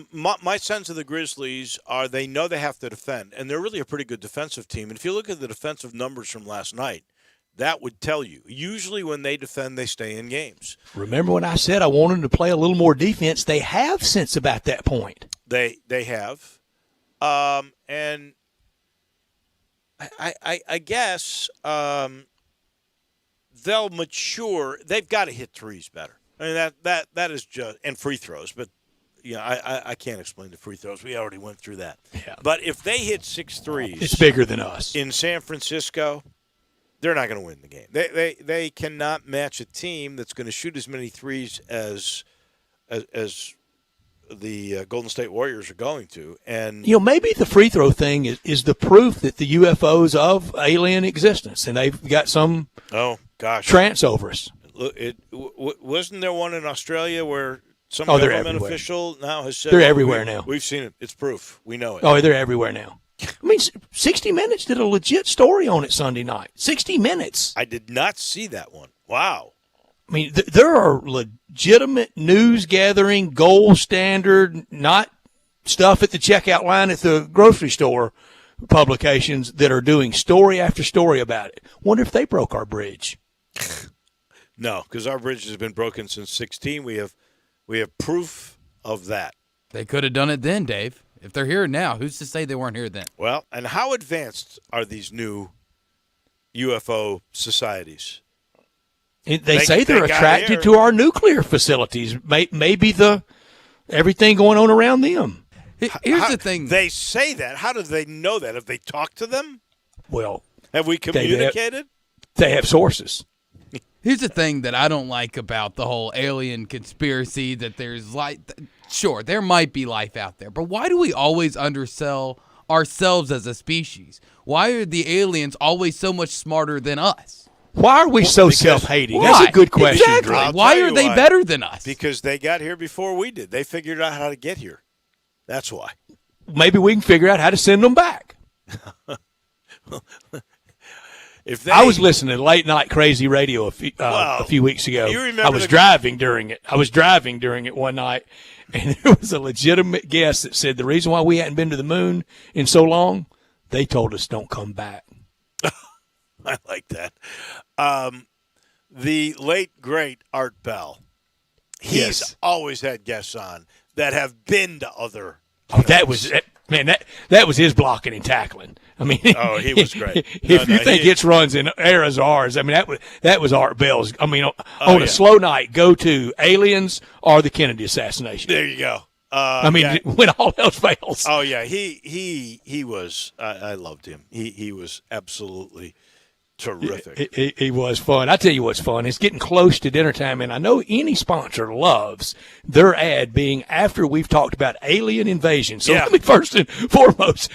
My sense of the Grizzlies are they know they have to defend, and they're really a pretty good defensive team. And if you look at the defensive numbers from last night, that would tell you. Usually when they defend, they stay in games. Remember when I said I wanted them to play a little more defense? They have since about that point. They have. And I guess they'll mature. They've got to hit threes better. I mean that is just and free throws, but I can't explain the free throws. We already went through that. Yeah. But if they hit 6 threes, it's bigger than us in San Francisco. They're not going to win the game. They cannot match a team that's going to shoot as many threes as the Golden State Warriors are going to. And maybe the free throw thing is the proof that the UFOs of alien existence, and they've got some trance over us. Wasn't there one in Australia where some they're government everywhere. official now has said They're everywhere now. We've seen it. It's proof. We know it. Oh, they're everywhere now. I mean, 60 Minutes did a legit story on it Sunday night. 60 Minutes. I did not see that one. Wow. I mean, there are legitimate news gathering, gold standard, not stuff at the checkout line at the grocery store publications that are doing story after story about it. Wonder if they broke our bridge. No, because our bridge has been broken since 16. We have proof of that. They could have done it then, Dave. If they're here now, who's to say they weren't here then? Well, and how advanced are these new UFO societies? They say they're attracted to our nuclear facilities. Maybe everything going on around them. Here's the thing. They say that. How do they know that? Have they talked to them? Well, have we communicated? They have sources. Here's the thing that I don't like about the whole alien conspiracy, that there's sure, there might be life out there, but why do we always undersell ourselves as a species? Why are the aliens always so much smarter than us? Why are we so self-hating? That's a good question. Exactly. Why are they better than us? Because they got here before we did. They figured out how to get here. That's why. Maybe we can figure out how to send them back. I was listening to late night crazy radio a few weeks ago. You remember I was driving during it one night, and there was a legitimate guest that said the reason why we hadn't been to the moon in so long, they told us don't come back. I like that. The late, great Art Bell. He's always had guests on that have been to other. That was his blocking and tackling. I mean, he was great. If you think its runs in air as ours, I mean that was Art Bell's. I mean, on a slow night, go to aliens or the Kennedy assassination. There you go. When all else fails. Oh yeah, he was. I loved him. He was absolutely terrific. He was fun. I tell you what's fun. It's getting close to dinner time, and I know any sponsor loves their ad being after we've talked about alien invasion. So let me first and foremost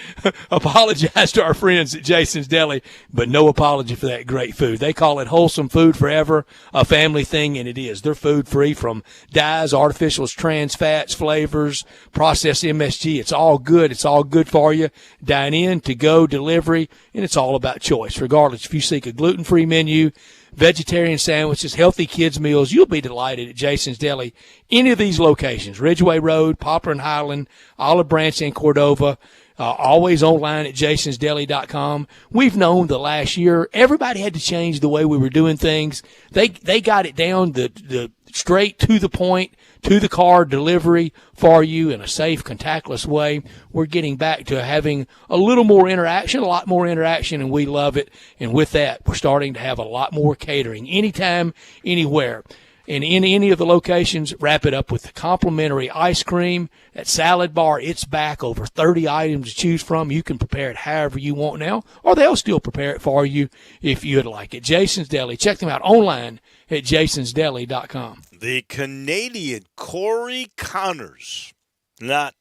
apologize to our friends at Jason's Deli, but no apology for that great food. They call it wholesome food forever, a family thing, and it is. They're food free from dyes, artificials, trans fats, flavors, processed MSG. It's all good. It's all good for you. Dine in, to go, delivery, and it's all about choice. Regardless if you seek a gluten-free menu, vegetarian sandwiches, healthy kids meals, you'll be delighted at Jason's Deli. Any of these locations, Ridgeway Road, Poplar and Highland, Olive Branch, and Cordova, always online at jasonsdeli.com. We've known the last year everybody had to change the way we were doing things. They got it down the straight to the point, to the car delivery for you in a safe, contactless way. We're getting back to having a little more interaction, a lot more interaction, and we love it. And with that, we're starting to have a lot more catering anytime, anywhere. And in any of the locations, wrap it up with the complimentary ice cream. That salad bar, it's back. Over 30 items to choose from. You can prepare it however you want now, or they'll still prepare it for you if you'd like it. Jason's Deli. Check them out online at jasonsdeli.com. The Canadian Corey Connors, not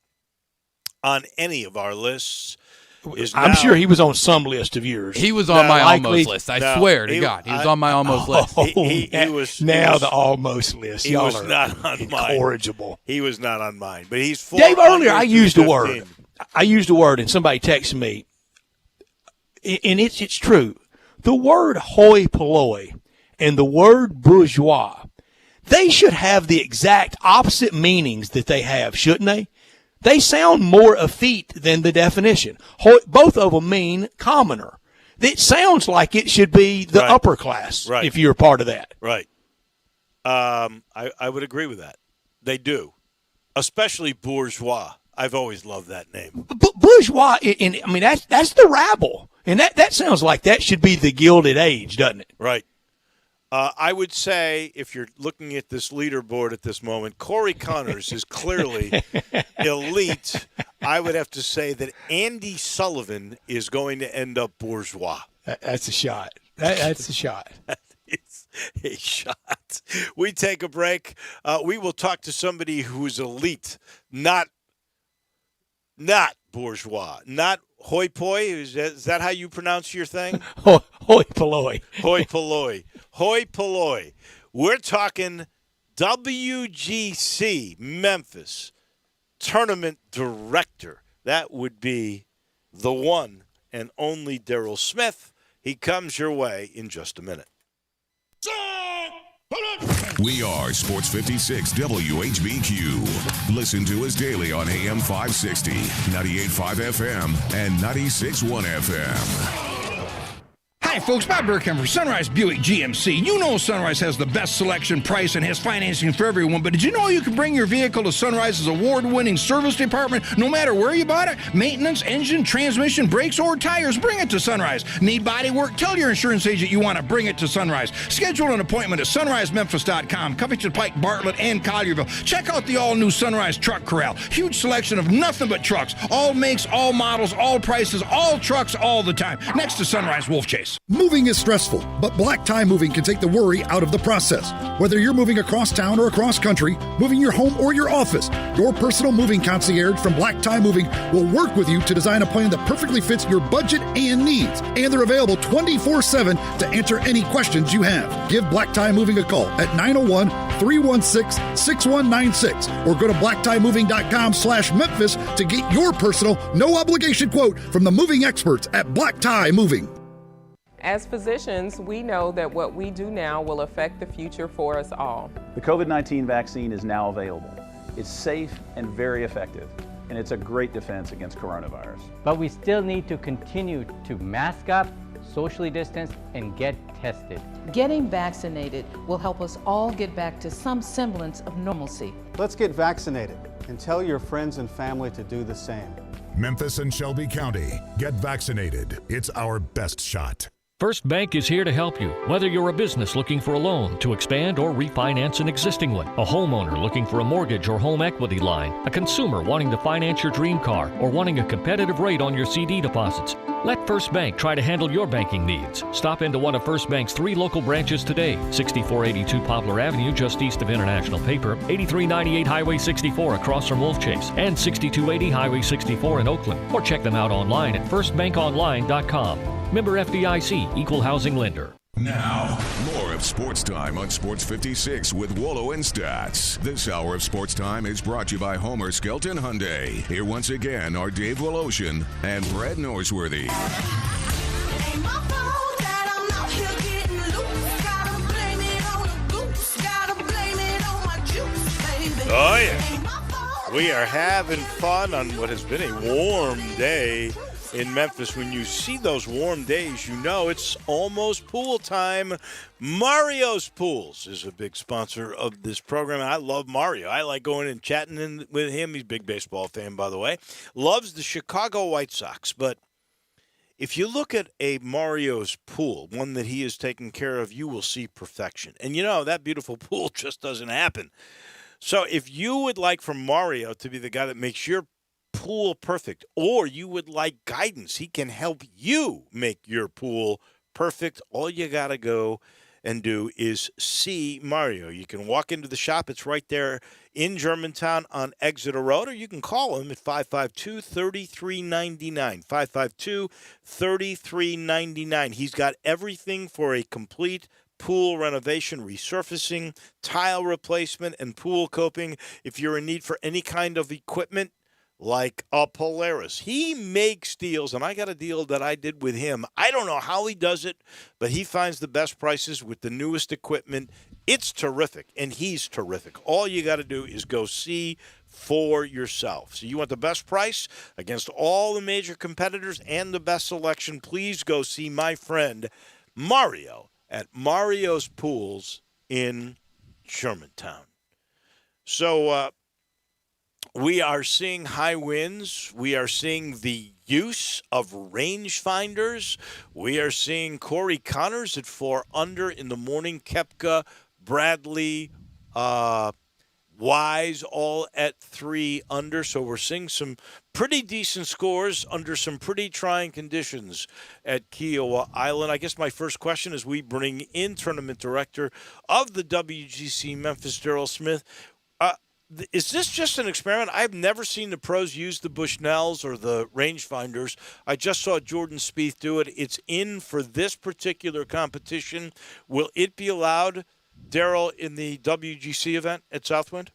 on any of our lists. I'm sure he was on some list of yours. He was on my almost list. I swear to God, he was on my almost list. The almost list. He was not on incorrigible. Mine. He was not on mine. But he's Dave. Earlier, I used a word. And somebody texted me, and it's true. The word hoi polloi and the word bourgeois, they should have the exact opposite meanings that they have, shouldn't they? They sound more effete than the definition. Both of them mean commoner. It sounds like it should be the upper class if you're part of that. Right. I would agree with that. They do, especially bourgeois. I've always loved that name. Bourgeois, I mean, that's the rabble. And that sounds like that should be the Gilded Age, doesn't it? Right. I would say, if you're looking at this leaderboard at this moment, Corey Connors is clearly elite. I would have to say that Andy Sullivan is going to end up bourgeois. That's a shot. That's a shot. That is a shot. We take a break. We will talk to somebody who's elite, not bourgeois, not hoi polloi. Is that how you pronounce your thing? Hoi polloi. Hoi polloi. Hoi polloi. We're talking WGC Memphis tournament director. That would be the one and only Daryl Smith. He comes your way in just a minute. We are Sports 56 WHBQ. Listen to us daily on AM 560, 98.5 FM, and 96.1 FM. Hi, folks. Bob Burkham for Sunrise Buick GMC. You know Sunrise has the best selection, price, and has financing for everyone. But did you know you can bring your vehicle to Sunrise's award-winning service department no matter where you bought it? Maintenance, engine, transmission, brakes, or tires, bring it to Sunrise. Need body work? Tell your insurance agent you want to bring it to Sunrise. Schedule an appointment at sunrisememphis.com, Covington Pike, Bartlett, and Collierville. Check out the all-new Sunrise Truck Corral. Huge selection of nothing but trucks. All makes, all models, all prices, all trucks, all the time. Next to Sunrise Wolf Chase. Moving is stressful, but Black Tie Moving can take the worry out of the process. Whether you're moving across town or across country, moving your home or your office, your personal moving concierge from Black Tie Moving will work with you to design a plan that perfectly fits your budget and needs. And they're available 24/7 to answer any questions you have. Give Black Tie Moving a call at 901-316-6196 or go to blacktiemoving.com/Memphis to get your personal, no obligation quote from the moving experts at Black Tie Moving. As physicians, we know that what we do now will affect the future for us all. The COVID-19 vaccine is now available. It's safe and very effective, and it's a great defense against coronavirus. But we still need to continue to mask up, socially distance, and get tested. Getting vaccinated will help us all get back to some semblance of normalcy. Let's get vaccinated and tell your friends and family to do the same. Memphis and Shelby County, get vaccinated. It's our best shot. First Bank is here to help you, whether you're a business looking for a loan to expand or refinance an existing one, a homeowner looking for a mortgage or home equity line, a consumer wanting to finance your dream car, or wanting a competitive rate on your CD deposits. Let First Bank try to handle your banking needs. Stop into one of First Bank's 3 local branches today, 6482 Poplar Avenue just east of International Paper, 8398 Highway 64 across from Wolf Chase, and 6280 Highway 64 in Oakland. Or check them out online at firstbankonline.com. Member FDIC, Equal Housing Lender. Now, more of Sports Time on Sports 56 with Wallow and Stats. This hour of Sports Time is brought to you by Homer Skelton Hyundai. Here once again are Dave Woloshin and Brad Norsworthy. Oh, yeah. We are having fun on what has been a warm day in Memphis. When you see those warm days, you know it's almost pool time. Mario's Pools is a big sponsor of this program. I love Mario. I like going and chatting with him. He's a big baseball fan, by the way. Loves the Chicago White Sox. But if you look at a Mario's pool, one that he is taking care of, you will see perfection. And you know, that beautiful pool just doesn't happen. So if you would like for Mario to be the guy that makes your pool perfect, or you would like guidance, he can help you make your pool perfect. All you got to go and do is see Mario. You can walk into the shop. It's right there in Germantown on Exeter Road, or you can call him at 552-3399. 552-3399. He's got everything for a complete pool renovation, resurfacing, tile replacement, and pool coping. If you're in need for any kind of equipment, like a Polaris, he makes deals, and I got a deal that I did with him. I don't know how he does it, but he finds the best prices with the newest equipment. It's terrific, and he's terrific. All you got to do is go see for yourself. So you want the best price against all the major competitors and the best selection, please go see my friend Mario at Mario's Pools in Germantown. So, We are seeing high winds. We are seeing the use of rangefinders. We are seeing Corey Connors at 4 under in the morning. Koepka, Bradley, Wise all at 3 under. So we're seeing some pretty decent scores under some pretty trying conditions at Kiowa Island. I guess my first question is we bring in tournament director of the WGC Memphis, Daryl Smith. Is this just an experiment? I've never seen the pros use the Bushnells or the rangefinders. I just saw Jordan Spieth do it. It's in for this particular competition. Will it be allowed, Daryl, in the WGC event at Southwind?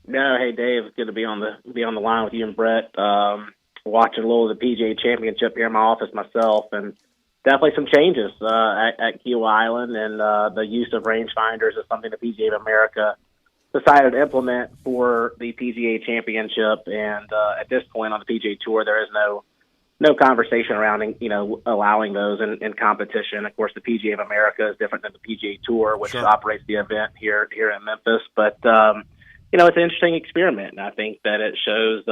No, hey Dave, it's good to be on the line with you and Brett. Watching a little of the PGA Championship here in my office myself, and definitely some changes at Kiowa Island, and the use of rangefinders is something the PGA of America decided to implement for the PGA Championship. And at this point on the PGA Tour, there is no conversation around allowing those in competition. Of course, the PGA of America is different than the PGA Tour, which operates the event here in Memphis. But it's an interesting experiment, and I think that it shows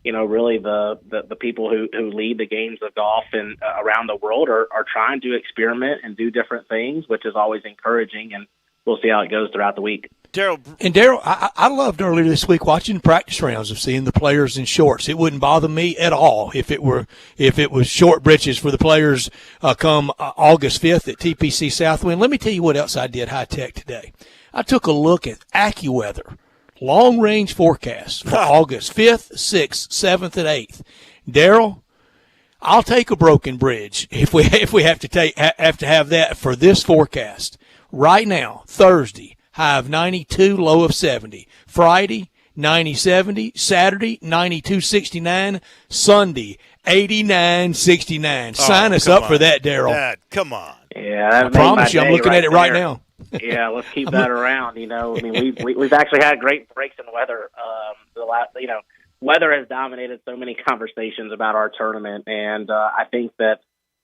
really the people who lead the games of golf and around the world are trying to experiment and do different things, which is always encouraging. And we'll see how it goes throughout the week. Daryl, I loved earlier this week watching practice rounds of seeing the players in shorts. It wouldn't bother me at all if it was short breeches for the players come August 5th at TPC Southwind. Let me tell you what else I did high tech today. I took a look at AccuWeather long range forecast for August 5th, 6th, 7th, and 8th. Daryl, I'll take a broken bridge if we have to have that for this forecast. Right now, Thursday, high of 92, low of 70. Friday, 90-70. Saturday, 92-69. Sunday, 89-69. Sign us up for that, Daryl. Dad, come on. Yeah, I promise you, I'm looking at it right now. Yeah, let's keep that around. We've actually had great breaks in weather. Weather has dominated so many conversations about our tournament, and I think that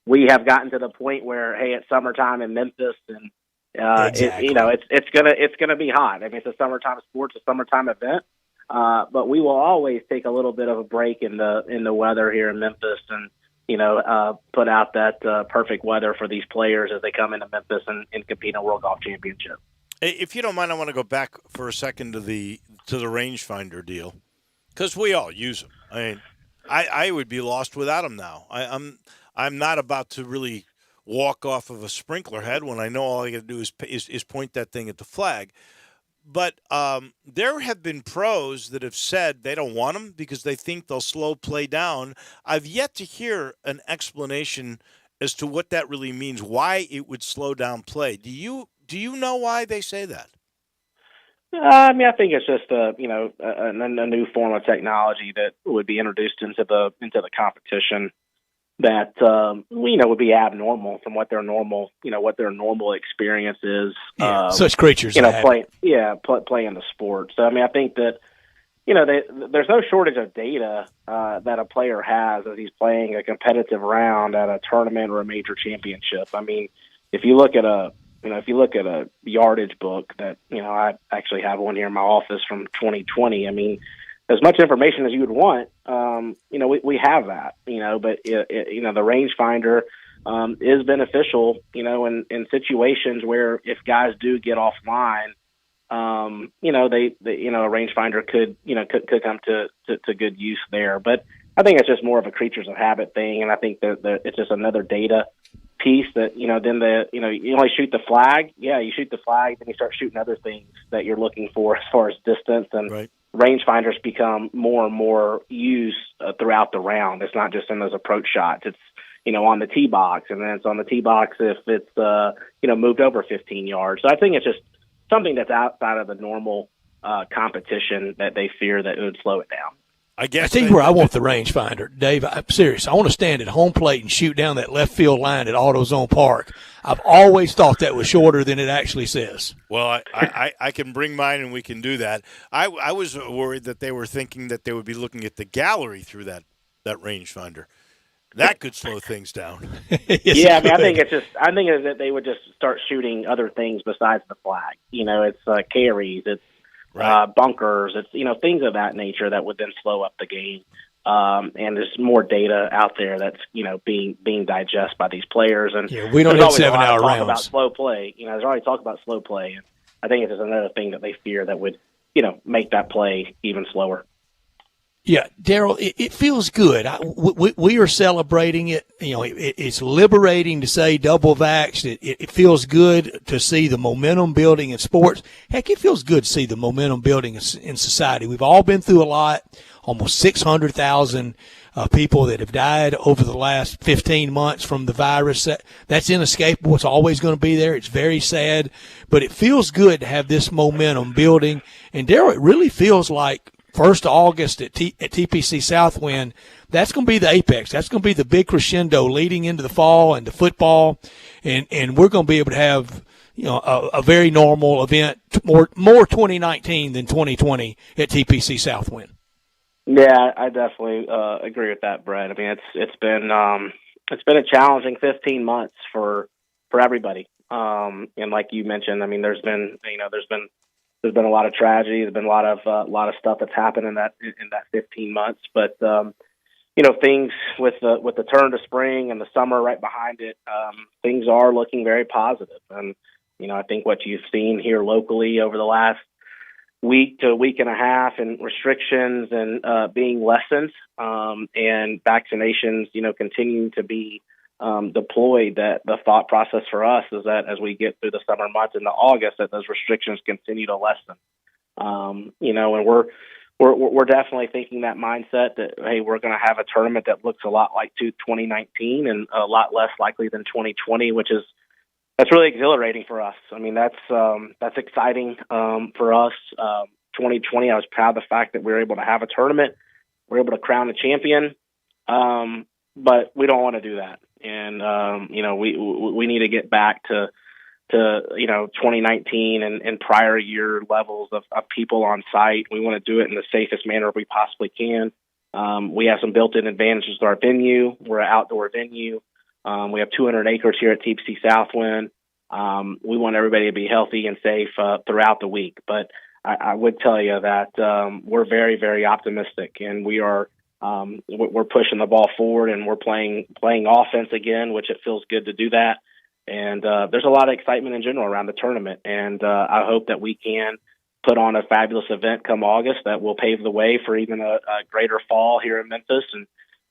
we have gotten to the point where, hey, it's summertime in Memphis, and exactly. It's gonna be hot. I mean, it's a summertime sport, it's a summertime event, but we will always take a little bit of a break in the weather here in Memphis, and put out that perfect weather for these players as they come into Memphis and compete in a World Golf Championship. If you don't mind, I want to go back for a second to the rangefinder deal, because we all use them. I mean, I would be lost without them now. I'm not about to really walk off of a sprinkler head when I know all I got to do is point that thing at the flag. But there have been pros that have said they don't want them because they think they'll slow play down. I've yet to hear an explanation as to what that really means, why it would slow down play. Do you know why they say that? I think it's just a new form of technology that would be introduced into the competition that would be abnormal from what their normal experience is. Such creatures, playing the sport. So I think that there's no shortage of data that a player has as he's playing a competitive round at a tournament or a major championship. I mean, if you look at a yardage book that I actually have one here in my office from 2020. I mean, as much information as you would want, we have that, but the rangefinder is beneficial, in situations where if guys do get offline, a rangefinder could come to good use there. But I think it's just more of a creatures of habit thing, and I think that it's just another data piece that then you only shoot the flag. Yeah, you shoot the flag, then you start shooting other things that you're looking for as far as distance and. Right. Rangefinders become more and more used throughout the round. It's not just in those approach shots. It's on the tee box, and then it's on the tee box if it's moved over 15 yards. So I think it's just something that's outside of the normal competition that they fear that it would slow it down. I tell you where I want the rangefinder, Dave. I'm serious. I want to stand at home plate and shoot down that left field line at AutoZone Park. I've always thought that was shorter than it actually says. Well, I can bring mine and we can do that. I was worried that they were thinking that they would be looking at the gallery through that rangefinder. That could slow things down. Yes, I think it's that they would just start shooting other things besides the flag. It's carries, it's bunkers. It's, things of that nature that would then slow up the game. And there's more data out there that's, being digested by these players. And we don't need need 7-hour talk rounds about slow play. There's already talk about slow play. And I think it's just another thing that they fear that would, make that play even slower. Yeah, Daryl, it feels good. We are celebrating it. It's liberating to say double vaxxed. It feels good to see the momentum building in sports. Heck, it feels good to see the momentum building in society. We've all been through a lot. Almost 600,000 people that have died over the last 15 months from the virus. That's inescapable. It's always going to be there. It's very sad, but it feels good to have this momentum building. And Daryl, it really feels like 1st of August at TPC Southwind, that's going to be the apex. That's going to be the big crescendo leading into the fall and the football, and we're going to be able to have a very normal event, more 2019 than 2020 at TPC Southwind. Yeah, I definitely agree with that, Brett. I mean, it's been a challenging 15 months for everybody, and like you mentioned, I mean, there's been a lot of tragedy. There's been a lot of stuff that's happened in that 15 months. But things with the turn to spring and the summer right behind it, things are looking very positive. And I think what you've seen here locally over the last week to a week and a half, and restrictions and being lessened, and vaccinations, continuing to be deployed, that the thought process for us is that as we get through the summer months into August, that those restrictions continue to lessen. And we're definitely thinking that mindset that, hey, we're going to have a tournament that looks a lot like 2019 and a lot less likely than 2020, that's really exhilarating for us. I mean, that's exciting for us. 2020, I was proud of the fact that we were able to have a tournament. We were able to crown a champion, but we don't want to do that. And, we need to get back to 2019 and prior year levels of people on site. We want to do it in the safest manner we possibly can. We have some built-in advantages to our venue. We're an outdoor venue. We have 200 acres here at TPC Southwind. We want everybody to be healthy and safe throughout the week. But I would tell you that we're very, very optimistic, and we're pushing the ball forward, and we're playing offense again, which it feels good to do that. And there's a lot of excitement in general around the tournament, and I hope that we can put on a fabulous event come August that will pave the way for even a greater fall here in Memphis and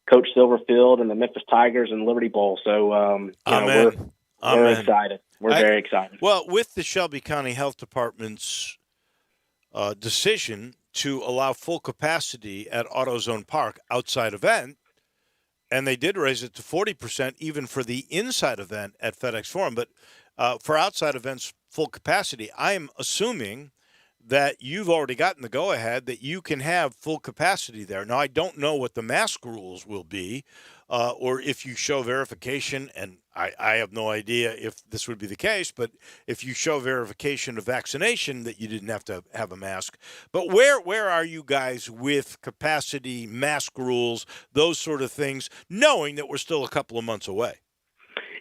Coach Silverfield and the Memphis Tigers and Liberty Bowl. So we're excited. We're very excited. Well, with the Shelby County Health Department's decision to allow full capacity at AutoZone Park outside event, and they did raise it to 40% even for the inside event at FedEx Forum. But for outside events, full capacity, I am assuming that you've already gotten the go-ahead that you can have full capacity there. Now, I don't know what the mask rules will be, or if you show verification, and I have no idea if this would be the case, but if you show verification of vaccination that you didn't have to have a mask. But where are you guys with capacity, mask rules, those sort of things, knowing that we're still a couple of months away?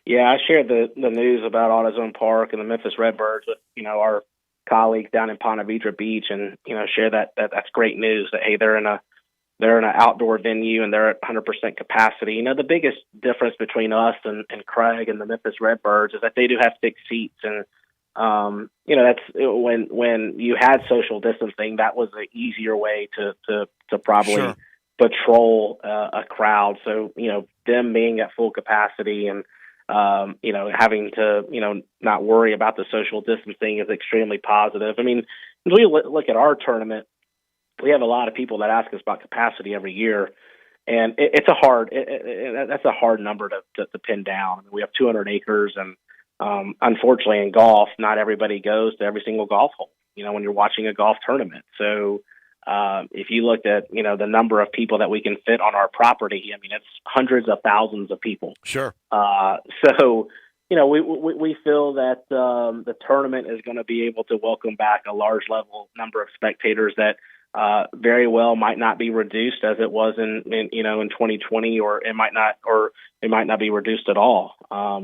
Yeah, I shared the news about AutoZone Park and the Memphis Redbirds with, our colleagues down in Ponte Vedra Beach, and, share that's great news that, hey, they're in an outdoor venue and they're at 100% capacity. The biggest difference between us and Craig and the Memphis Redbirds is that they do have 6 seats. And, that's when you had social distancing, that was an easier way to probably patrol a crowd. So, them being at full capacity and, having to, not worry about the social distancing is extremely positive. I mean, as we look at our tournament, we have a lot of people that ask us about capacity every year, and that's a hard number to pin down. I mean, we have 200 acres, and unfortunately in golf, not everybody goes to every single golf hole, when you're watching a golf tournament. So if you looked at, the number of people that we can fit on our property, I mean, it's hundreds of thousands of people. Sure. So, we feel that the tournament is going to be able to welcome back a large level number of spectators that very well might not be reduced as it was in 2020, or it might not be reduced at all,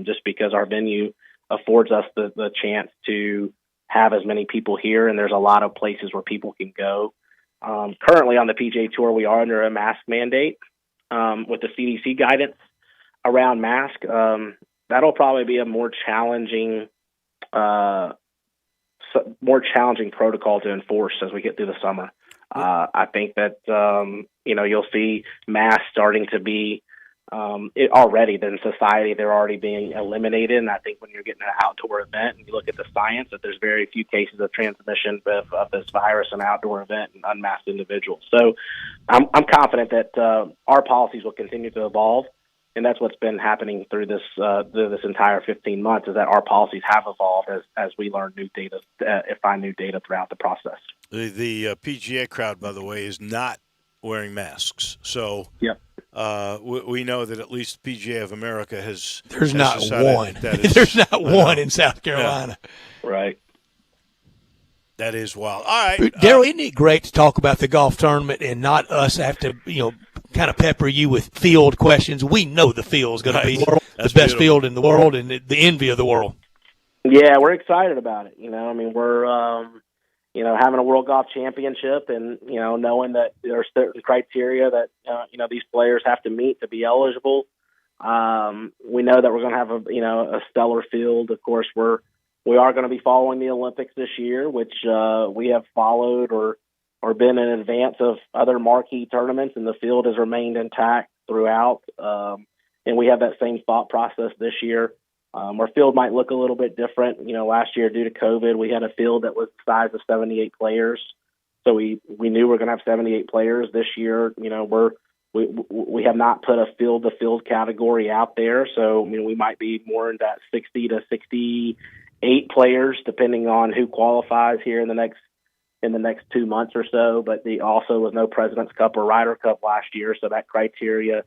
just because our venue affords us the chance to have as many people here, and there's a lot of places where people can go. Currently on the PGA Tour, we are under a mask mandate with the CDC guidance around mask. That'll probably be a more challenging protocol to enforce as we get through the summer. I think that you'll see masks starting to be already in society. They're already being eliminated, and I think when you're getting an outdoor event and you look at the science, that there's very few cases of transmission of this virus in an outdoor event and unmasked individuals. So I'm confident that our policies will continue to evolve. And that's what's been happening through this entire 15 months, is that our policies have evolved as we learn new data, find new data throughout the process. The PGA crowd, by the way, is not wearing masks. So yep. We know that at least PGA of America has. There's not one. There's not one in South Carolina. Yeah. Right. That is wild. All right, Daryl, isn't it great to talk about the golf tournament and not us have to, kind of pepper you with field questions? We know the field is going to be the best beautiful field in the world and the envy of the world. Yeah, we're excited about it. We're having a World Golf Championship, and knowing that there are certain criteria that these players have to meet to be eligible. We know that we're going to have a stellar field. Of course, we are going to be following the Olympics this year, which we have followed or been in advance of other marquee tournaments, and the field has remained intact throughout. And we have that same thought process this year. Our field might look a little bit different. Last year due to COVID, we had a field that was the size of 78 players. So we knew we were going to have 78 players this year. We have not put a field-to-field category out there. So, we might be more in that 60 to 68 players, depending on who qualifies here in the next 2 months or so. But also was no President's Cup or Ryder Cup last year, so that criteria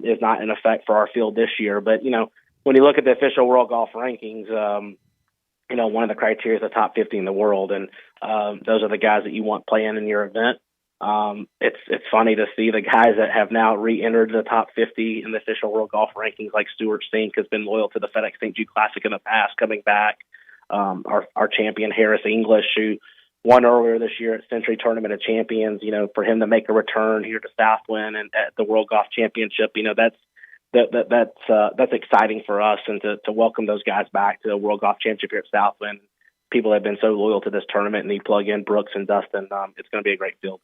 is not in effect for our field this year. But when you look at the official World Golf Rankings, one of the criteria is the top 50 in the world, and those are the guys that you want playing in your event. It's funny to see the guys that have now re-entered the top 50 in the official World Golf Rankings, like Stuart Sink has been loyal to the FedEx St. Jude Classic in the past, coming back. Our champion Harris English, who won earlier this year at Century Tournament of Champions, for him to make a return here to Southwind and at the World Golf Championship, that's exciting for us, and to welcome those guys back to the World Golf Championship here at Southwind. People have been so loyal to this tournament, and you plug in Brooks and Dustin. It's going to be a great field.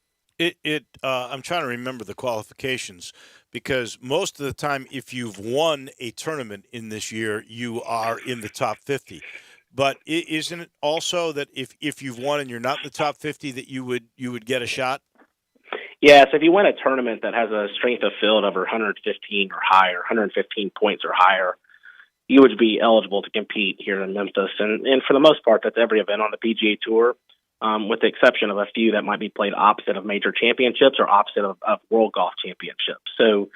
I'm trying to remember the qualifications, because most of the time, if you've won a tournament in this year, you are in the top 50. But isn't it also that if you've won and you're not in the top 50, that you would get a shot? Yeah, so if you win a tournament that has a strength of field over 115 or higher, 115 points or higher, you would be eligible to compete here in Memphis. And for the most part, that's every event on the PGA Tour, with the exception of a few that might be played opposite of major championships or opposite of World Golf Championships. So,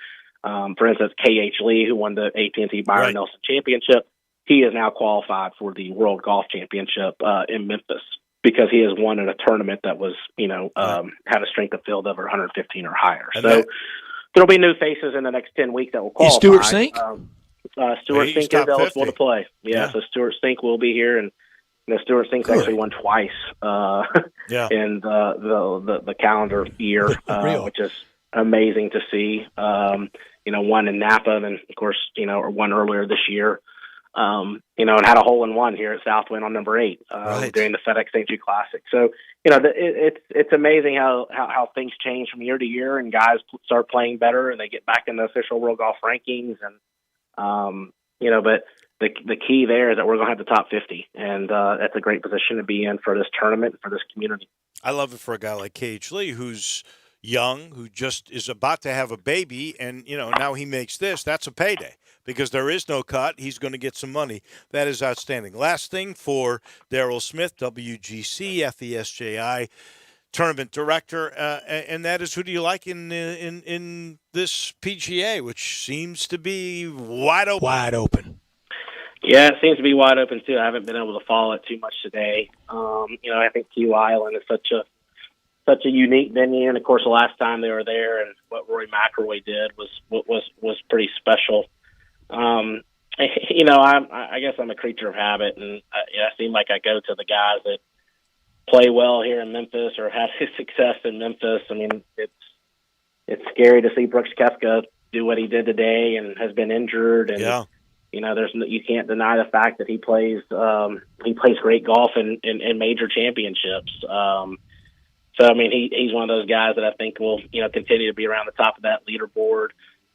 for instance, K.H. Lee, who won the AT&T Byron Nelson Championship, he is now qualified for the World Golf Championship in Memphis, because he has won in a tournament that was, had a strength of field over 115 or higher. So there'll be new faces in the next 10 weeks that will qualify. Is Stuart Sink? Stuart Sink is eligible to play. Yeah, so Stuart Sink will be here, and Stuart Sink's actually won twice in the calendar year, which is amazing to see. One in Napa, and then of course, one earlier this year. And had a hole-in-one here at Southwind on number 8 during the FedEx St. Jude Classic. So, it's amazing how things change from year to year, and guys start playing better, and they get back in the official World Golf Rankings. And, but the key there is that we're going to have the top 50, and that's a great position to be in for this tournament and for this community. I love it for a guy like K.H. Lee, who's young, who just is about to have a baby, and, now he makes this. That's a payday. Because there is no cut, he's going to get some money. That is outstanding. Last thing for Daryl Smith, WGC, FESJI tournament director, and that is, who do you like in this PGA, which seems to be wide open? Wide open. Yeah, it seems to be wide open too. I haven't been able to follow it too much today. I think Key Island is such a unique venue, and of course, the last time they were there, and what Rory McIlroy did was pretty special. I guess I'm a creature of habit, and I seem like I go to the guys that play well here in Memphis or have success in Memphis. I mean, it's scary to see Brooks Koepka do what he did today and has been injured. And, you can't deny the fact that he plays great golf in major championships. So, I mean, he's one of those guys that I think will, continue to be around the top of that leaderboard.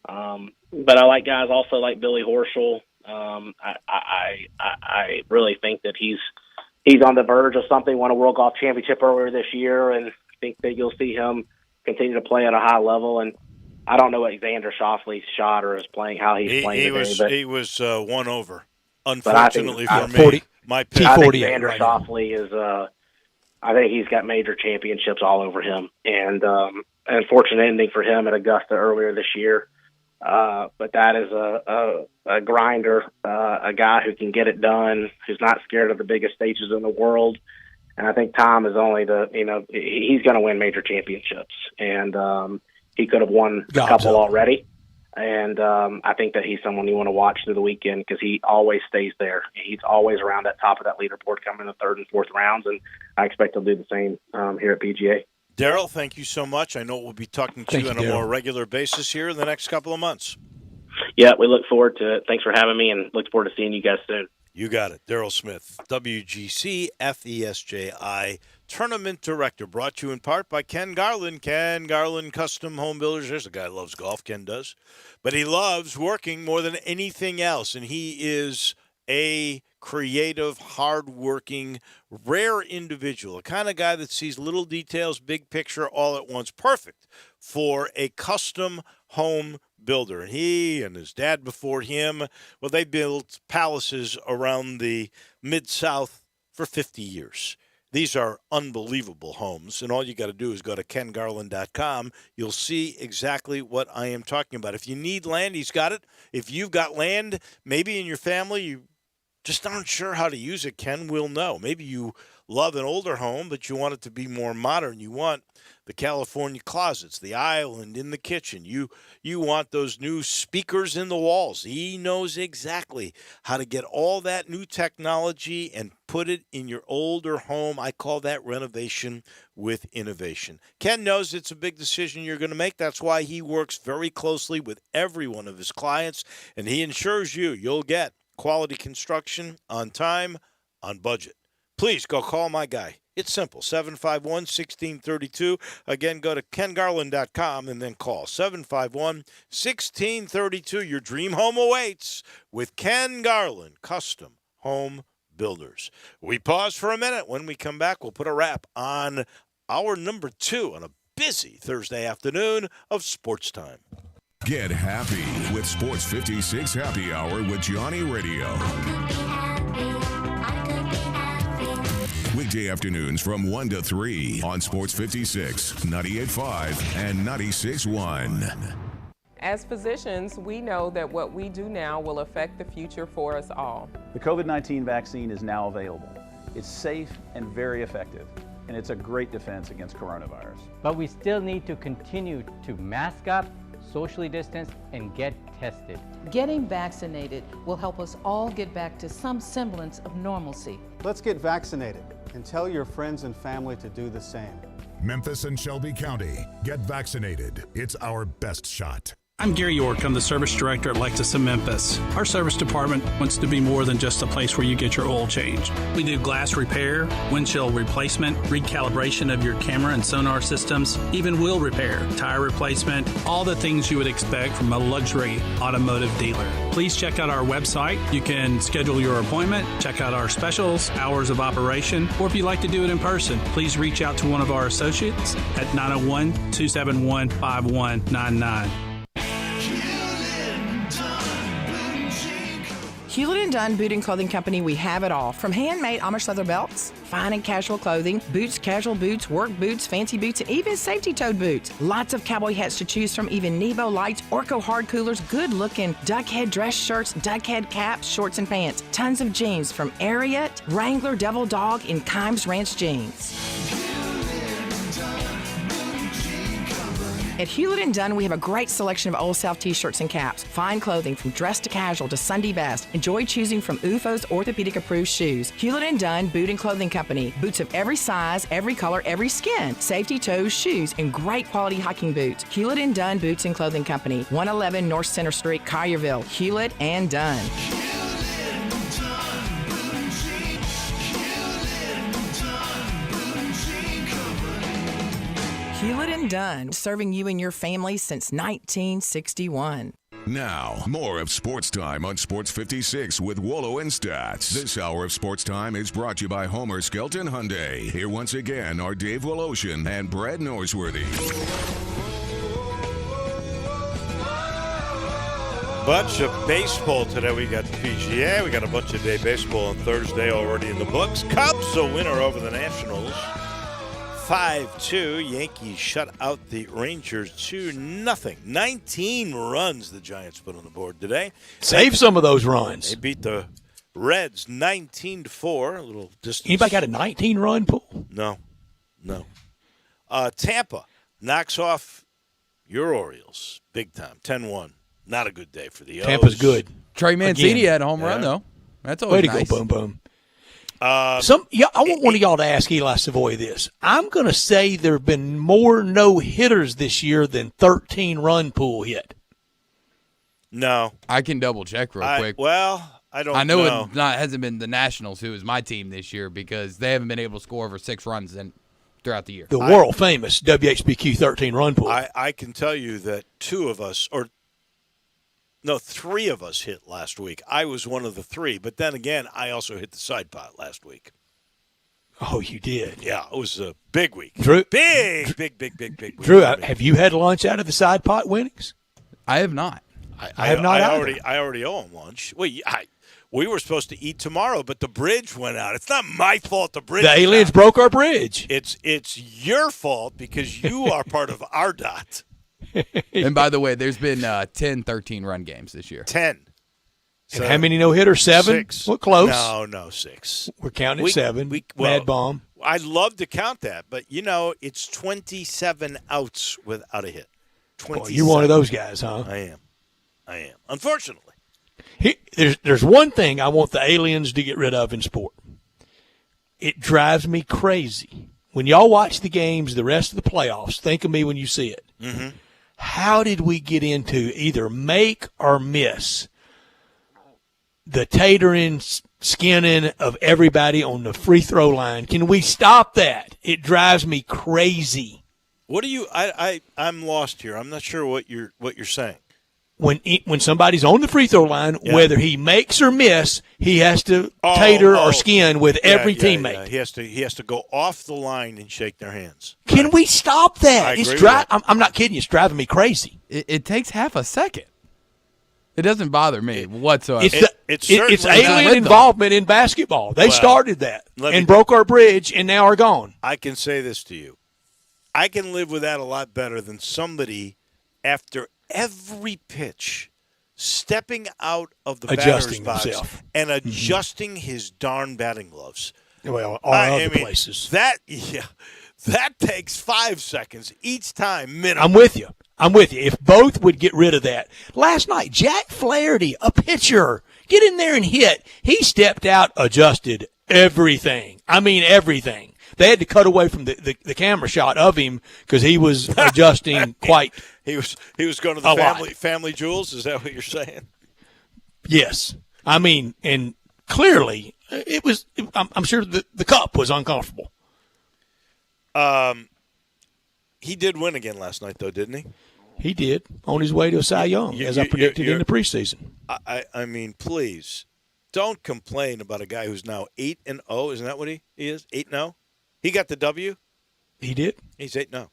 But I like guys also like Billy Horschel. I really think that he's on the verge of something. Won a World Golf Championship earlier this year, and I think that you'll see him continue to play at a high level. And I don't know what Xander Schauffele's shot or is playing, how he's playing today. He was one over, unfortunately for me. 40, my pick. I think Xander Schauffele is I think he's got major championships all over him. And an unfortunate ending for him at Augusta earlier this year. But that is a grinder, a guy who can get it done, who's not scared of the biggest stages in the world. And I think Tom is only he's going to win major championships. And he could have won a couple already. And I think that he's someone you want to watch through the weekend because he always stays there. He's always around that top of that leaderboard coming in the third and fourth rounds. And I expect he'll do the same here at PGA. Daryl, thank you so much. I know we'll be talking to you on a more regular basis here in the next couple of months. Yeah, we look forward to it. Thanks for having me, and look forward to seeing you guys soon. You got it. Daryl Smith, WGC FESJI Tournament Director, brought to you in part by Ken Garland. Ken Garland Custom Home Builders. There's a guy who loves golf, Ken does. But he loves working more than anything else, and he is a creative, hard-working, rare individual, a kind of guy that sees little details, big picture, all at once. Perfect for a custom home builder. And he and his dad before him, well, they built palaces around the Mid-South for 50 years. These are unbelievable homes, and all you got to do is go to kengarland.com. You'll see exactly what I am talking about. If you need land, he's got it. If you've got land, maybe in your family, you just aren't sure how to use it, Ken will know. Maybe you love an older home, but you want it to be more modern. You want the California closets, the island in the kitchen. You want those new speakers in the walls. He knows exactly how to get all that new technology and put it in your older home. I call that renovation with innovation. Ken knows it's a big decision you're going to make. That's why he works very closely with every one of his clients, and he ensures you'll get quality construction on time, on budget. Please go call my guy. It's simple, 751-1632. Again, go to kengarland.com and then call 751-1632. Your dream home awaits with Ken Garland, Custom Home Builders. We pause for a minute. When we come back, we'll put a wrap on hour number 2 on a busy Thursday afternoon of Sports Time. Get happy with Sports 56 Happy Hour with Johnny Radio. Weekday afternoons from 1 to 3 on Sports 56, 98.5, and 96.1. As physicians, we know that what we do now will affect the future for us all. The COVID-19 vaccine is now available. It's safe and very effective, and it's a great defense against coronavirus. But we still need to continue to mask up, socially distance, and get tested. Getting vaccinated will help us all get back to some semblance of normalcy. Let's get vaccinated and tell your friends and family to do the same. Memphis and Shelby County, get vaccinated. It's our best shot. I'm Gary York. I'm the service director at Lexus of Memphis. Our service department wants to be more than just a place where you get your oil changed. We do glass repair, windshield replacement, recalibration of your camera and sonar systems, even wheel repair, tire replacement, all the things you would expect from a luxury automotive dealer. Please check out our website. You can schedule your appointment, check out our specials, hours of operation, or if you'd like to do it in person, please reach out to one of our associates at 901-271-5199. Hewlett & Dunn Boot and Clothing Company, we have it all. From handmade Amish leather belts, fine and casual clothing, boots, casual boots, work boots, fancy boots, and even safety-toed boots. Lots of cowboy hats to choose from, even Nebo lights, Orco hard coolers, good-looking duck head dress shirts, duck head caps, shorts, and pants. Tons of jeans from Ariat, Wrangler, Devil Dog, and Kimes Ranch jeans. At Hewlett & Dunn, we have a great selection of Old South t-shirts and caps. Fine clothing from dress to casual to Sunday best. Enjoy choosing from UFO's orthopedic-approved shoes. Hewlett & Dunn Boot and Clothing Company. Boots of every size, every color, every skin. Safety toes, shoes, and great quality hiking boots. Hewlett & Dunn Boots and Clothing Company. 111 North Center Street, Collierville. Hewlett & Dunn. Hewlett & Dunn, serving you and your family since 1961. Now, more of Sports Time on Sports 56 with Wolo and Stats. This hour of Sports Time is brought to you by Homer Skelton Hyundai. Here once again are Dave Woloshin and Brad Norsworthy. Bunch of baseball today. We got PGA. We got a bunch of day baseball on Thursday already in the books. Cubs a winner over the Nationals. 5-2. Yankees shut out the Rangers 2-0. 19 runs the Giants put on the board today. Save some of those runs. They beat the Reds 19-4. A little distance. Anybody got a 19-run pool? No. Tampa knocks off your Orioles big time. 10-1. Not a good day for the O's. Tampa's good. Trey Mancini had a home run, though. That's always nice. Way to go, boom, boom. I want one of y'all to ask Eli Savoy this. I'm going to say there have been more no-hitters this year than 13-run pool hit. No. I can double-check real quick. Well, I don't know. I know it hasn't been the Nationals, who is my team this year, because they haven't been able to score over 6 runs throughout the year. The world-famous WHBQ 13-run pool. I can tell you that 3 of us hit last week. I was one of the 3, but then again, I also hit the side pot last week. Oh, you did? Yeah, it was a big week. Drew, big week. Drew, have you had lunch out of the side pot winnings? I have not. I have not either. I already owe him lunch. We were supposed to eat tomorrow, but the bridge went out. It's not my fault the bridge The aliens broke our bridge. It's your fault because you are part of our dot. And by the way, there's been 10 13-run games this year. 10. And how many no-hitters? 7? 6. What, close? No, 6. We're counting at 7. Mad bomb. I'd love to count that, but, it's 27 outs without a hit. Boy, you're one of those guys, huh? I am. Unfortunately. There's one thing I want the aliens to get rid of in sport. It drives me crazy. When y'all watch the games, the rest of the playoffs, think of me when you see it. Mm-hmm. How did we get into either make or miss the tatering, skinning of everybody on the free throw line? Can we stop that? It drives me crazy. What do you? I'm lost here. I'm not sure what you're saying. When somebody's on the free throw line, whether he makes or miss, he has to tater or skin with every teammate. Yeah. He has to go off the line and shake their hands. Can we stop that? I'm not kidding you. It's driving me crazy. It takes half a second. It doesn't bother me whatsoever. It's alien involvement in basketball. They started that and broke our bridge and now are gone. I can say this to you. I can live with that a lot better than somebody after every pitch stepping out of the batter's box and adjusting his darn batting gloves. Well, other places. That takes 5 seconds each time minimum. I'm with you. If both would get rid of that. Last night, Jack Flaherty, a pitcher, get in there and hit. He stepped out, adjusted everything. I mean everything. They had to cut away from the camera shot of him because he was adjusting quite. He was going to the family jewels. Is that what you're saying? Yes. I mean, and clearly it was. I'm sure the cup was uncomfortable. He did win again last night, though, didn't he? He did, on his way to a Cy Young, as I predicted in the preseason. I mean, please don't complain about a guy who's now 8-0. Isn't that what he is? 8-0. He got the W? He did. He's 8-0.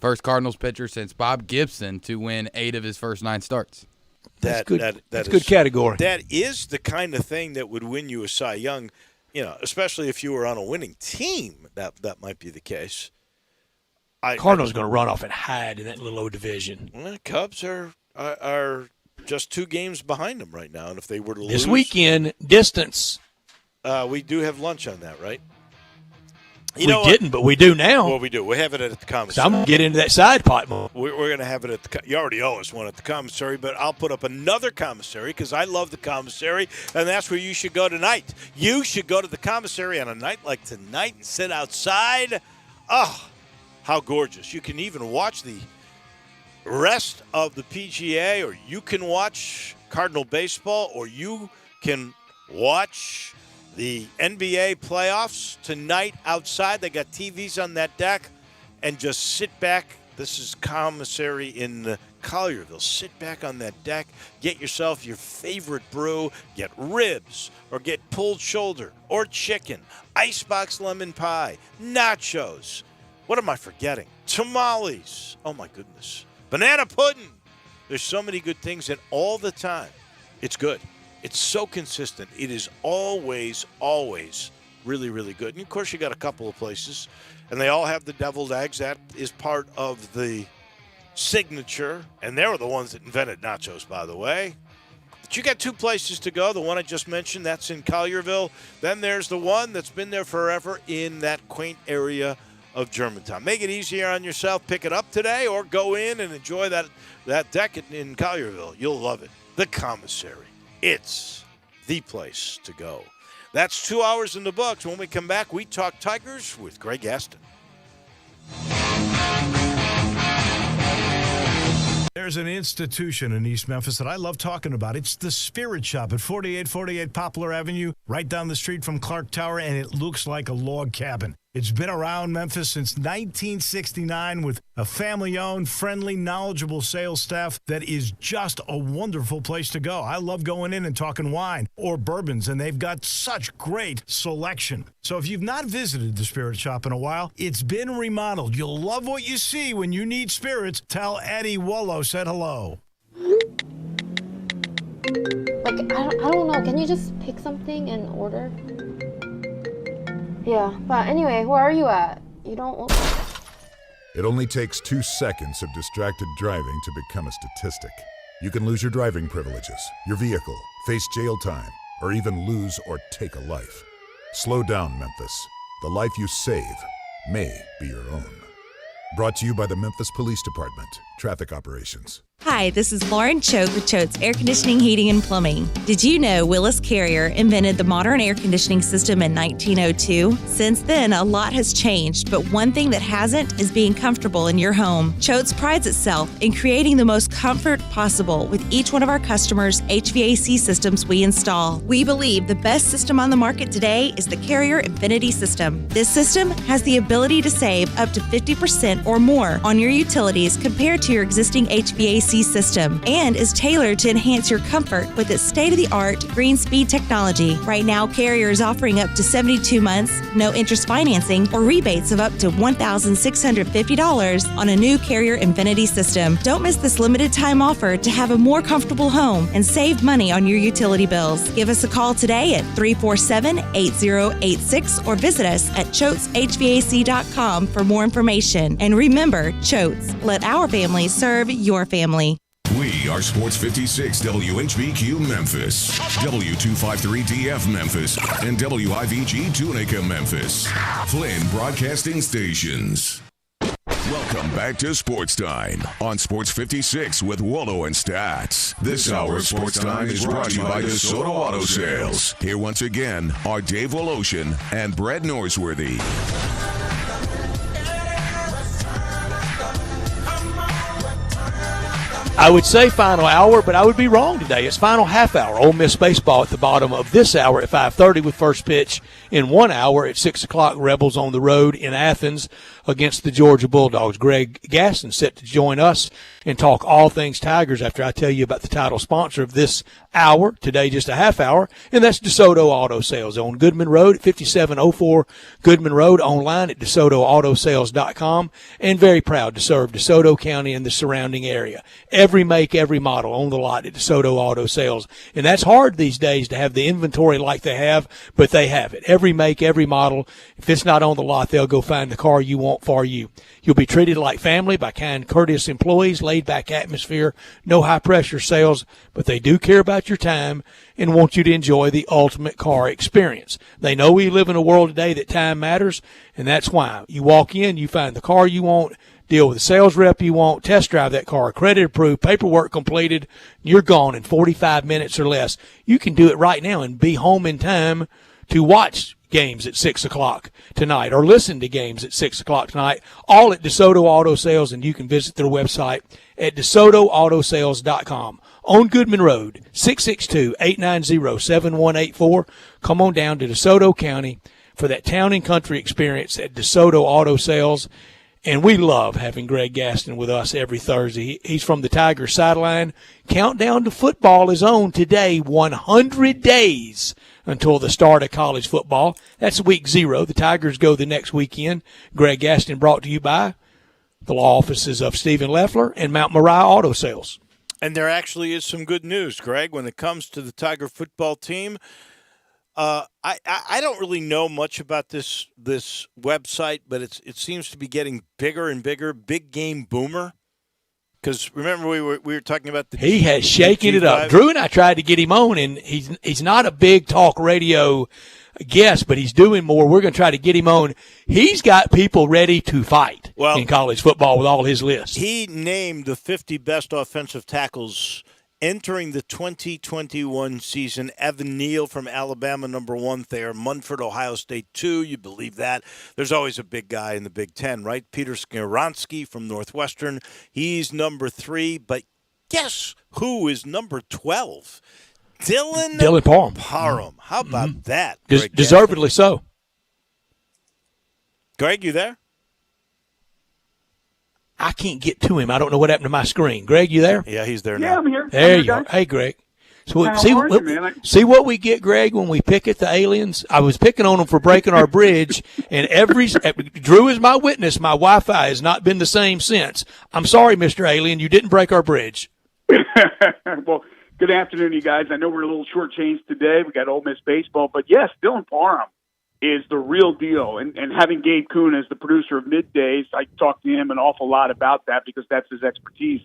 First Cardinals pitcher since Bob Gibson to win 8 of his first 9 starts. That's good. That's a good category. That is the kind of thing that would win you a Cy Young, especially if you were on a winning team. That might be the case. Cardinals going to run off and hide in that little old division. Well, Cubs are just 2 games behind them right now, and if they were to lose this weekend, distance. We do have lunch on that, right? You know we didn't, but we do now. Well, we do. We have it at the commissary. So I'm going to get into that side pot more. We're going to have it at the – you already owe us one at the commissary, but I'll put up another commissary because I love the commissary, and that's where you should go tonight. You should go to the commissary on a night like tonight and sit outside. Oh, how gorgeous. You can even watch the rest of the PGA, or you can watch Cardinal baseball, or you can watch – the NBA playoffs tonight outside. They got TVs on that deck, and just sit back. This is commissary in Collierville. Sit back on that deck. Get yourself your favorite brew. Get ribs or get pulled shoulder or chicken, icebox lemon pie, nachos. What am I forgetting? Tamales. Oh, my goodness. Banana pudding. There's so many good things, and all the time, it's good. It's so consistent. It is always, always really, really good. And, of course, you got a couple of places, and they all have the deviled eggs. That is part of the signature, and they were the ones that invented nachos, by the way. But you got two places to go. The one I just mentioned, that's in Collierville. Then there's the one that's been there forever in that quaint area of Germantown. Make it easier on yourself. Pick it up today or go in and enjoy that deck in Collierville. You'll love it. The commissary. It's the place to go. That's 2 hours in the books. When we come back, we talk Tigers with Greg Aston. There's an institution in East Memphis that I love talking about. It's the Spirit Shop at 4848 Poplar Avenue, right down the street from Clark Tower, and it looks like a log cabin. It's been around Memphis since 1969 with a family-owned, friendly, knowledgeable sales staff that is just a wonderful place to go. I love going in and talking wine or bourbons, and they've got such great selection. So if you've not visited the Spirit Shop in a while, it's been remodeled. You'll love what you see when you need spirits. Tell Eddie Wollo said hello. Like, I don't know. Can you just pick something and order? Yeah, but anyway, where are you at? You don't... It only takes 2 seconds of distracted driving to become a statistic. You can lose your driving privileges, your vehicle, face jail time, or even lose or take a life. Slow down, Memphis. The life you save may be your own. Brought to you by the Memphis Police Department, Traffic Operations. Hi, this is Lauren Choate with Choate's Air Conditioning, Heating, and Plumbing. Did you know Willis Carrier invented the modern air conditioning system in 1902? Since then, a lot has changed, but one thing that hasn't is being comfortable in your home. Choate's prides itself in creating the most comfort possible with each one of our customers' HVAC systems we install. We believe the best system on the market today is the Carrier Infinity System. This system has the ability to save up to 50% or more on your utilities compared to your existing HVAC system and is tailored to enhance your comfort with its state-of-the-art green speed technology. Right now, Carrier is offering up to 72 months, no interest financing, or rebates of up to $1,650 on a new Carrier Infinity system. Don't miss this limited time offer to have a more comfortable home and save money on your utility bills. Give us a call today at 347-8086 or visit us at ChoatesHVAC.com for more information. And remember, Choates, let our family serve your family. We are Sports 56 WHBQ Memphis, W253DF Memphis, and WIVG Tunica Memphis. Flynn Broadcasting Stations. Welcome back to Sports Time on Sports 56 with Wallo and Stats. This hour of Sports Time is brought to you by DeSoto Auto Sales. Here once again are Dave Woloshin and Brett Norsworthy. I would say final hour, but I would be wrong today. It's final half hour. Ole Miss baseball at the bottom of this hour at 5:30 with first pitch in 1 hour at 6 o'clock. Rebels on the road in Athens against the Georgia Bulldogs. Greg Gaston set to join us and talk all things Tigers after I tell you about the title sponsor of this hour. Today, just a half hour, and that's DeSoto Auto Sales on Goodman Road at 5704 Goodman Road, online at DeSotoAutoSales.com, and very proud to serve DeSoto County and the surrounding area. Every make, every model on the lot at DeSoto Auto Sales. And that's hard these days to have the inventory like they have, but they have it. Every make, every model. If it's not on the lot, they'll go find the car you want want for you. You'll be treated like family by kind, courteous employees, laid-back atmosphere, no high-pressure sales, but they do care about your time and want you to enjoy the ultimate car experience. They know we live in a world today that time matters, and that's why. You walk in, you find the car you want, deal with the sales rep you want, test drive that car, credit approved, paperwork completed, you're gone in 45 minutes or less. You can do it right now and be home in time to watch games at 6 o'clock tonight or listen to games at 6 o'clock tonight, all at DeSoto Auto Sales, and you can visit their website at DeSotoAutoSales.com. On Goodman Road, 662-890-7184. Come on down to DeSoto County for that town and country experience at DeSoto Auto Sales. And we love having Greg Gaston with us every Thursday. He's from the Tigers sideline. Countdown to football is on today, 100 days until the start of college football. That's week 0. The Tigers go the next weekend. Greg Gaston brought to you by the law offices of Stephen Leffler and Mount Moriah Auto Sales. And there actually is some good news, Greg, when it comes to the Tiger football team. I don't really know much about this website, but it seems to be getting bigger and bigger. Big Game Boomer. Because remember we were talking about the he has shaken it up. Drew and I tried to get him on, and he's not a big talk radio guest, but he's doing more. We're going to try to get him on. He's got people ready to fight in college football with all his lists. He named the 50 best offensive tackles entering the 2021 season. Evan Neal from Alabama, number 1 there. Munford, Ohio State, 2. You believe that? There's always a big guy in the Big Ten, right? Peter Skoronski from Northwestern. He's number 3. But guess who is number 12? Dylan Parham. How about that? Deservedly so. Greg, you there? I can't get to him. I don't know what happened to my screen. Greg, you there? Yeah, he's there now. Yeah, I'm here. There you are. Hey, Greg. So see what we get, Greg, when we pick at the aliens? I was picking on them for breaking our bridge, and Drew is my witness. My Wi-Fi has not been the same since. I'm sorry, Mr. Alien. You didn't break our bridge. Well, good afternoon, you guys. I know we're a little shortchanged today. We got Ole Miss baseball. But, yes, Dylan Parham is the real deal. And having Gabe Kuhn as the producer of Middays, I talked to him an awful lot about that because that's his expertise,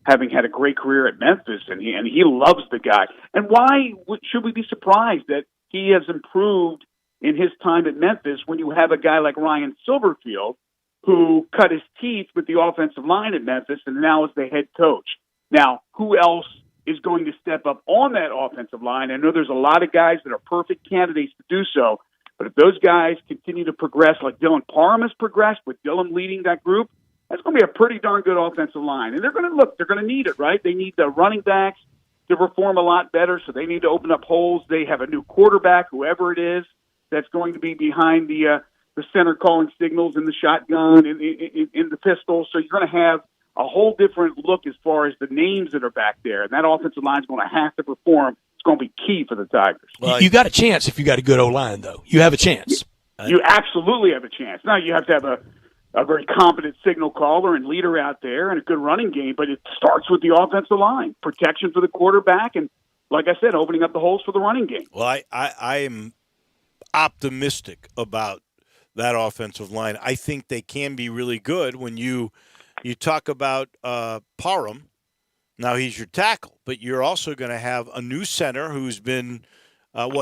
having had a great career at Memphis, and he loves the guy. And why should we be surprised that he has improved in his time at Memphis when you have a guy like Ryan Silverfield who cut his teeth with the offensive line at Memphis and now is the head coach? Now, who else is going to step up on that offensive line? I know there's a lot of guys that are perfect candidates to do so, but if those guys continue to progress like Dylan Parham has progressed, with Dylan leading that group, that's going to be a pretty darn good offensive line. And they're going to need it, right? They need the running backs to perform a lot better, so they need to open up holes. They have a new quarterback, whoever it is, that's going to be behind the center calling signals and the shotgun and in the pistol. So you're going to have a whole different look as far as the names that are back there. And that offensive line is going to have to perform. It's going to be key for the Tigers. Well, you got a chance if you got a good O-line, though. You have a chance. You absolutely have a chance. Now, you have to have a very competent signal caller and leader out there and a good running game, but it starts with the offensive line, protection for the quarterback, and, like I said, opening up the holes for the running game. Well, I am optimistic about that offensive line. I think they can be really good when you talk about Parham. Now he's your tackle, but you're also going to have a new center who's been,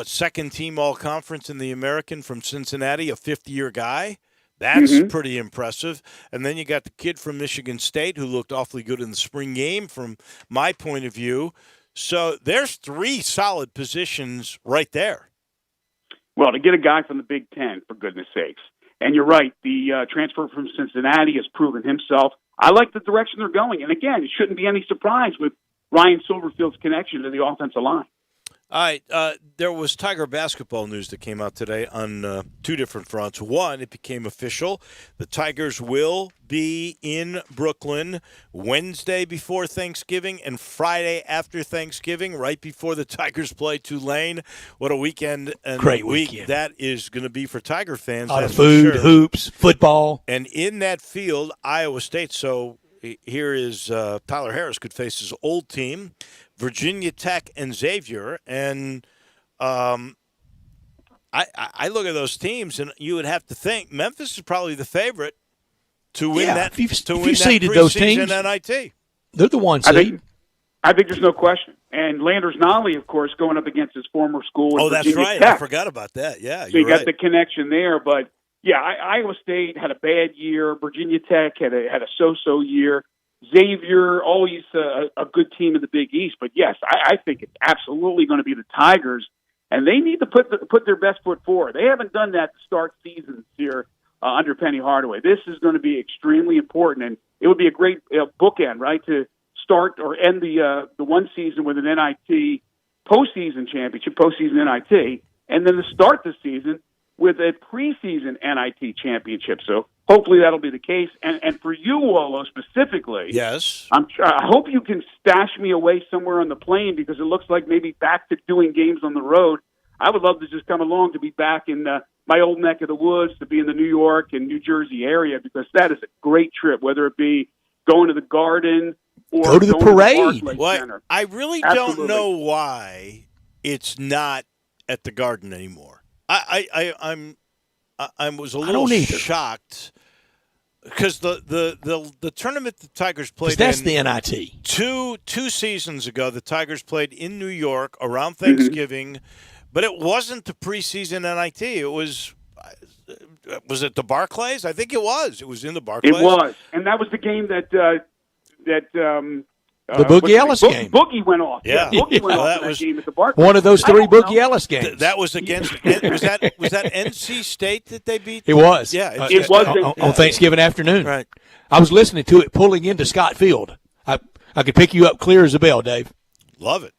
second team all-conference in the American from Cincinnati, a fifth-year guy. That's pretty impressive. And then you got the kid from Michigan State who looked awfully good in the spring game from my point of view. So there's 3 solid positions right there. Well, to get a guy from the Big Ten, for goodness sakes. And you're right, the transfer from Cincinnati has proven himself. I like the direction they're going. And, again, it shouldn't be any surprise with Ryan Silverfield's connection to the offensive line. All right, there was Tiger basketball news that came out today on 2 different fronts. One, it became official. The Tigers will be in Brooklyn Wednesday before Thanksgiving and Friday after Thanksgiving, right before the Tigers play Tulane. What a weekend and great week weekend that is going to be for Tiger fans. A lot of food, sure. hoops, football. And in that field, Iowa State. So here is Tyler Harris could face his old team, Virginia Tech and Xavier. And I look at those teams, and you would have to think Memphis is probably the favorite. to win that. If you that seeded those preseason teams, NIT. they're the ones. I think there's no question. And Landers Nolley, of course, going up against his former school. Oh, that's Virginia right. Tech. I forgot about that. Yeah, So you're you got right. the connection there. But yeah, Iowa State had a bad year. Virginia Tech had a so-so year. Xavier, always a good team in the Big East. But yes, I think it's absolutely going to be the Tigers, and they need to put their best foot forward. They haven't done that to start seasons here under Penny Hardaway. This is going to be extremely important, and it would be a great bookend, right, to start or end the one season with an NIT postseason championship, postseason NIT, and then to start the season with a preseason NIT championship. So hopefully that'll be the case. And for you, Wolo, specifically, yes, I hope you can stash me away somewhere on the plane, because it looks like maybe back to doing games on the road. I would love to just come along to be back in my old neck of the woods, to be in the New York and New Jersey area, because that is a great trip, whether it be going to the Garden or go to the parade. I really don't know why it's not at the Garden anymore. I was a little shocked because the tournament the Tigers played that's in, the NIT. Two seasons ago, the Tigers played in New York around Thanksgiving, but it wasn't the preseason NIT. It was it the Barclays? I think it was. It was in the Barclays. It was, and that was the game that the Boogie Ellis game. Boogie went off. Yeah, Boogie went off that game at the Barclays. One of those three Boogie Ellis games. That was against. was that NC State that they beat? It was. Yeah, it was on Thanksgiving afternoon. Right. I was listening to it pulling into Scott Field. I could pick you up clear as a bell, Dave. Love it.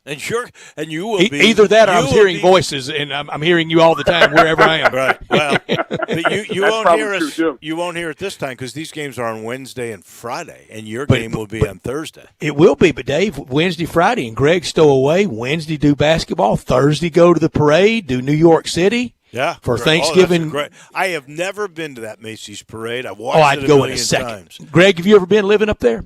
And you will be either that, or I was hearing voices, and I'm hearing you all the time wherever I am. Right. Well, but you won't hear us. You won't hear it this time because these games are on Wednesday and Friday, and your game will be on Thursday. It will be, but Dave, Wednesday, Friday, and Greg stow away. Wednesday do basketball. Thursday go to the parade. Do New York City. Yeah, for Thanksgiving. Great. I have never been to that Macy's parade. I've watched I'd it go million in a second. times. Greg, have you ever been living up there?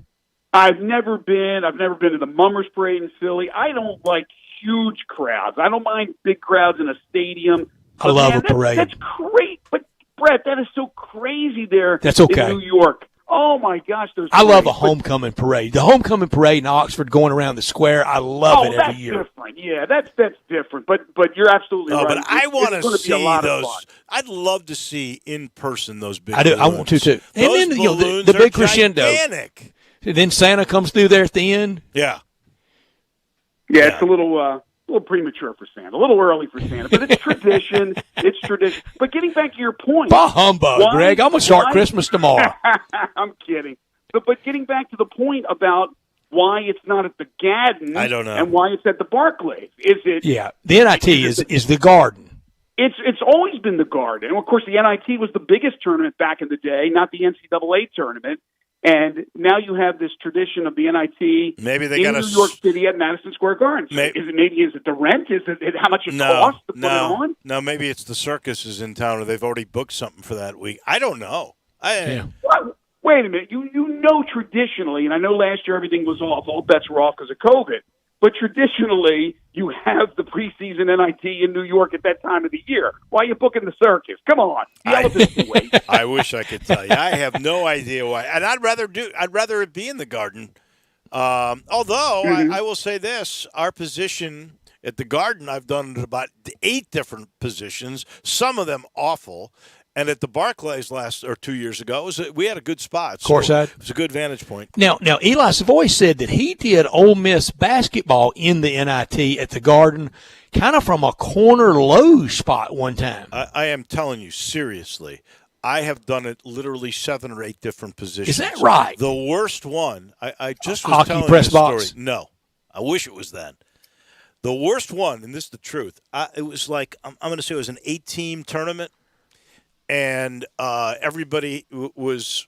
I've never been. I've never been to the Mummers Parade in Philly. I don't like huge crowds. I don't mind big crowds in a stadium. I love a parade. That's great. But, Brett, that is so crazy there That's okay. in New York. Oh, my gosh. I love a homecoming parade. The homecoming parade in Oxford going around the square, I love it every year. Different. Yeah, that's different. But you're absolutely right. But I want to see those. I'd love to see in person those big I do. balloons. I want to, too. And Those then, balloons the big are crescendo. Gigantic. And then Santa comes through there at the end. Yeah. Yeah, it's a little premature for Santa, a little early for Santa, but it's tradition. It's tradition. But getting back to your point, bah humbug, Greg! I'm gonna start Christmas tomorrow. I'm kidding. But getting back to the point about why it's not at the Garden, I don't know, and why it's at the Barclays. Is it? Yeah, the NIT is the Garden. It's always been the Garden, and of course the NIT was the biggest tournament back in the day, not the NCAA tournament. And now you have this tradition of the NIT maybe they in got New York City at Madison Square Garden. Is it the rent? Is it how much it costs to put it on? No, maybe it's the circus is in town, or they've already booked something for that week. I don't know. Wait a minute. You know traditionally, and I know last year everything was off. All bets were off because of COVID. But traditionally, you have the preseason NIT in New York at that time of the year. Why are you booking the circus? Come on, the elephants can wait. I wish I could tell you. I have no idea why. And I'd rather it be in the Garden. Although I will say this: our position at the Garden, I've done about 8 different positions. Some of them awful. And at the Barclays 2 years ago, we had a good spot. Of course, it was a good vantage point. Now, Eli Savoy said that he did Ole Miss basketball in the NIT at the Garden, kind of from a corner low spot one time. I am telling you, seriously, I have done it literally 7 or 8 different positions. Is that right? The worst one, I just was hockey telling press you the story. box? No, I wish it was that. The worst one, and this is the truth, it was like, I'm going to say it was an 8-team tournament. And everybody was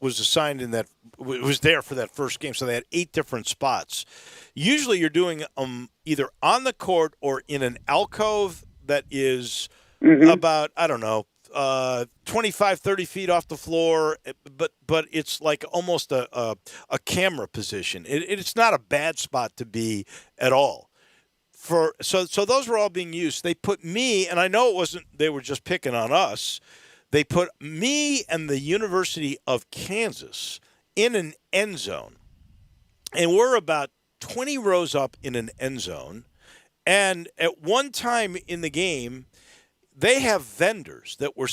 assigned in that was there for that first game, so they had 8 different spots. Usually, you're doing either on the court or in an alcove that is about 25, 30 feet off the floor, but it's like almost a camera position. It's not a bad spot to be at all. So those were all being used. They put me, and I know it wasn't. They were just picking on us. They put me and the University of Kansas in an end zone. And we're about 20 rows up in an end zone. And at one time in the game, they have vendors that were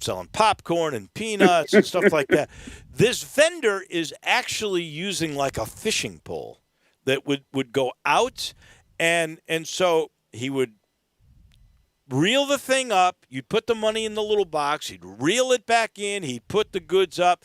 selling popcorn and peanuts and stuff like that. This vendor is actually using like a fishing pole that would go out. And so he would reel the thing up. You'd put the money in the little box. He'd reel it back in. He'd put the goods up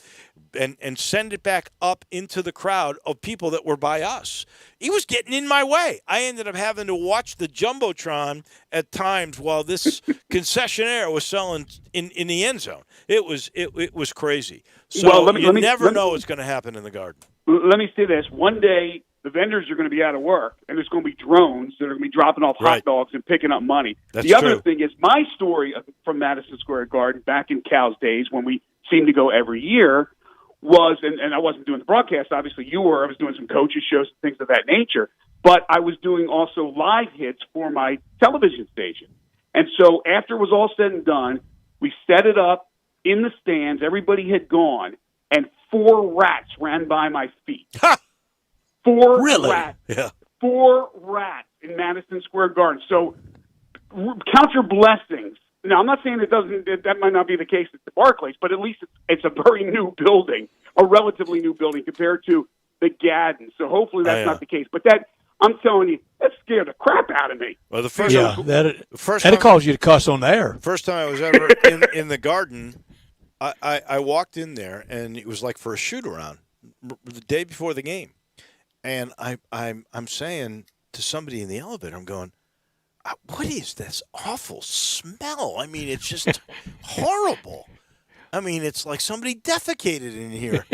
and send it back up into the crowd of people that were by us. He was getting in my way. I ended up having to watch the Jumbotron at times while this concessionaire was selling in the end zone. It was crazy. So you never know what's going to happen in the Garden. Let me say this. One day, the vendors are going to be out of work, and there's going to be drones that are going to be dropping off hot dogs and picking up money. That's the other true. thing is my story from Madison Square Garden back in Cal's days when we seemed to go every year was, and I wasn't doing the broadcast, obviously you were, I was doing some coaches shows and things of that nature, but I was doing also live hits for my television station. And so after it was all said and done, we set it up in the stands, everybody had gone, and 4 rats ran by my feet. 4 Really? rats. Yeah. 4 rats in Madison Square Garden. So count your blessings. Now, I'm not saying that might not be the case at the Barclays, but at least it's a very new building, a relatively new building compared to the Gaddon. So hopefully that's not the case. But that, I'm telling you, that scared the crap out of me. Well, the first that'd cause you to cuss on the air. First time I was ever in the Garden, I walked in there, and it was like for a shoot-around the day before the game. And I'm saying to somebody in the elevator, I'm going, what is this awful smell? I mean, it's just horrible. I mean, it's like somebody defecated in here.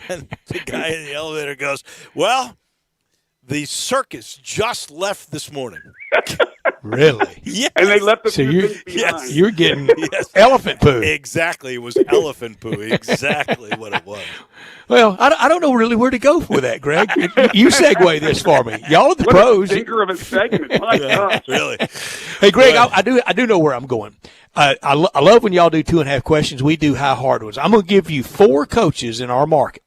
And the guy in the elevator goes, well, the circus just left this morning. Really? Yes. And they left the So things behind. you're getting elephant poo. Exactly. It was elephant poo. Exactly what it was. Well, I don't know really where to go for that, Greg. You segue this for me. Y'all are the What pros. a stinker of a segment. My God. Really? Hey, Greg, I do know where I'm going. I love when y'all do 2.5 questions. We do high hard ones. I'm going to give you 4 coaches in our market,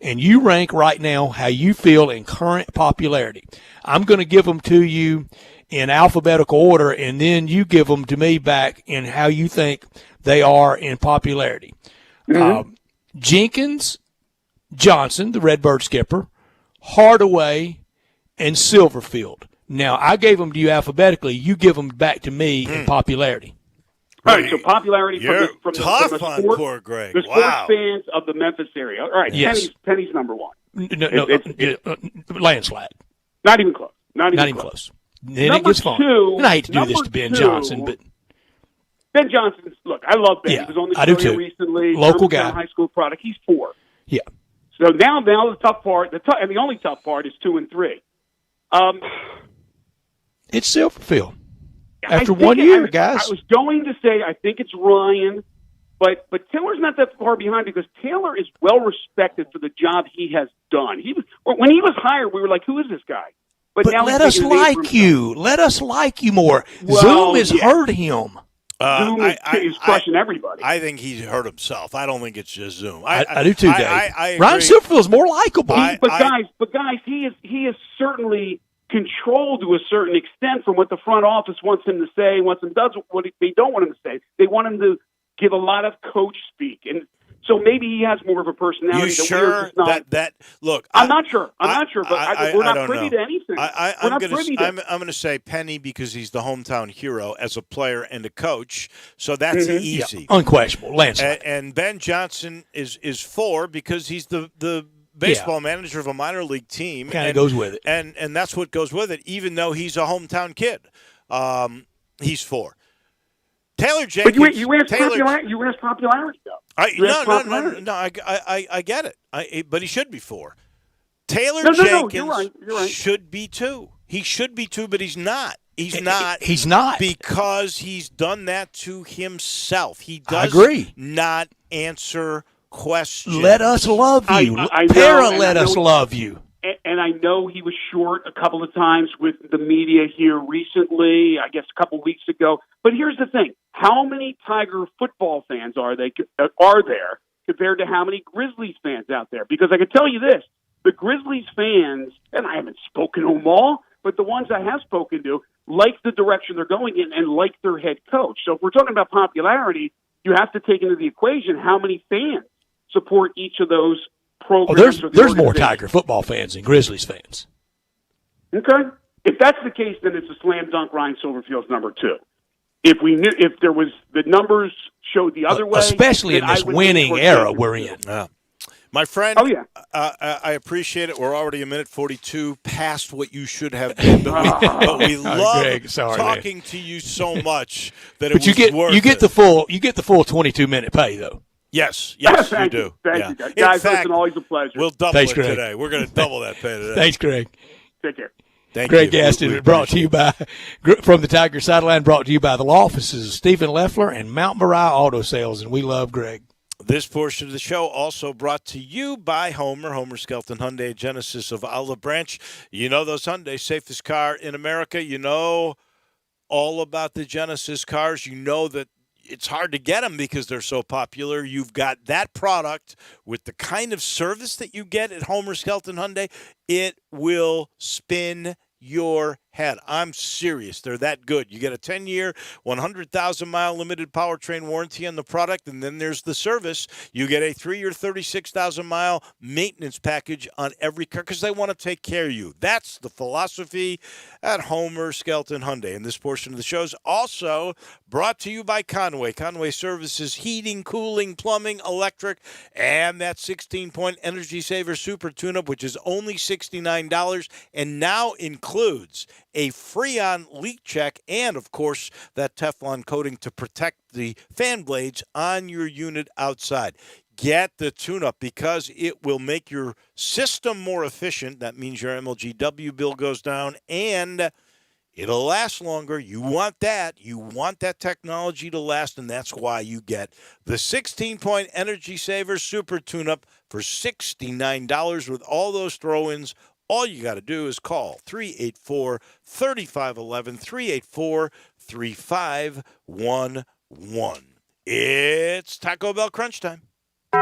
and you rank right now how you feel in current popularity. I'm going to give them to you in alphabetical order, and then you give them to me back in how you think they are in popularity. Mm-hmm. Jenkins, Johnson, the Redbird skipper, Hardaway, and Silverfield. Now, I gave them to you alphabetically. You give them back to me in popularity. All right, so popularity You're from tough the on sport, poor Greg. the sports Wow. fans of the Memphis area. All right, Yes. Penny's number 1. Landslide. Not even close. Not Even close. Then Number it gets fun. 2. And I hate to do this number to Ben 2, Johnson, but Ben Johnson, look, I love Ben. Yeah, He was on the I do show too. recently. Local Germantown guy. High school product. He's 4. yeah. So now the tough part, and the only tough part is 2 and 3. It's Silverfield. I After think 1 year, guys. I was going to say I think it's Ryan, but Taylor's not that far behind because Taylor is well respected for the job he has done. When he was hired, we were like, "Who is this guy?" But now let he's us making a name for like himself. you. Let us like you more. Well, Zoom has yeah. hurt him. Zoom is crushing everybody. I think he's hurt himself. I don't think it's just Zoom. I do too, Dave. I Ryan agree. Silverfield's more likable. But guys, he is certainly controlled to a certain extent from what the front office wants him to say, what they don't want him to say. They want him to give a lot of coach speak, and so maybe he has more of a personality. You sure that look? I'm not sure. I'm not sure, but we're not don't privy know. to anything. I'm going to say Penny because he's the hometown hero as a player and a coach, so that's easy, Yeah, unquestionable. Landslide. And Ben Johnson is 4 because he's the baseball manager of a minor league team. Kind of goes with it, and that's what goes with it. Even though he's a hometown kid, he's 4. Taylor Jenkins. But you asked popularity, though. No. I get it. But he should be 4. Taylor Jenkins you're right. should be 2. He should be 2, but he's not. He's not. He's not. Because he's done that to himself. He does not answer questions. Let us love you. I Para, know, let us love you. And and I know he was short a couple of times with the media here recently, I guess a couple weeks ago. But here's the thing. How many Tiger football fans are there compared to how many Grizzlies fans out there? Because I can tell you this, the Grizzlies fans, and I haven't spoken to them all, but the ones I have spoken to like the direction they're going in and like their head coach. So if we're talking about popularity, you have to take into the equation how many fans support each of those programs. There's more Tiger football fans than Grizzlies fans. Okay. If that's the case, then it's a slam dunk Ryan Silverfield's number 2. If there was the numbers showed the other way, especially in this winning era we're in. My friend, I appreciate it. We're already a minute 42 past what you should have been, but we love Greg, talking to you so much that but it was worth you get it. the full 22-minute pay though. Yes, you do. Thank you, guys. Listen, always a pleasure. We'll double Thanks, it Greg. today. We're going to double that pay today. Thanks, Greg. Take care. Thank Greg you. Gaston, brought to you by from the Tiger Sideline, brought to you by the law offices of Stephen Leffler and Mount Moriah Auto Sales, and we love Greg. This portion of the show also brought to you by Homer Skelton Hyundai, Genesis of Olive Branch. You know those Hyundai, safest car in America. You know all about the Genesis cars. You know that it's hard to get them because they're so popular. You've got that product with the kind of service that you get at Homer Skelton Hyundai. It will spin your head. I'm serious. They're that good. You get a 10-year, 100,000-mile limited powertrain warranty on the product, and then there's the service. You get a 3-year, 36,000-mile maintenance package on every car because they want to take care of you. That's the philosophy at Homer Skelton Hyundai. And this portion of the show is also brought to you by Conway. Conway services heating, cooling, plumbing, electric, and that 16-point Energy Saver Super Tune-Up, which is only $69 and now includes a Freon leak check and, of course, that Teflon coating to protect the fan blades on your unit outside. Get the tune-up because it will make your system more efficient. That means your MLGW bill goes down and it'll last longer. You want that. You want that technology to last, and that's why you get the 16-point Energy Saver Super Tune-Up for $69 with all those throw-ins. All you got to do is call 384-3511, 384-3511. It's Taco Bell crunch time. Go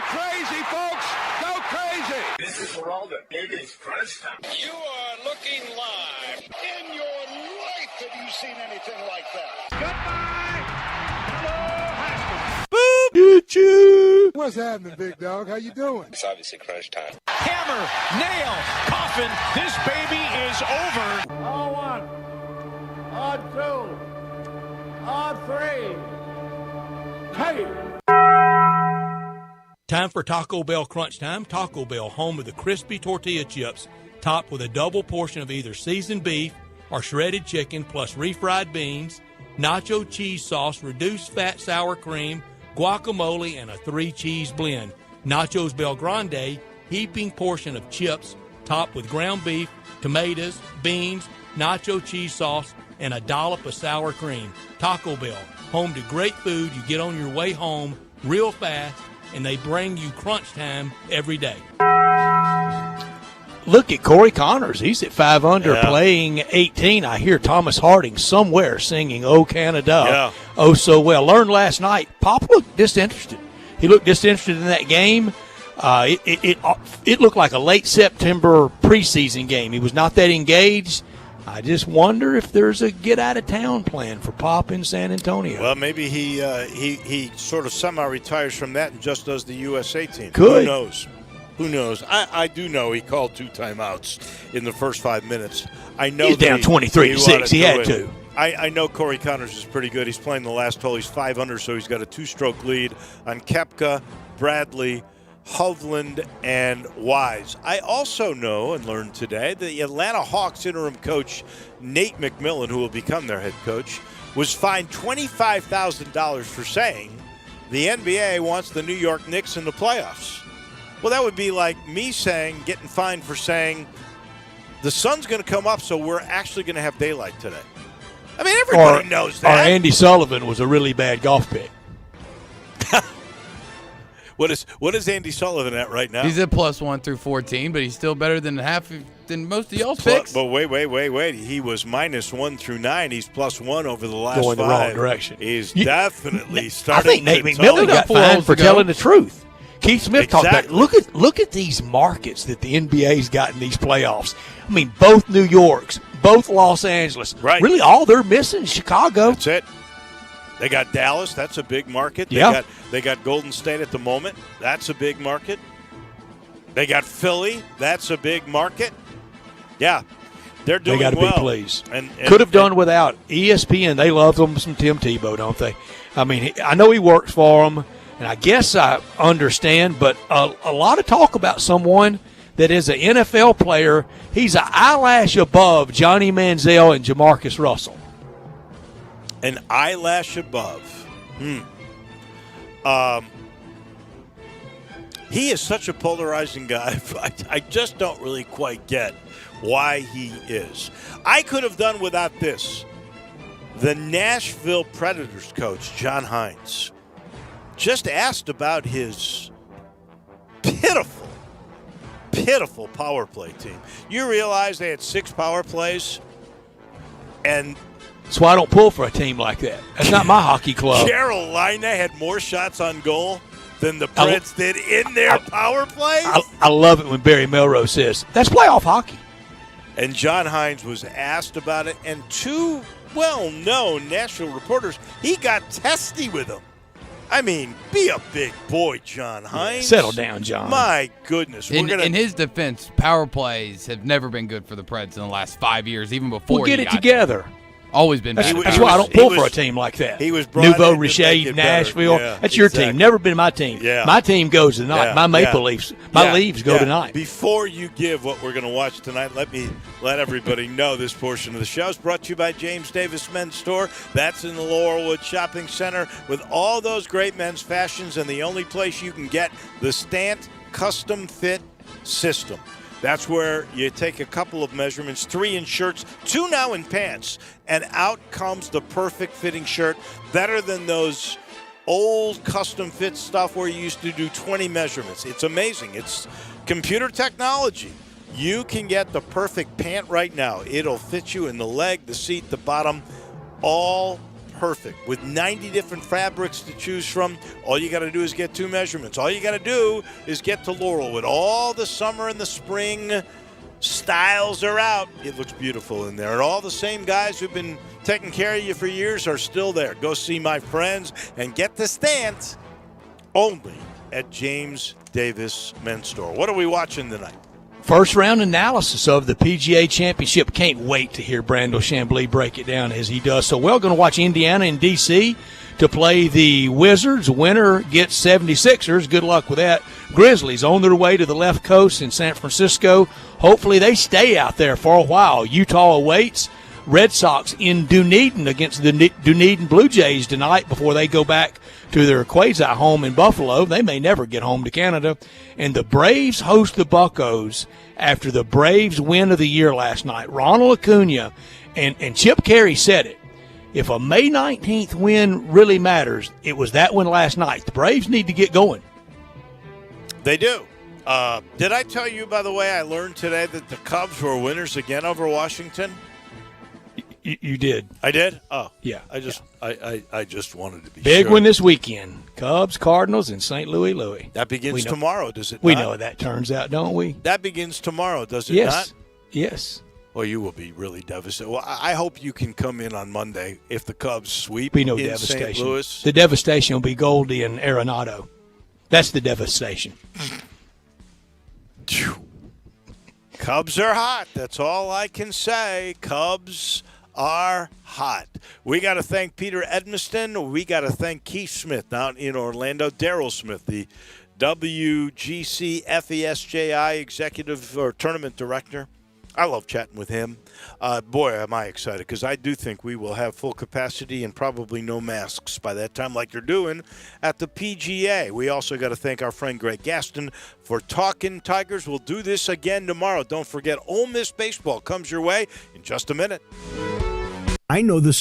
crazy, folks! Go crazy! This is for all the biggest crunch time. You are looking live. In your life have you seen anything like that? Goodbye! Hello, Boop! What's happening, big dog? How you doing? It's obviously crunch time. Hammer, nail, coffin, this baby is over. On 1, on 2, on 3. Hey! Time for Taco Bell Crunch Time. Taco Bell, home of the crispy tortilla chips, topped with a double portion of either seasoned beef or shredded chicken, plus refried beans, nacho cheese sauce, reduced fat sour cream, guacamole, and a 3-cheese blend. Nachos Bel Grande, heaping portion of chips, topped with ground beef, tomatoes, beans, nacho cheese sauce, and a dollop of sour cream. Taco Bell, home to great food you get on your way home real fast, and they bring you crunch time every day. Look at Corey Connors. He's at 5 under, playing 18. I hear Thomas Harding somewhere singing "Oh Canada," oh so well. Learned last night. Pop looked disinterested. He looked disinterested in that game. It looked like a late September preseason game. He was not that engaged. I just wonder if there's a get-out-of-town plan for Pop in San Antonio. Well, maybe he sort of semi-retires from that and just does the USA team. Could. Who knows? Who knows? I do know he called 2 timeouts in the first 5 minutes. I know He's down 23-6. He had to. I know Corey Connors is pretty good. He's playing the last hole. He's 5 under, so he's got a 2-stroke lead on Koepka, Bradley, Hovland, and Wise. I also know and learned today that the Atlanta Hawks interim coach Nate McMillan, who will become their head coach, was fined $25,000 for saying the NBA wants the New York Knicks in the playoffs. Well, that would be like me getting fined for saying the sun's going to come up, so we're actually going to have daylight today. I mean, everybody knows that. Or Andy Sullivan was a really bad golf pick. What is Andy Sullivan at right now? He's at +1 through 14, but he's still better than most of y'all's picks. But wait. He was -1 through 9. He's +1 over the last Going the 5. wrong direction. He's definitely I starting. think Nate to McMillan got fined for telling the truth. Keith Smith talked about it. Look at these markets that the NBA's got in these playoffs. I mean, both New York's, both Los Angeles. Right. Really, all they're missing is Chicago. That's it. They got Dallas. That's a big market. Yeah. They got Golden State at the moment. That's a big market. They got Philly. That's a big market. Yeah. They're doing well. They got to be pleased. And could have done without ESPN. They love them some Tim Tebow, don't they? I mean, I know he works for them, and I guess I understand, but a lot of talk about someone that is an NFL player. He's an eyelash above Johnny Manziel and Jamarcus Russell. An eyelash above. He is such a polarizing guy. I just don't really quite get why he is. I could have done without this. The Nashville Predators coach, John Hines, just asked about his pitiful power play team. You realize they had 6 power plays, and that's why I don't pull for a team like that. That's not my hockey club. Carolina had more shots on goal than the Preds did in their power plays. I love it when Barry Melrose says, that's playoff hockey. And John Hines was asked about it, and 2 well-known Nashville reporters, he got testy with them. I mean, be a big boy, John Hines. Settle down, John. My goodness. In his defense, power plays have never been good for the Preds in the last 5 years, even before we'll get it together. Always been bad. That's why I don't pull for a team like that. He was brought Nouveau in Richer, Nashville. Yeah, that's your exactly. team. Never been my team. Yeah. My team goes tonight. Yeah, my Maple yeah. Leafs. My Leafs go tonight. Before you give what we're going to watch tonight, let me let everybody know this portion of the show is brought to you by James Davis Men's Store. That's in the Laurelwood Shopping Center with all those great men's fashions, and the only place you can get the Stant Custom Fit System. That's where you take a couple of measurements, 3 in shirts, 2 now in pants, and out comes the perfect fitting shirt, better than those old custom fit stuff where you used to do 20 measurements. It's amazing. It's computer technology. You can get the perfect pant right now. It'll fit you in the leg, the seat, the bottom, all perfect. With 90 different fabrics to choose from, all you got to do is get 2 measurements. All you got to do is get to Laurelwood. All the summer and the spring styles are out. It looks beautiful in there. And all the same guys who've been taking care of you for years are still there. Go see my friends and get the Stant only at James Davis Men's Store. What are we watching tonight? First round analysis of the PGA Championship. Can't wait to hear Brandel Chambly break it down as he does so well. Going to watch Indiana and D.C. to play the Wizards. Winner gets 76ers. Good luck with that. Grizzlies on their way to the left coast in San Francisco. Hopefully they stay out there for a while. Utah awaits. Red Sox in Dunedin against the Dunedin Blue Jays tonight before they go back to their quasi-home in Buffalo. They may never get home to Canada. And the Braves host the Buccos after the Braves win of the year last night. Ronald Acuna and Chip Carey said it. If a May 19th win really matters, it was that one last night. The Braves need to get going. They do. Did I tell you, by the way, I learned today that the Cubs were winners again over Washington? You did. I did? Oh. Yeah. I just wanted to be Big sure. one this weekend. Cubs, Cardinals, and St. Louis. That begins tomorrow, does it we not? know how that turns out, don't we? That begins tomorrow, does it Yes. not? Yes. Well, you will be really devastated. Well, I hope you can come in on Monday if the Cubs sweep Be no in devastation. St. Louis. The devastation will be Goldie and Arenado. That's the devastation. Cubs are hot. That's all I can say. Cubs are hot. We got to thank Peter Edmiston. We got to thank Keith Smith down in Orlando. Daryl Smith, the WGC FESJI executive or tournament director. I love chatting with him. Boy, am I excited because I do think we will have full capacity and probably no masks by that time like you're doing at the PGA. We also got to thank our friend Greg Gaston for Talking Tigers. We'll do this again tomorrow. Don't forget, Ole Miss baseball comes your way in just a minute. I know the